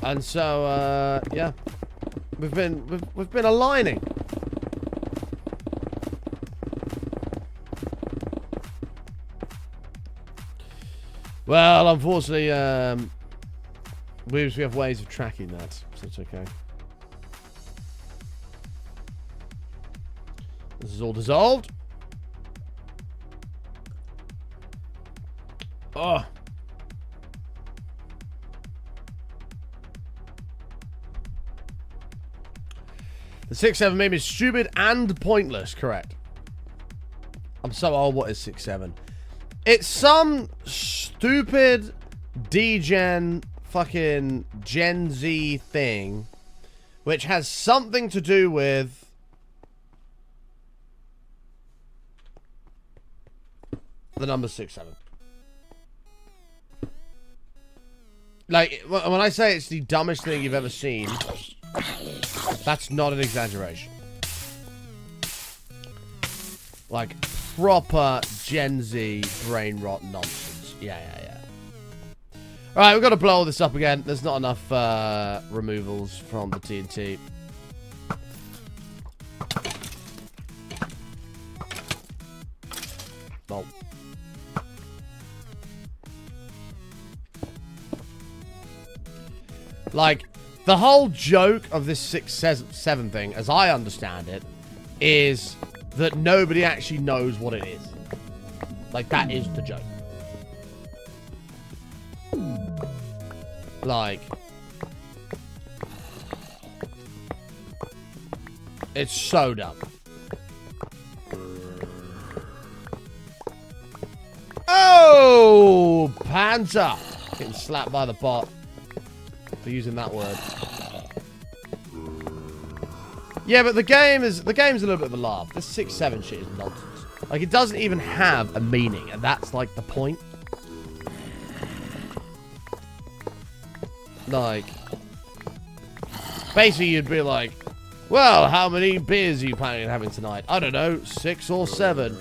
And so, yeah, we've been aligning. Well, unfortunately, we have ways of tracking that, so it's okay. This is all dissolved. Oh. The 6-7 meme is stupid and pointless, correct? I'm so old, what is 6-7? It's some stupid degen fucking Gen Z thing which has something to do with the number 6-7. Like, when I say it's the dumbest thing you've ever seen, that's not an exaggeration. Like, proper Gen Z brain rot nonsense. Yeah. Alright, we've got to blow all this up again. There's not enough removals from the TNT. Bolt. Like, the whole joke of this 6-7 thing, as I understand it, is that nobody actually knows what it is. Like, that is the joke. Like, it's so dumb. Oh, Panther! Getting slapped by the bot for using that word. Yeah, but the game's a little bit of a laugh. This 6-7 shit is nonsense. Like, it doesn't even have a meaning, and that's like the point. Like, basically you'd be like, well, how many beers are you planning on having tonight? I don't know, 6 or 7.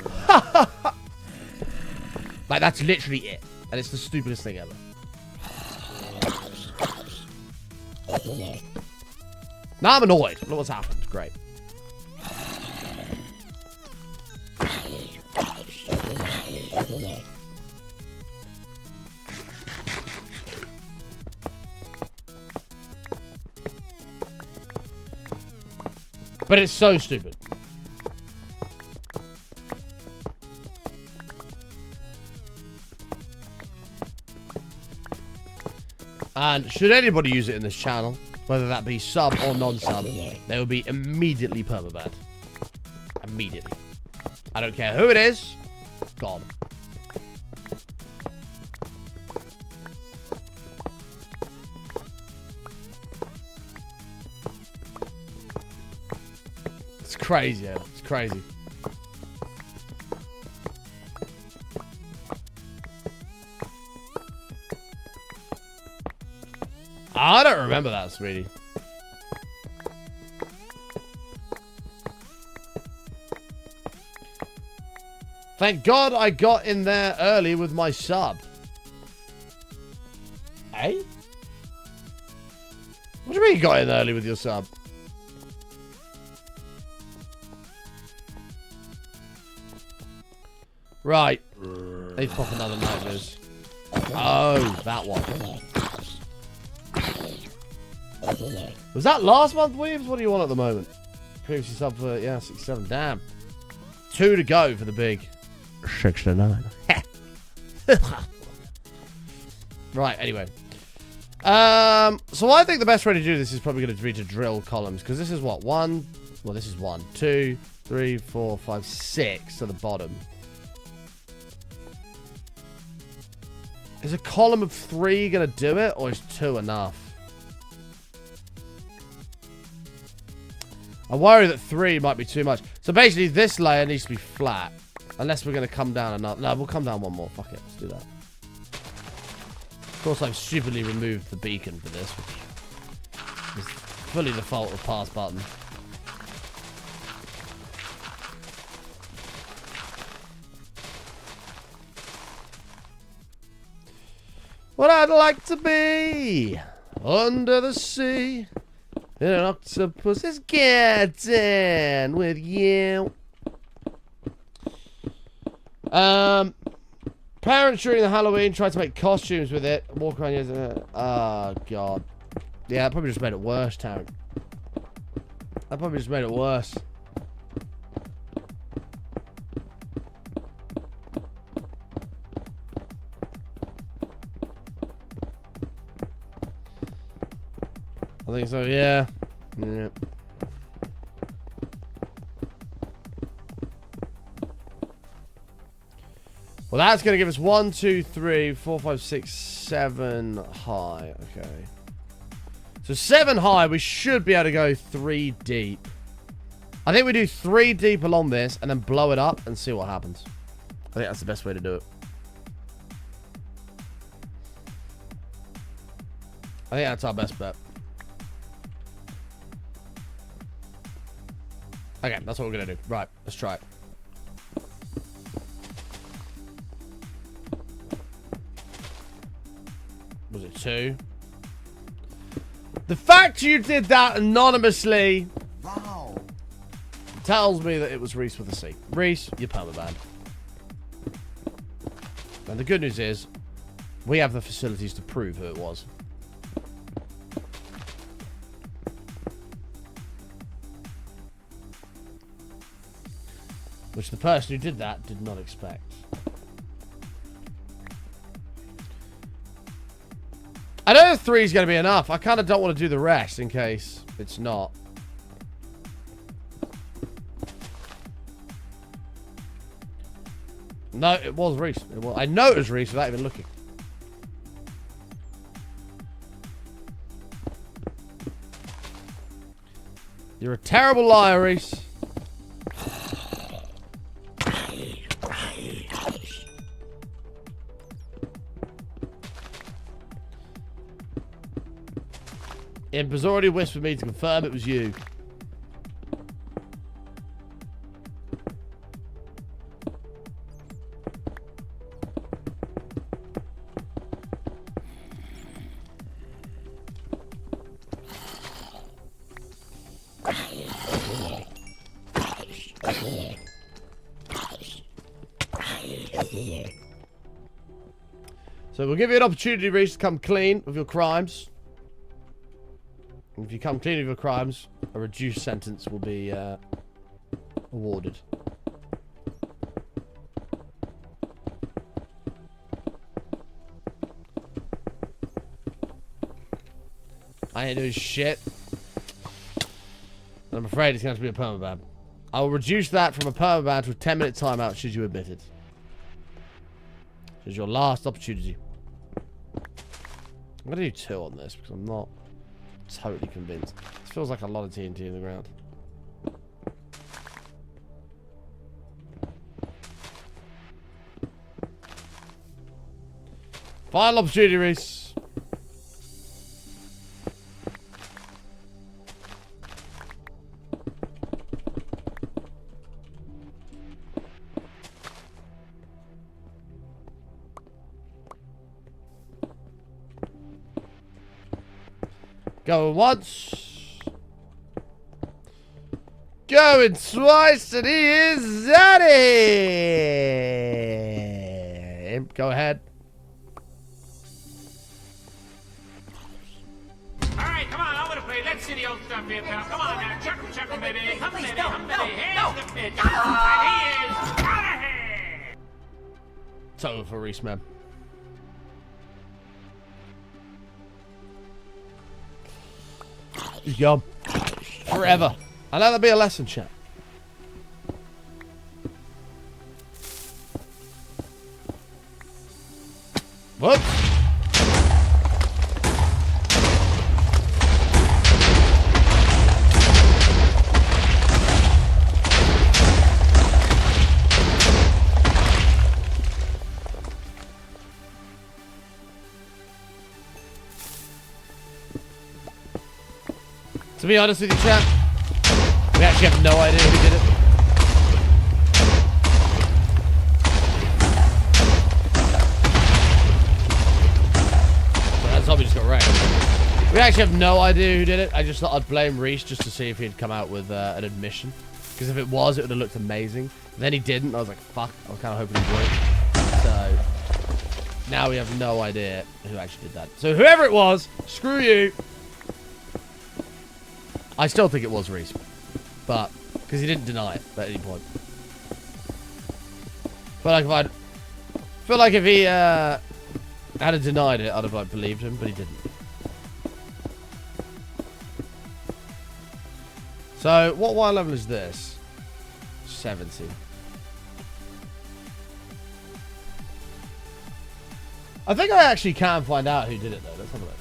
Like, that's literally it. And it's the stupidest thing ever. Now I'm annoyed. Look what's happened. Great. But it's so stupid. And should anybody use it in this channel, whether that be sub or non-sub, they will be immediately permabanned. Immediately. I don't care who it is. Gone. It's crazy, yeah. It's crazy. I don't remember that, sweetie. Thank God I got in there early with my sub. Hey? What do you mean you got in early with your sub? Right. Let's pop another nightmares. Oh, that one. Was that last month, Weaves? What do you want at the moment? Previously sub for, yeah, 6-7. Damn. 2 to go for the big 6-9. Right, anyway. So I think the best way to do this is probably going to be to drill columns, because this is what? This is 1, 2, 3, 4, 5, 6 to the bottom. Is a column of 3 going to do it, or is 2 enough? I worry that 3 might be too much. So basically, this layer needs to be flat. Unless we're going to come down another. No, we'll come down one more. Fuck it. Let's do that. Of course, I've stupidly removed the beacon for this, which is fully the fault of pass button. What I'd like to be under the sea. And an octopus is getting with you. Parents during the Halloween tried to make costumes with it. Walk around using oh, God. Yeah, that probably just made it worse, Taryn. That probably just made it worse. I think so, yeah. Yeah. Well, that's going to give us 1, 2, 3, 4, 5, 6, 7 high. Okay. So 7 high, we should be able to go 3 deep. I think we do 3 deep along this and then blow it up and see what happens. I think that's the best way to do it. I think that's our best bet. Okay, that's what we're gonna do. Right, let's try it. Was it 2? The fact you did that anonymously tells me that it was Reese with a C. Reese, you're permabanned. And the good news is, we have the facilities to prove who it was. Which the person who did that did not expect. I know 3 is going to be enough. I kind of don't want to do the rest in case it's not. No, it was Reese. I know it was Reese without even looking. You're a terrible liar, Reese. Imp has already whispered me to confirm it was you. So we'll give you an opportunity, Reese, to come clean of your crimes. And if you come clean of your crimes, a reduced sentence will be awarded. I ain't doing shit. And I'm afraid it's going to be a permaban. I will reduce that from a permaban to a 10-minute timeout should you admit it. This is your last opportunity. I'm going to do 2 on this because I'm not totally convinced. This feels like a lot of TNT in the ground. Final opportunity, Reese. Going once. Going twice, and he is at it. Imp, go ahead. Alright, come on, over the plate. Let's see the old stuff here, pal. Come on now. Chuckle, chuckle, baby. Hum, baby, hum, baby. Here's the pitch. And he is out of here. It's over for Reese, man. He's gone. Forever. I know that'll be a lesson, chat. Whoops. To be honest with you, chat, we actually have no idea who did it. Well, that's probably just got wrecked. We actually have no idea who did it. I just thought I'd blame Reese just to see if he'd come out with an admission. Because if it was, it would have looked amazing. Then he didn't. I was like, fuck. I was kind of hoping he would. So now we have no idea who actually did that. So whoever it was, screw you. I still think it was Reese, but because he didn't deny it at any point. Feel like if he had denied it, I'd have like believed him, but he didn't. So what Y level is this? 70. I think I actually can find out who did it though. Let's have a look.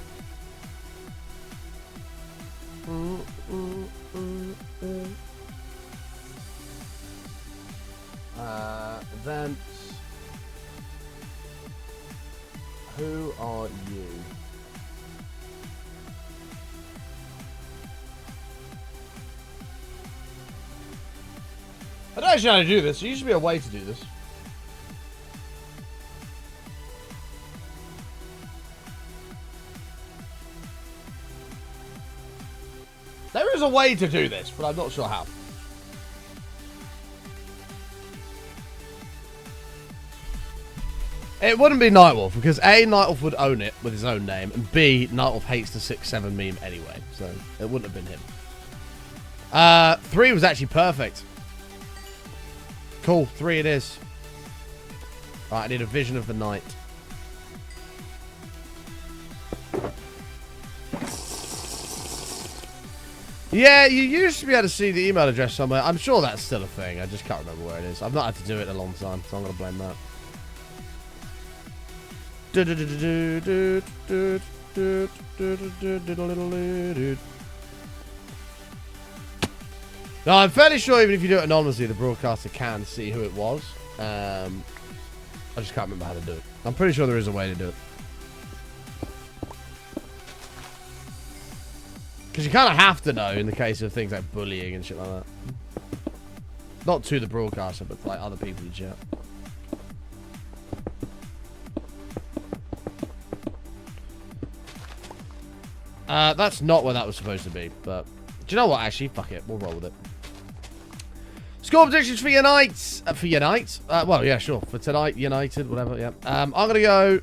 Events. Who are you? I don't actually know how to do this. There used to be a way to do this. There is a way to do this, but I'm not sure how. It wouldn't be Nightwolf, because A, Nightwolf would own it with his own name, and B, Nightwolf hates the 6-7 meme anyway, so it wouldn't have been him. 3 was actually perfect. Cool, 3 it is. Right, I need a vision of the night. Yeah, you used to be able to see the email address somewhere. I'm sure that's still a thing. I just can't remember where it is. I've not had to do it in a long time, so I'm going to blame that. No, I'm fairly sure even if you do it anonymously, the broadcaster can see who it was. I just can't remember how to do it. I'm pretty sure there is a way to do it. Because you kind of have to know in the case of things like bullying and shit like that. Not to the broadcaster, but like other people in chat. That's not where that was supposed to be, but do you know what? Actually, fuck it, we'll roll with it. Score predictions for Unite. For Unite? Well, yeah, sure. For tonight, United, whatever. Yeah. I'm gonna go.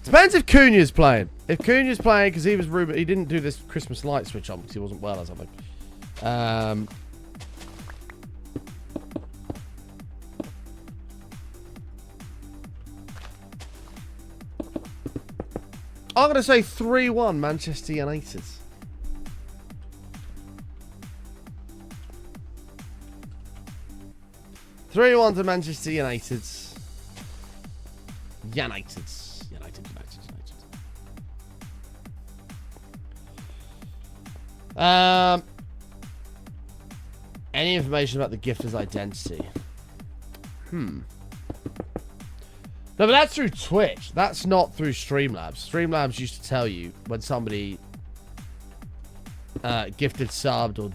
Depends if Cunha's playing. If Cunha's playing, because he was rumored, he didn't do this Christmas light switch on because he wasn't well or something. I'm going to say 3-1 Manchester United. (3-1) to Manchester United. United. Any information about the gifter's identity? No, but that's through Twitch. That's not through Streamlabs. Streamlabs used to tell you when somebody gifted subbed or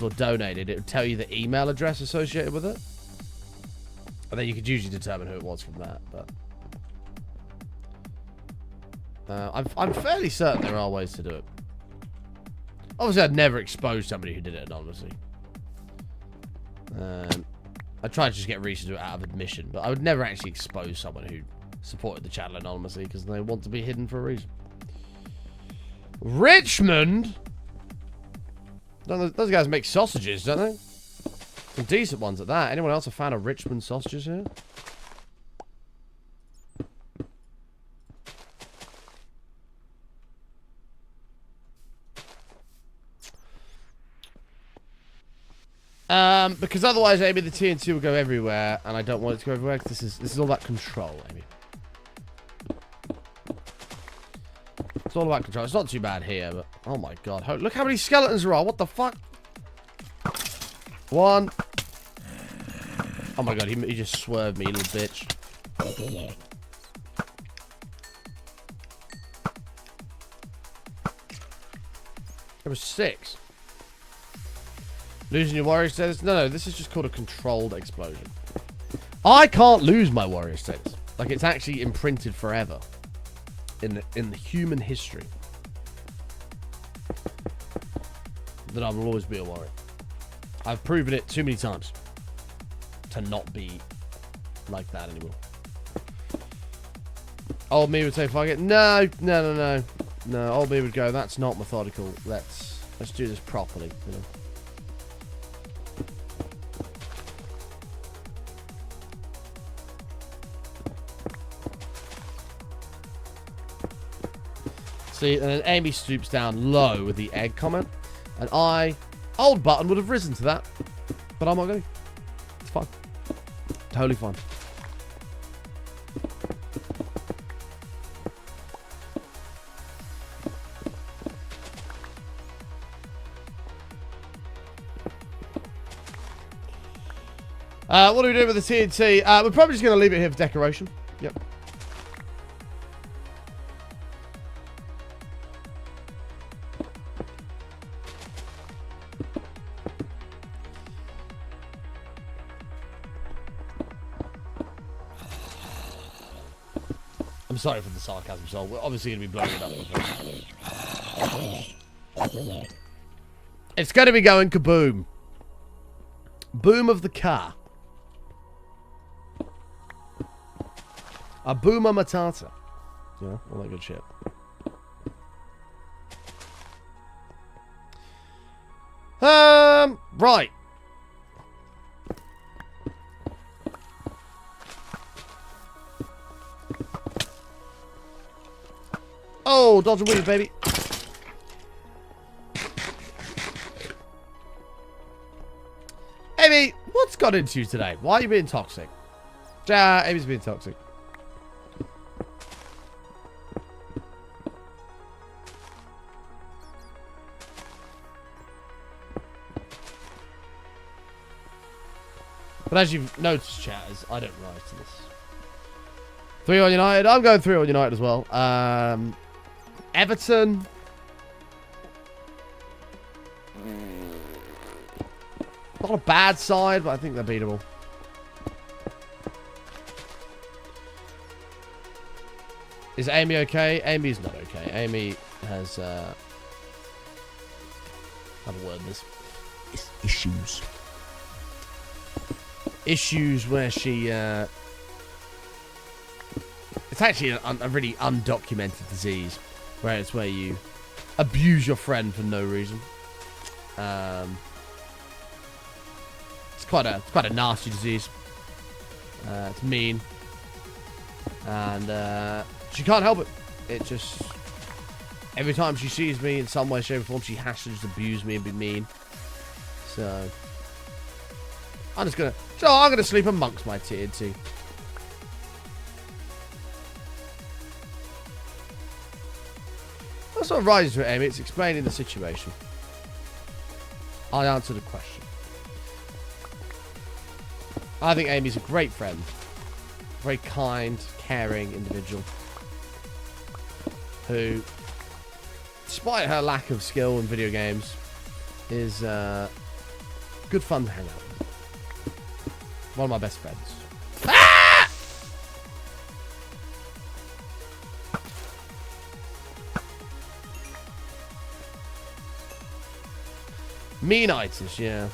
donated, it would tell you the email address associated with it. And then you could usually determine who it was from that. But I'm fairly certain there are ways to do it. Obviously, I'd never expose somebody who did it anonymously. I tried to just get Reese to do it out of admission, but I would never actually expose someone who supported the channel anonymously because they want to be hidden for a reason. Richmond? Those guys make sausages, don't they? Some decent ones at that. Anyone else a fan of Richmond sausages here? Because otherwise, Amy, the TNT will go everywhere, and I don't want it to go everywhere because this is all about control, Amy. It's all about control. It's not too bad here, but oh my god, look how many skeletons there are. What the fuck? 1. Oh my god, he just swerved me, little bitch. There was 6. Losing your warrior status? No, this is just called a controlled explosion. I can't lose my warrior status. Like, it's actually imprinted forever in the human history that I will always be a warrior. I've proven it too many times to not be like that anymore. Old me would say, fuck it. No. Old me would go, that's not methodical. Let's do this properly, you know. See, and then Amy stoops down low with the egg comment, and old button would have risen to that, but I'm not going to. It's fine. Totally fine. What are we doing with the TNT? We're probably just going to leave it here for decoration. Yep. I'm sorry for the sarcasm, so we're obviously going to be blowing it up. It's going to be going kaboom. Boom of the car. A boomer matata. Yeah, all that good shit. Right. Oh, dodge and weave, baby. Amy, what's got into you today? Why are you being toxic? Amy's being toxic. But as you've noticed, chatters, I don't rise to this. 3-1 United. I'm going 3-1 United as well. Everton. Not a bad side, but I think they're beatable. Is Amy okay? Amy's not okay. Amy has have a word in this. It's issues. Issues where she it's actually a really undocumented disease, where it's where you abuse your friend for no reason. It's quite a nasty disease. It's mean, and she can't help it. It just every time she sees me in some way, shape, or form, she has to just abuse me and be mean. So I'm gonna sleep amongst my TNT. That's what rises to it, Amy. It's explaining the situation. I answered a question. I think Amy's a great friend. Very kind, caring individual. Who, despite her lack of skill in video games, is good fun to hang out with. One of my best friends. Ah! Meanitis, yeah.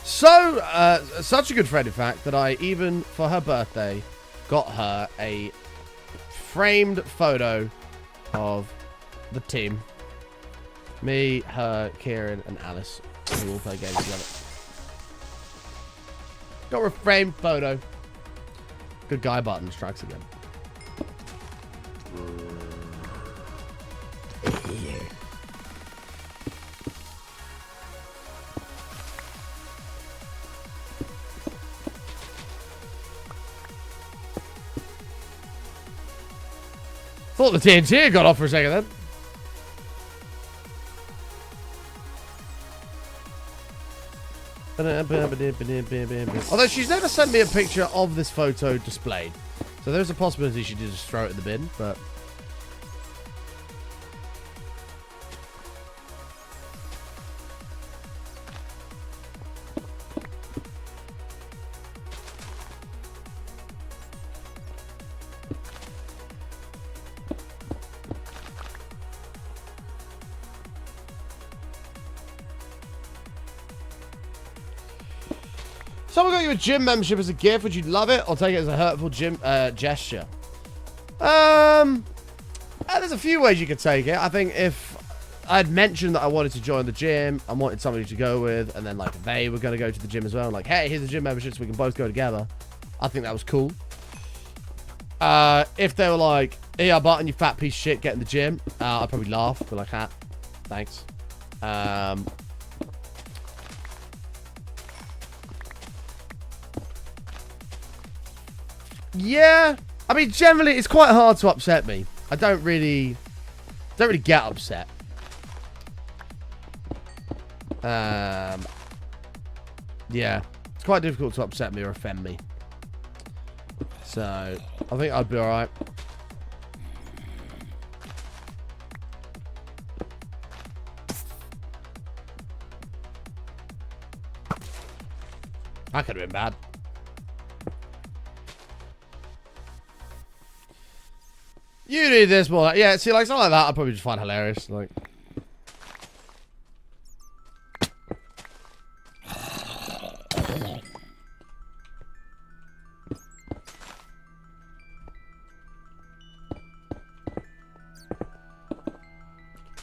So, such a good friend, in fact, that I even, for her birthday, got her a framed photo of the team. Me, her, Kieran, and Alice. We all play games together. Got her a framed photo. Good guy button strikes again. Thought the TNT got off for a second then. Although she's never sent me a picture of this photo displayed. So there's a possibility she did just throw it in the bin, but... Someone got you a gym membership as a gift. Would you love it or take it as a hurtful gym gesture? There's a few ways you could take it. I think if I'd mentioned that I wanted to join the gym, I wanted somebody to go with, and then like they were going to go to the gym as well, like, hey, here's the gym membership so we can both go together. I think that was cool. If they were like, here, Barton, you fat piece of shit, get in the gym, I'd probably laugh, be like, ah, thanks. Yeah, I mean, generally, it's quite hard to upset me. I don't really Don't really get upset. Yeah. It's quite difficult to upset me or offend me. So, I think I'd be alright. That could have been bad. You need this more. Yeah, see, like, something like that I'd probably just find hilarious. Like...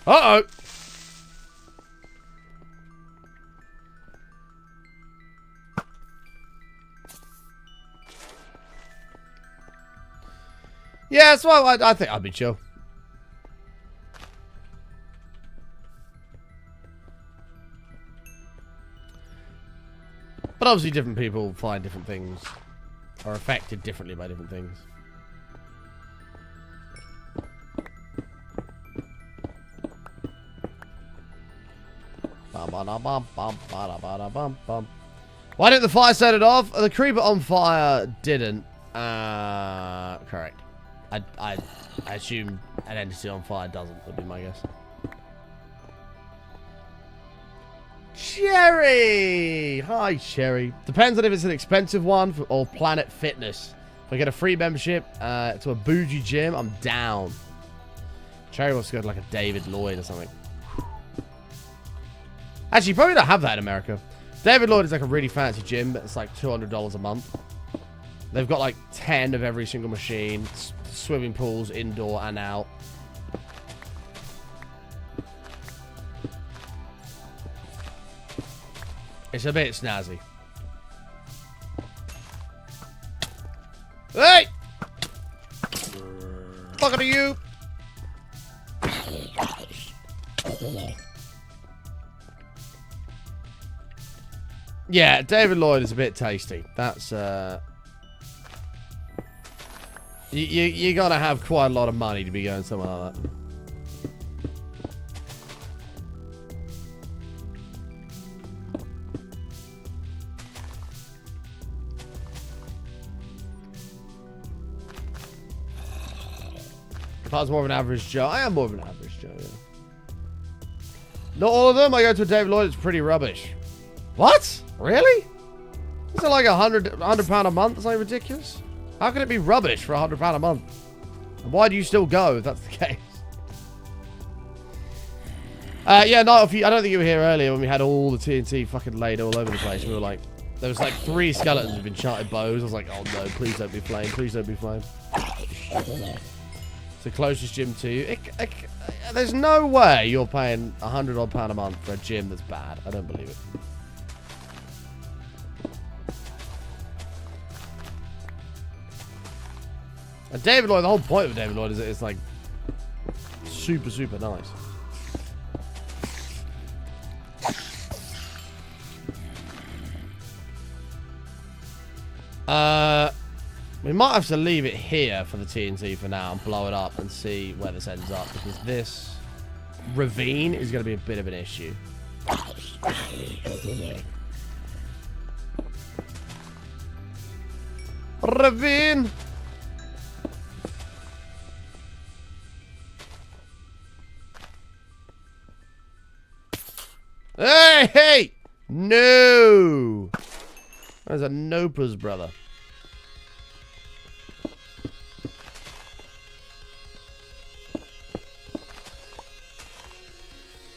Uh-oh! Yeah, so I think I'd be chill. But obviously different people find different things. Are affected differently by different things. Why didn't the fire set it off? The creeper on fire didn't. Correct. I assume an entity on fire doesn't, would be my guess. Cherry! Hi, Cherry. Depends on if it's an expensive one or Planet Fitness. If I get a free membership to a bougie gym, I'm down. Cherry wants to go to like a David Lloyd or something. Actually, you probably don't have that in America. David Lloyd is like a really fancy gym, but it's like $200 a month. They've got like 10 of every single machine, swimming pools, indoor and out. It's a bit snazzy. Hey! Fuck to you! Yeah, David Lloyd is a bit tasty. That's, You gotta have quite a lot of money to be going somewhere like that. If I was more of an average Joe, I am more of an average Joe, yeah. Not all of them. I go to a David Lloyd, it's pretty rubbish. What? Really? Is it like £100 a month? That's like ridiculous. How can it be rubbish for £100 a month? And why do you still go if that's the case? Yeah, no, I don't think you were here earlier when we had all the TNT fucking laid all over the place. We were like, there was like 3 skeletons with enchanted bows. I was like, oh no, please don't be flame. Please don't be flame. It's the closest gym to you. There's no way you're paying £100 odd a month for a gym that's bad. I don't believe it. And David Lloyd, the whole point of David Lloyd is that it's like super, super nice. We might have to leave it here for the TNT for now and blow it up and see where this ends up, because this ravine is going to be a bit of an issue. Ravine! Hey, hey! No! There's a Nopa's brother.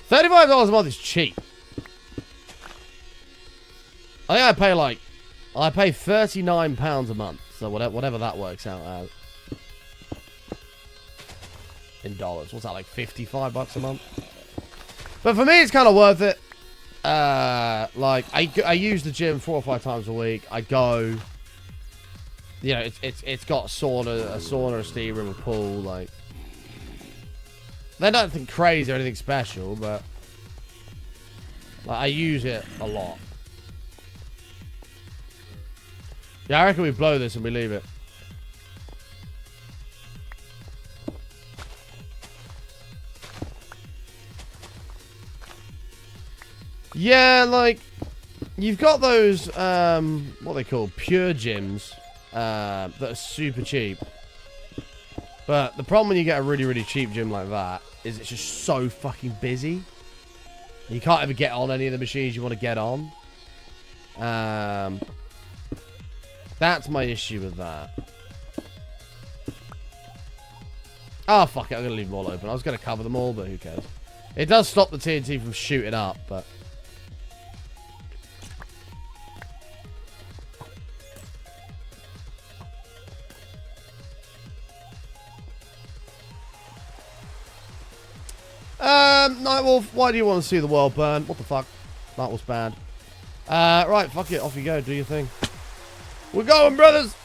$35 a month is cheap. I think I pay £39 a month. So whatever that works out as. In dollars. What's that, like 55 bucks a month? But for me, it's kind of worth it. Like, I use the gym 4 or 5 times a week. I go, you know, it's got a sauna, a steam room, a pool. Like, they're nothing crazy or anything special, but like, I use it a lot. Yeah, I reckon we blow this and we leave it. Yeah, like, you've got those, what they call pure gyms, that are super cheap. But the problem when you get a really, really cheap gym like that is it's just so fucking busy. You can't ever get on any of the machines you want to get on. That's my issue with that. Oh, fuck it. I'm going to leave them all open. I was going to cover them all, but who cares? It does stop the TNT from shooting up, but... Nightwolf, why do you want to see the world burn? What the fuck? That was bad. Right, fuck it. Off you go. Do your thing. We're going, brothers!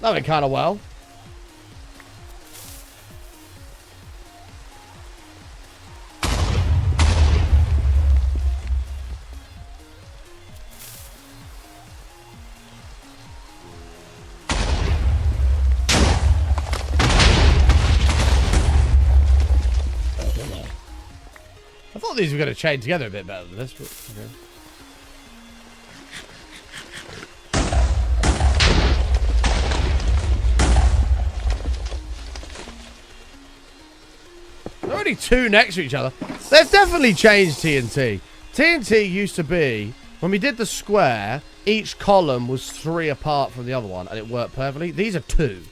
That went kind of well. I thought these were going to chain together a bit better than this, but okay. There are already two next to each other. They've definitely changed TNT. TNT used to be, when we did the square, each column was 3 apart from the other one, and it worked perfectly. These are 2.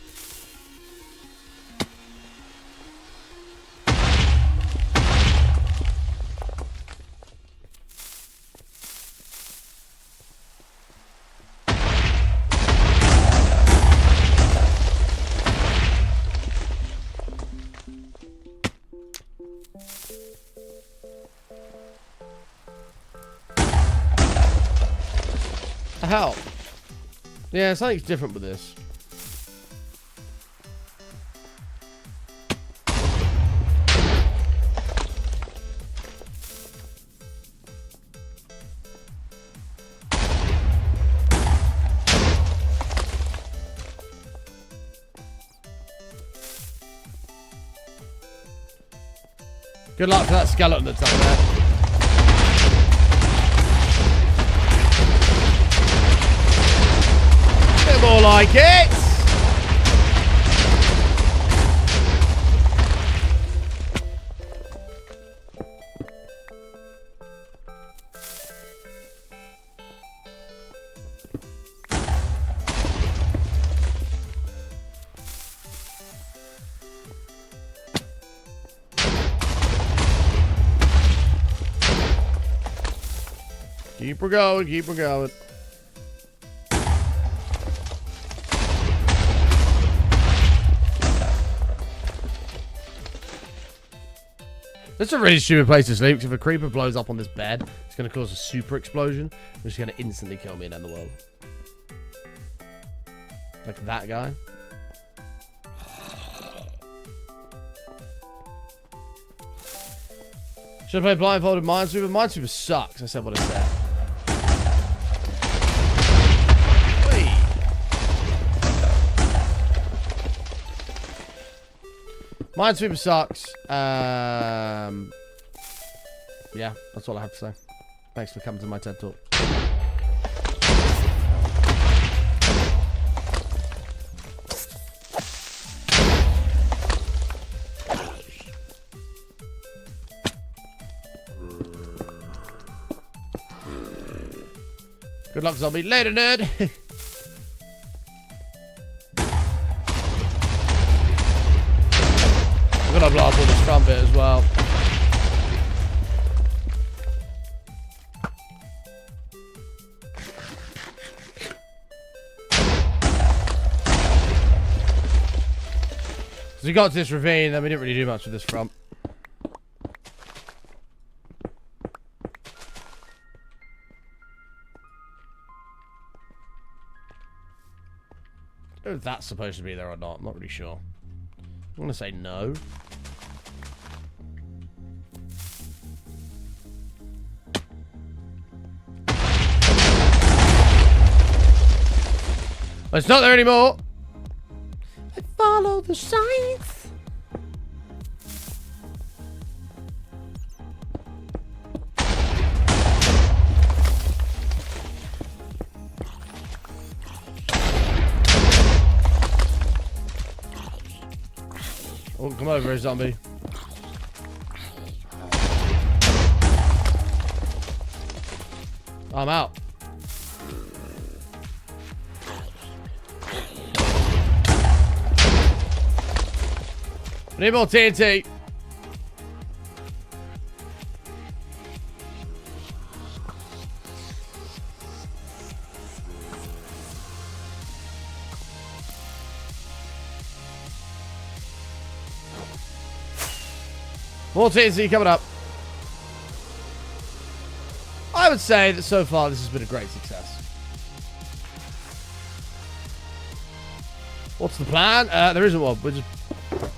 Hell. Yeah, something's different with this. Good luck to that skeleton that's up there. More like it. Keep her going, keep her going. This is a really stupid place to sleep, because if a creeper blows up on this bed, it's going to cause a super explosion, which is going to instantly kill me and end the world. Like that guy. Should I play blindfolded Minesweeper? Minesweeper sucks, I said what I said. Minesweeper sucks. Yeah, that's all I have to say. Thanks for coming to my TED Talk. Good luck, zombie. Later, nerd. I'm gonna blow up all this front bit as well. So we got to this ravine, and we didn't really do much with this front. I don't know if that's supposed to be there or not. I'm not really sure. I'm gonna say no. But it's not there anymore. I follow the signs. Oh, come over here, zombie. I'm out. I need more TNT. More TNT coming up. I would say that so far this has been a great success. What's the plan? There isn't one. We're just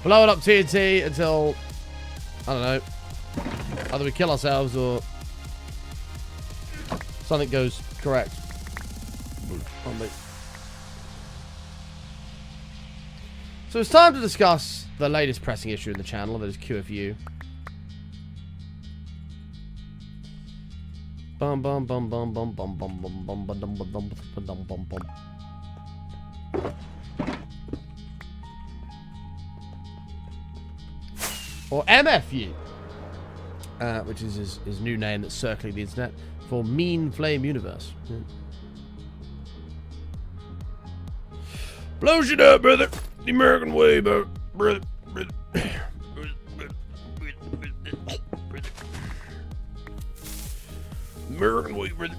blowing up TNT until, I don't know, either we kill ourselves or something goes correct. So it's time to discuss the latest pressing issue in the channel, that is QFU. Bum bum bum bum bum bum bum bum bum bum bum bum bum bum bum. Or MFU, which is his new name that's circling the internet for Mean Flame Universe. Yeah. Blows it up, brother. The American way, brother. American way, brother.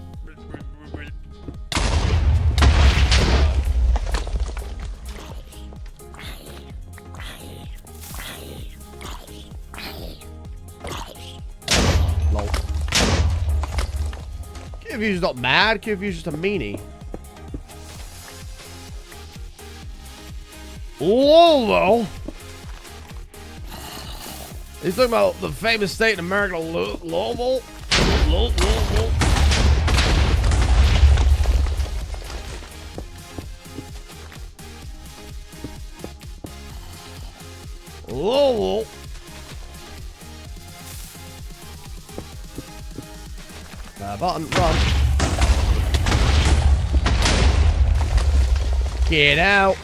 Lol. QFU's not mad. QFU's just a meanie. Lol, though. He's talking about the famous state in America, Louisville. Louisville. Louisville. Button, run. Get out.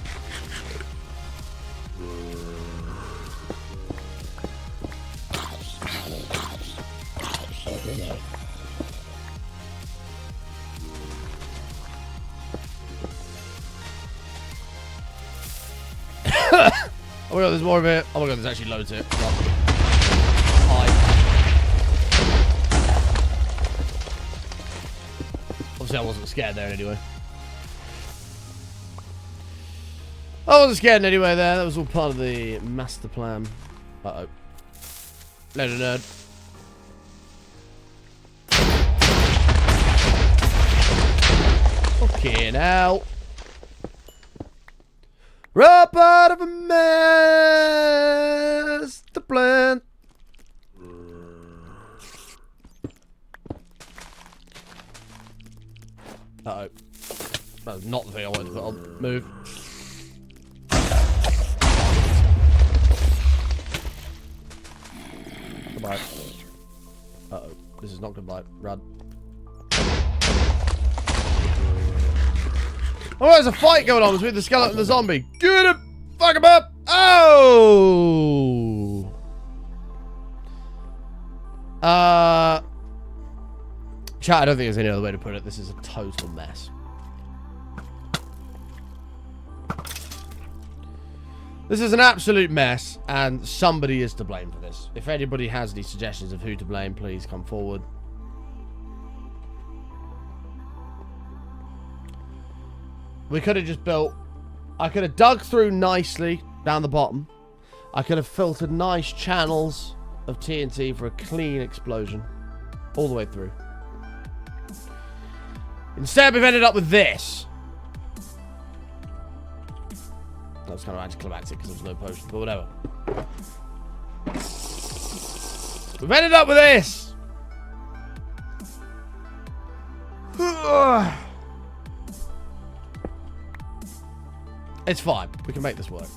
Oh my god, there's more of it. Oh my god, there's actually loads of it. Obviously, I wasn't scared there anyway. I wasn't scared anyway there. That was all part of the master plan. Uh-oh. Later, nerd. Fucking hell. Up out of a master plan. Uh-oh. That was not the thing I wanted to put on. Move. Goodbye. Uh-oh. This is not goodbye. Run. Oh, there's a fight going on between the skeleton and the zombie. Get him! Fuck him up! Oh! Chat, I don't think there's any other way to put it. This is a total mess. This is an absolute mess, and somebody is to blame for this. If anybody has any suggestions of who to blame, please come forward. We could have just built... I could have dug through nicely down the bottom. I could have filtered nice channels of TNT for a clean explosion. All the way through. Instead, we've ended up with this. That was kind of anticlimactic because there was no potion, but whatever. We've ended up with this. It's fine. We can make this work.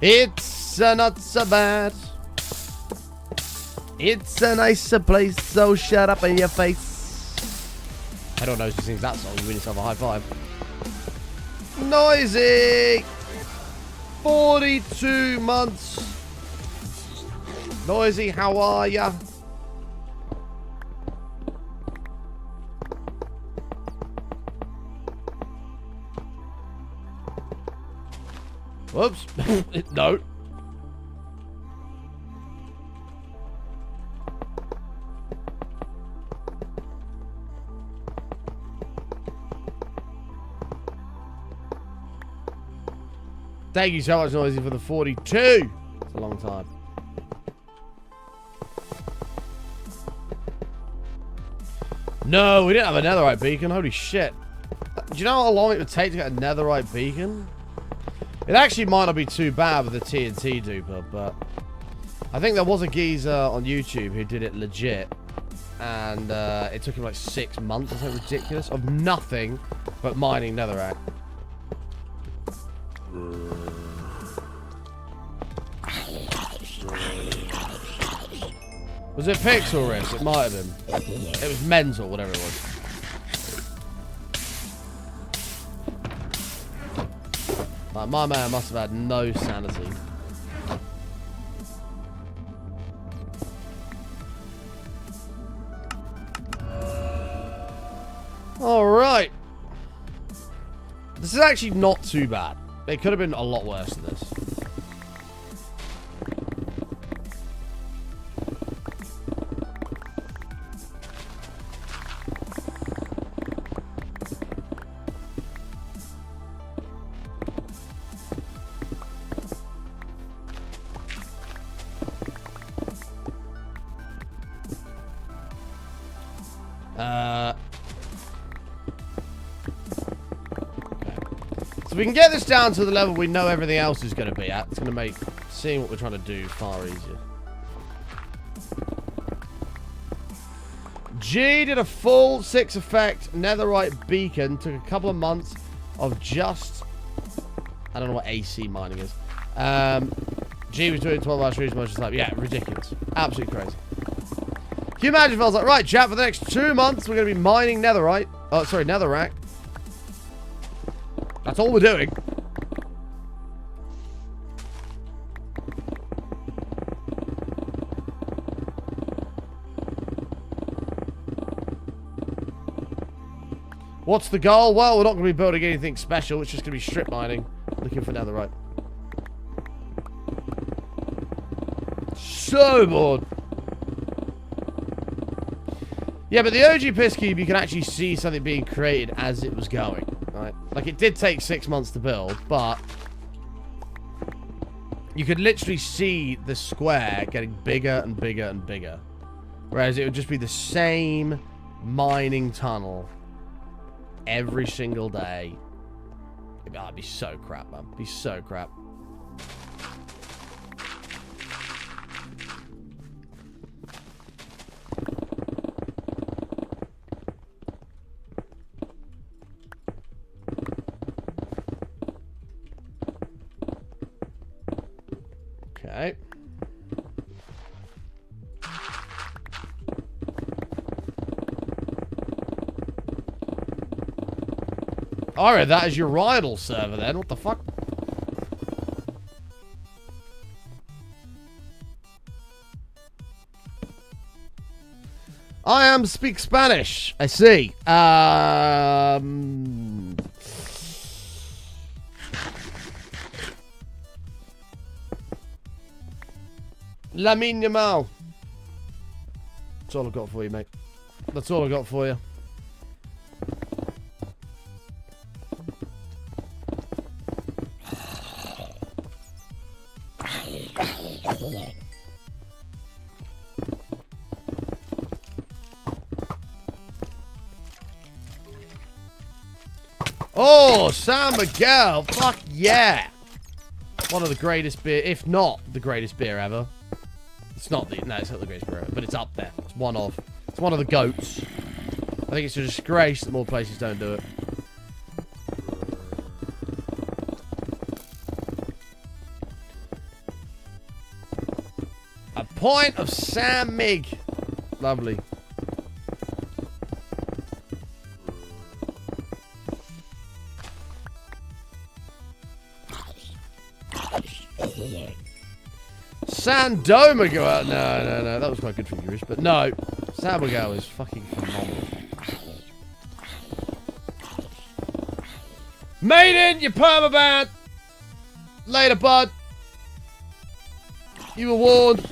It's not so bad. It's a nicer place, so shut up in your face. I don't know who sings that song. You win yourself a high five. Noisy! 42 months. Noisy, how are ya? Whoops. No. Thank you so much, Noisy, for the 42. It's a long time. No, we didn't have a netherite beacon. Holy shit. Do you know how long it would take to get a netherite beacon? It actually might not be too bad with the TNT duper, but I think there was a geezer on YouTube who did it legit, and it took him like 6 months or something ridiculous of nothing but mining netherrack. Was it Pixel Rift? It might have been. It was Mental, whatever it was. Like, my man must have had no sanity. Alright. This is actually not too bad. It could have been a lot worse than this. So we can get this down to the level we know everything else is going to be at. It's going to make seeing what we're trying to do far easier. G did a full 6 effect netherite beacon. Took a couple of months of just... I don't know what AC mining is. G was doing 12 hour streams most of the time. Yeah, ridiculous. Absolutely crazy. Can you imagine if I was like, right, chat, for the next 2 months, we're going to be mining netherite. Oh, sorry, netherrack. That's all we're doing. What's the goal? Well, we're not going to be building anything special. It's just going to be strip mining. Looking for netherite. So bored. Yeah, but the OG Piss Cube, you can actually see something being created as it was going. Right? Like, it did take 6 months to build, but you could literally see the square getting bigger and bigger and bigger. Whereas it would just be the same mining tunnel every single day. It'd be so crap, man. It'd be so crap. Okay. Alright, that is your rival server then. What the fuck? I speak Spanish. I see. La Mina Mal. That's all I've got for you, mate. That's all I've got for you. Oh, San Miguel. Fuck yeah. One of the greatest beer, if not the greatest beer ever. It's not the greatest burrito, but it's up there. It's one of the goats. I think it's a disgrace that more places don't do it. A point of Sam Mig. Lovely. Sandomago. No. That was quite good for you, but no. Sandomago is fucking phenomenal. Maiden, you permaban. Later, bud. You were warned.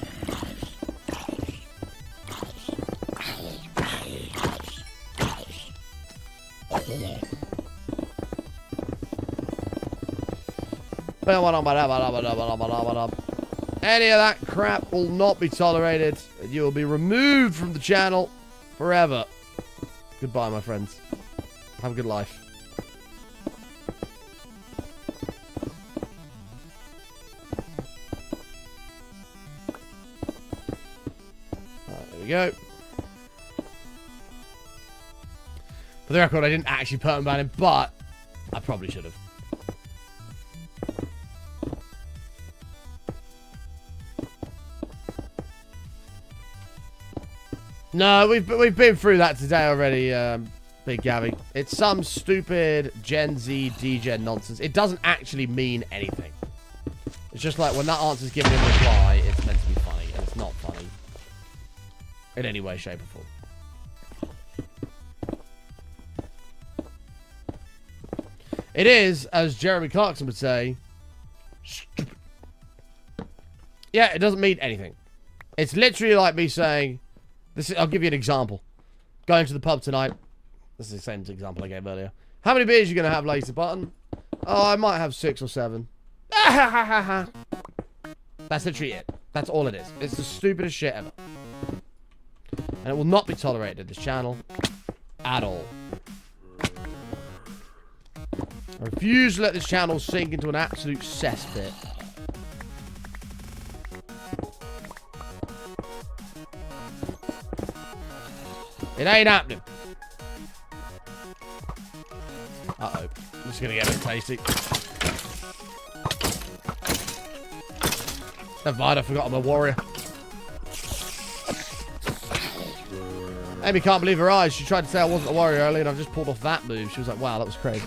Any of that crap will not be tolerated. You will be removed from the channel forever. Goodbye, my friends. Have a good life. Right, there we go. For the record, I didn't actually permanent ban him, but I probably should have. No, we've been through that today already, Big Gabby. It's some stupid Gen Z degen nonsense. It doesn't actually mean anything. It's just like when that answer's given in reply, it's meant to be funny, and it's not funny. In any way, shape, or form. It is, as Jeremy Clarkson would say, stupid. Yeah, it doesn't mean anything. It's literally like me saying... I'll give you an example. Going to the pub tonight. This is the same example I gave earlier. How many beers are you going to have later, Button? Oh, I might have 6 or 7. That's literally it. That's all it is. It's the stupidest shit ever. And it will not be tolerated at this channel. At all. I refuse to let this channel sink into an absolute cesspit. It ain't happening. Uh-oh. I'm just gonna get a bit tasty. Never mind, I forgot I'm a warrior. Amy can't believe her eyes. She tried to say I wasn't a warrior earlier and I've just pulled off that move. She was like, wow, that was crazy.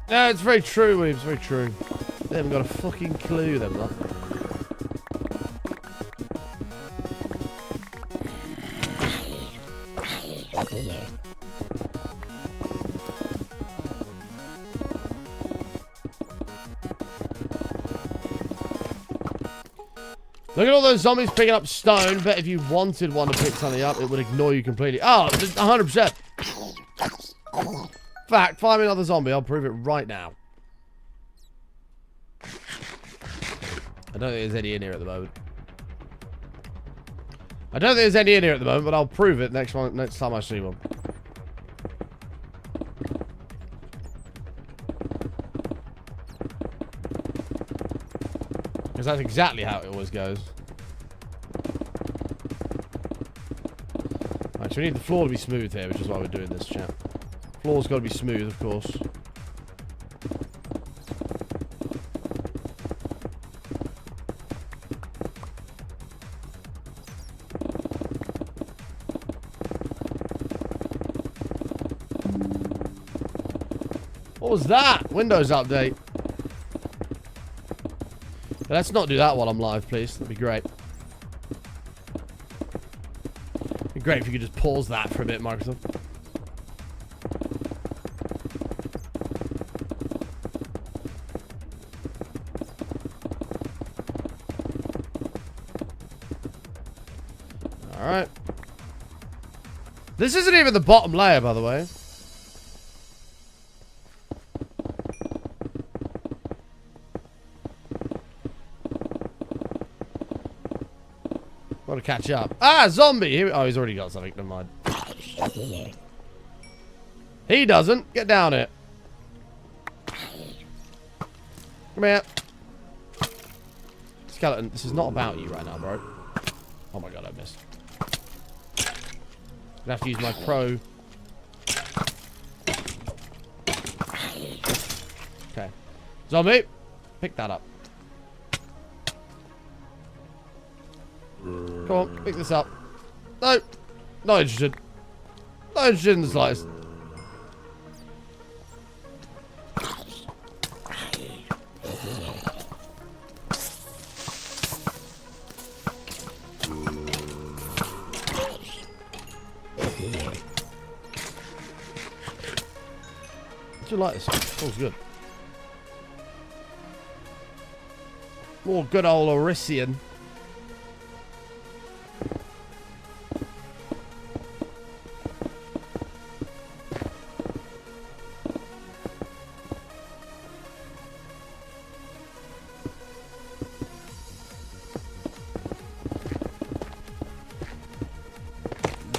No, it's very true, Weebs. Very true. They haven't got a fucking clue, them lot. Look at all those zombies picking up stone. Bet if you wanted one to pick something up, it would ignore you completely. Oh, 100%. Fact, find me another zombie. I'll prove it right now. I don't think there's any in here at the moment. But I'll prove it next time I see one. Because that's exactly how it always goes. Right, so we need the floor to be smooth here, which is why we're doing this, chat. Floor's got to be smooth, of course. What was that? Windows update. Let's not do that while I'm live, please. That'd be great. It'd be great if you could just pause that for a bit, Microsoft. Alright. This isn't even the bottom layer, by the way. Got to catch up. Ah, zombie! Oh, he's already got something. Never mind. He doesn't. Get down here. Come here. Skeleton, this is not about you right now, bro. Oh my god, I missed. I'm gonna have to use my pro. Okay. Zombie! Pick that up. Come on, pick this up. No! Not interested. Not interested in the slightest. I like this. Smells good. More good old Orisian.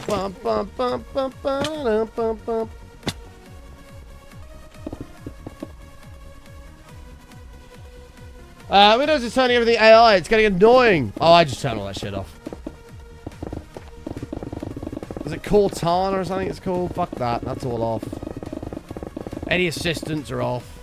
Bum bum bum bum bum bum bum. Windows is turning everything AI. It's getting annoying. Oh, I just turned all that shit off. Is it Cortana or something it's called? Fuck that. That's all off. Any assistants are off.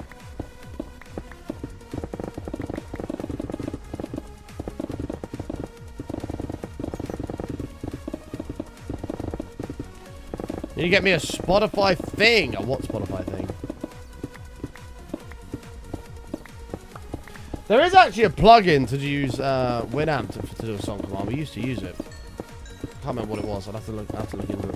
You get me a Spotify thing. A what Spotify thing? There is actually a plugin to use Winamp to do a song command. We used to use it. Can't remember what it was. I'd have to look into it.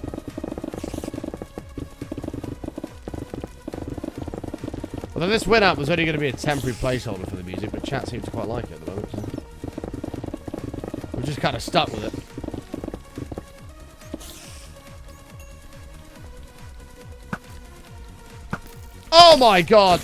Although this Winamp was only going to be a temporary placeholder for the music, but chat seems to quite like it at the moment. So we're just kind of stuck with it. Oh my god!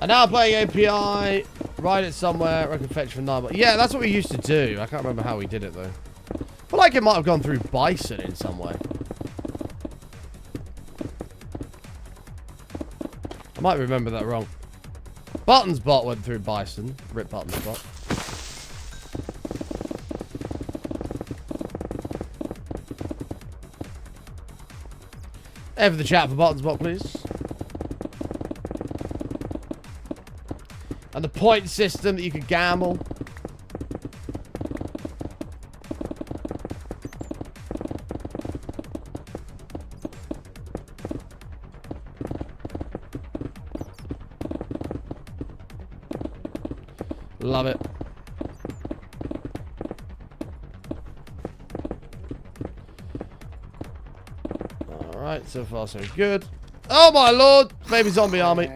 And now I'm playing API, write it somewhere, I can fetch for 9. Yeah, that's what we used to do. I can't remember how we did it though. I feel like it might have gone through Bison in some way. I might remember that wrong. Buttons bot went through Bison. Rip Buttons bot. Ever the chat for Buttons bot, please. And the point system that you could gamble. Love it. Alright, so far so good. Oh my lord! Baby zombie army.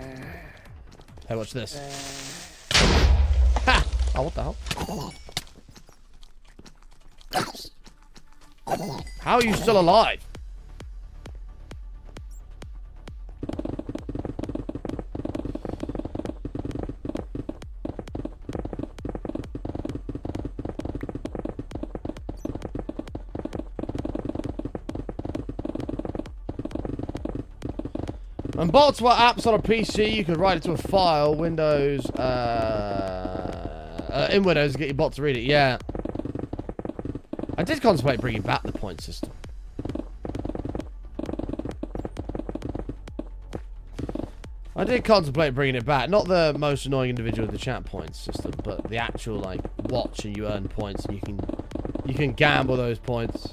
Hey, watch this. Ha! Oh, what the hell? How are you still alive? When bots were apps on a PC, you could write it to a file, Windows, in Windows to get your bot to read it, yeah. I did contemplate bringing back the point system. I did contemplate bringing it back. Not the most annoying individual in the chat points system, but the actual, like, watch and you earn points and you can gamble those points.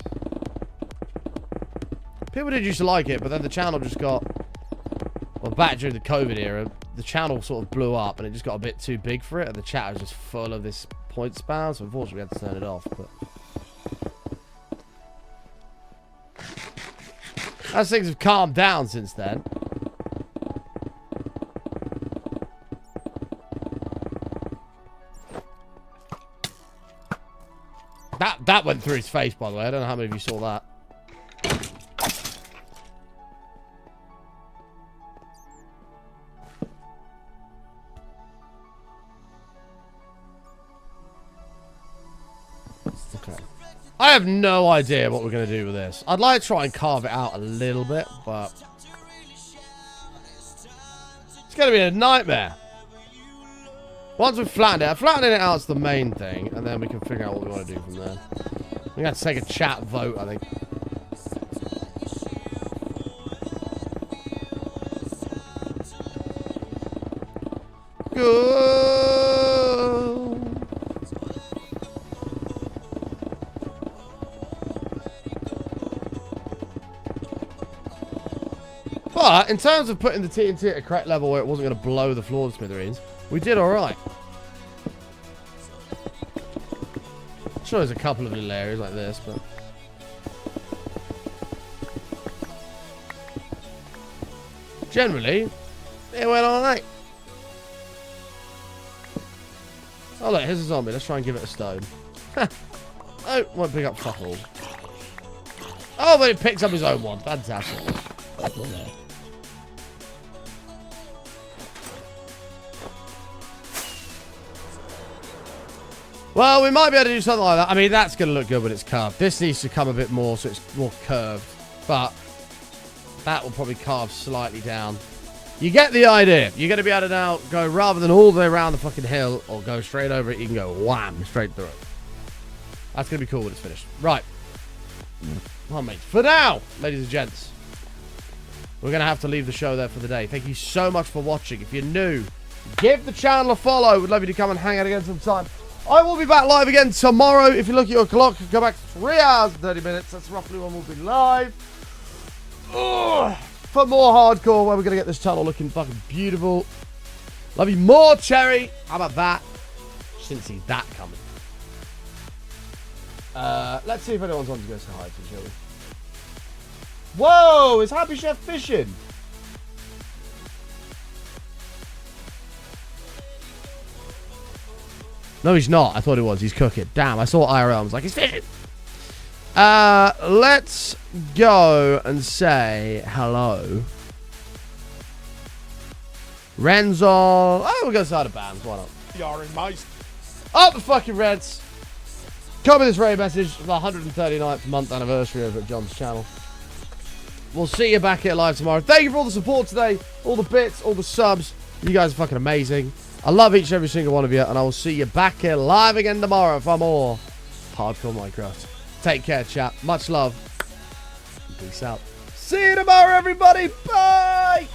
People did used to like it, but then the channel just got... Well, But back during the COVID era, the channel sort of blew up and it just got a bit too big for it, and the chat was just full of this point spam, so unfortunately we had to turn it off. But as things have calmed down since then. That went through his face, by the way. I don't know how many of you saw that. Okay. I have no idea what we're going to do with this. I'd like to try and carve it out a little bit, but it's going to be a nightmare. Once we've flattened it, flattening it out is the main thing, and then we can figure out what we want to do from there. We're going to take a chat vote, I think. Go. But in terms of putting the TNT at a correct level where it wasn't going to blow the floor to smithereens, we did alright. Sure, there's a couple of little areas like this, but generally, it went alright. Oh look, here's a zombie. Let's try and give it a stone. Oh, won't pick up fuck all. Oh, but it picks up his own one. Fantastic. Well, we might be able to do something like that. I mean, that's going to look good when it's curved. This needs to come a bit more so it's more curved. But that will probably carve slightly down. You get the idea. You're going to be able to now go, rather than all the way around the fucking hill or go straight over it, you can go wham, straight through it. That's going to be cool when it's finished. Right. Well, mate, for now, ladies and gents, we're going to have to leave the show there for the day. Thank you so much for watching. If you're new, give the channel a follow. We'd love you to come and hang out again sometime. I will be back live again tomorrow. If you look at your clock, go back 3 hours and 30 minutes. That's roughly when we'll be live. Ugh. For more hardcore, where we're going to get this channel looking fucking beautiful. Love you more, Cherry. How about that? Just didn't see that coming. Let's see if anyone's on to go say hi to, shall we? Whoa, is Happy Chef fishing? No, he's not. I thought he was. He's cooking. Damn, I saw IRL. I was like, he's fishing. Let's go and say hello. Ren's on. Oh, we'll go side of bands. Why not? You're in my... Up the fucking Reds. Copy this raid message for the 139th month anniversary over at John's channel. We'll see you back here live tomorrow. Thank you for all the support today. All the bits, all the subs. You guys are fucking amazing. I love each and every single one of you. And I will see you back here live again tomorrow for more hardcore Minecraft. Take care, chat. Much love. Peace out. See you tomorrow, everybody. Bye.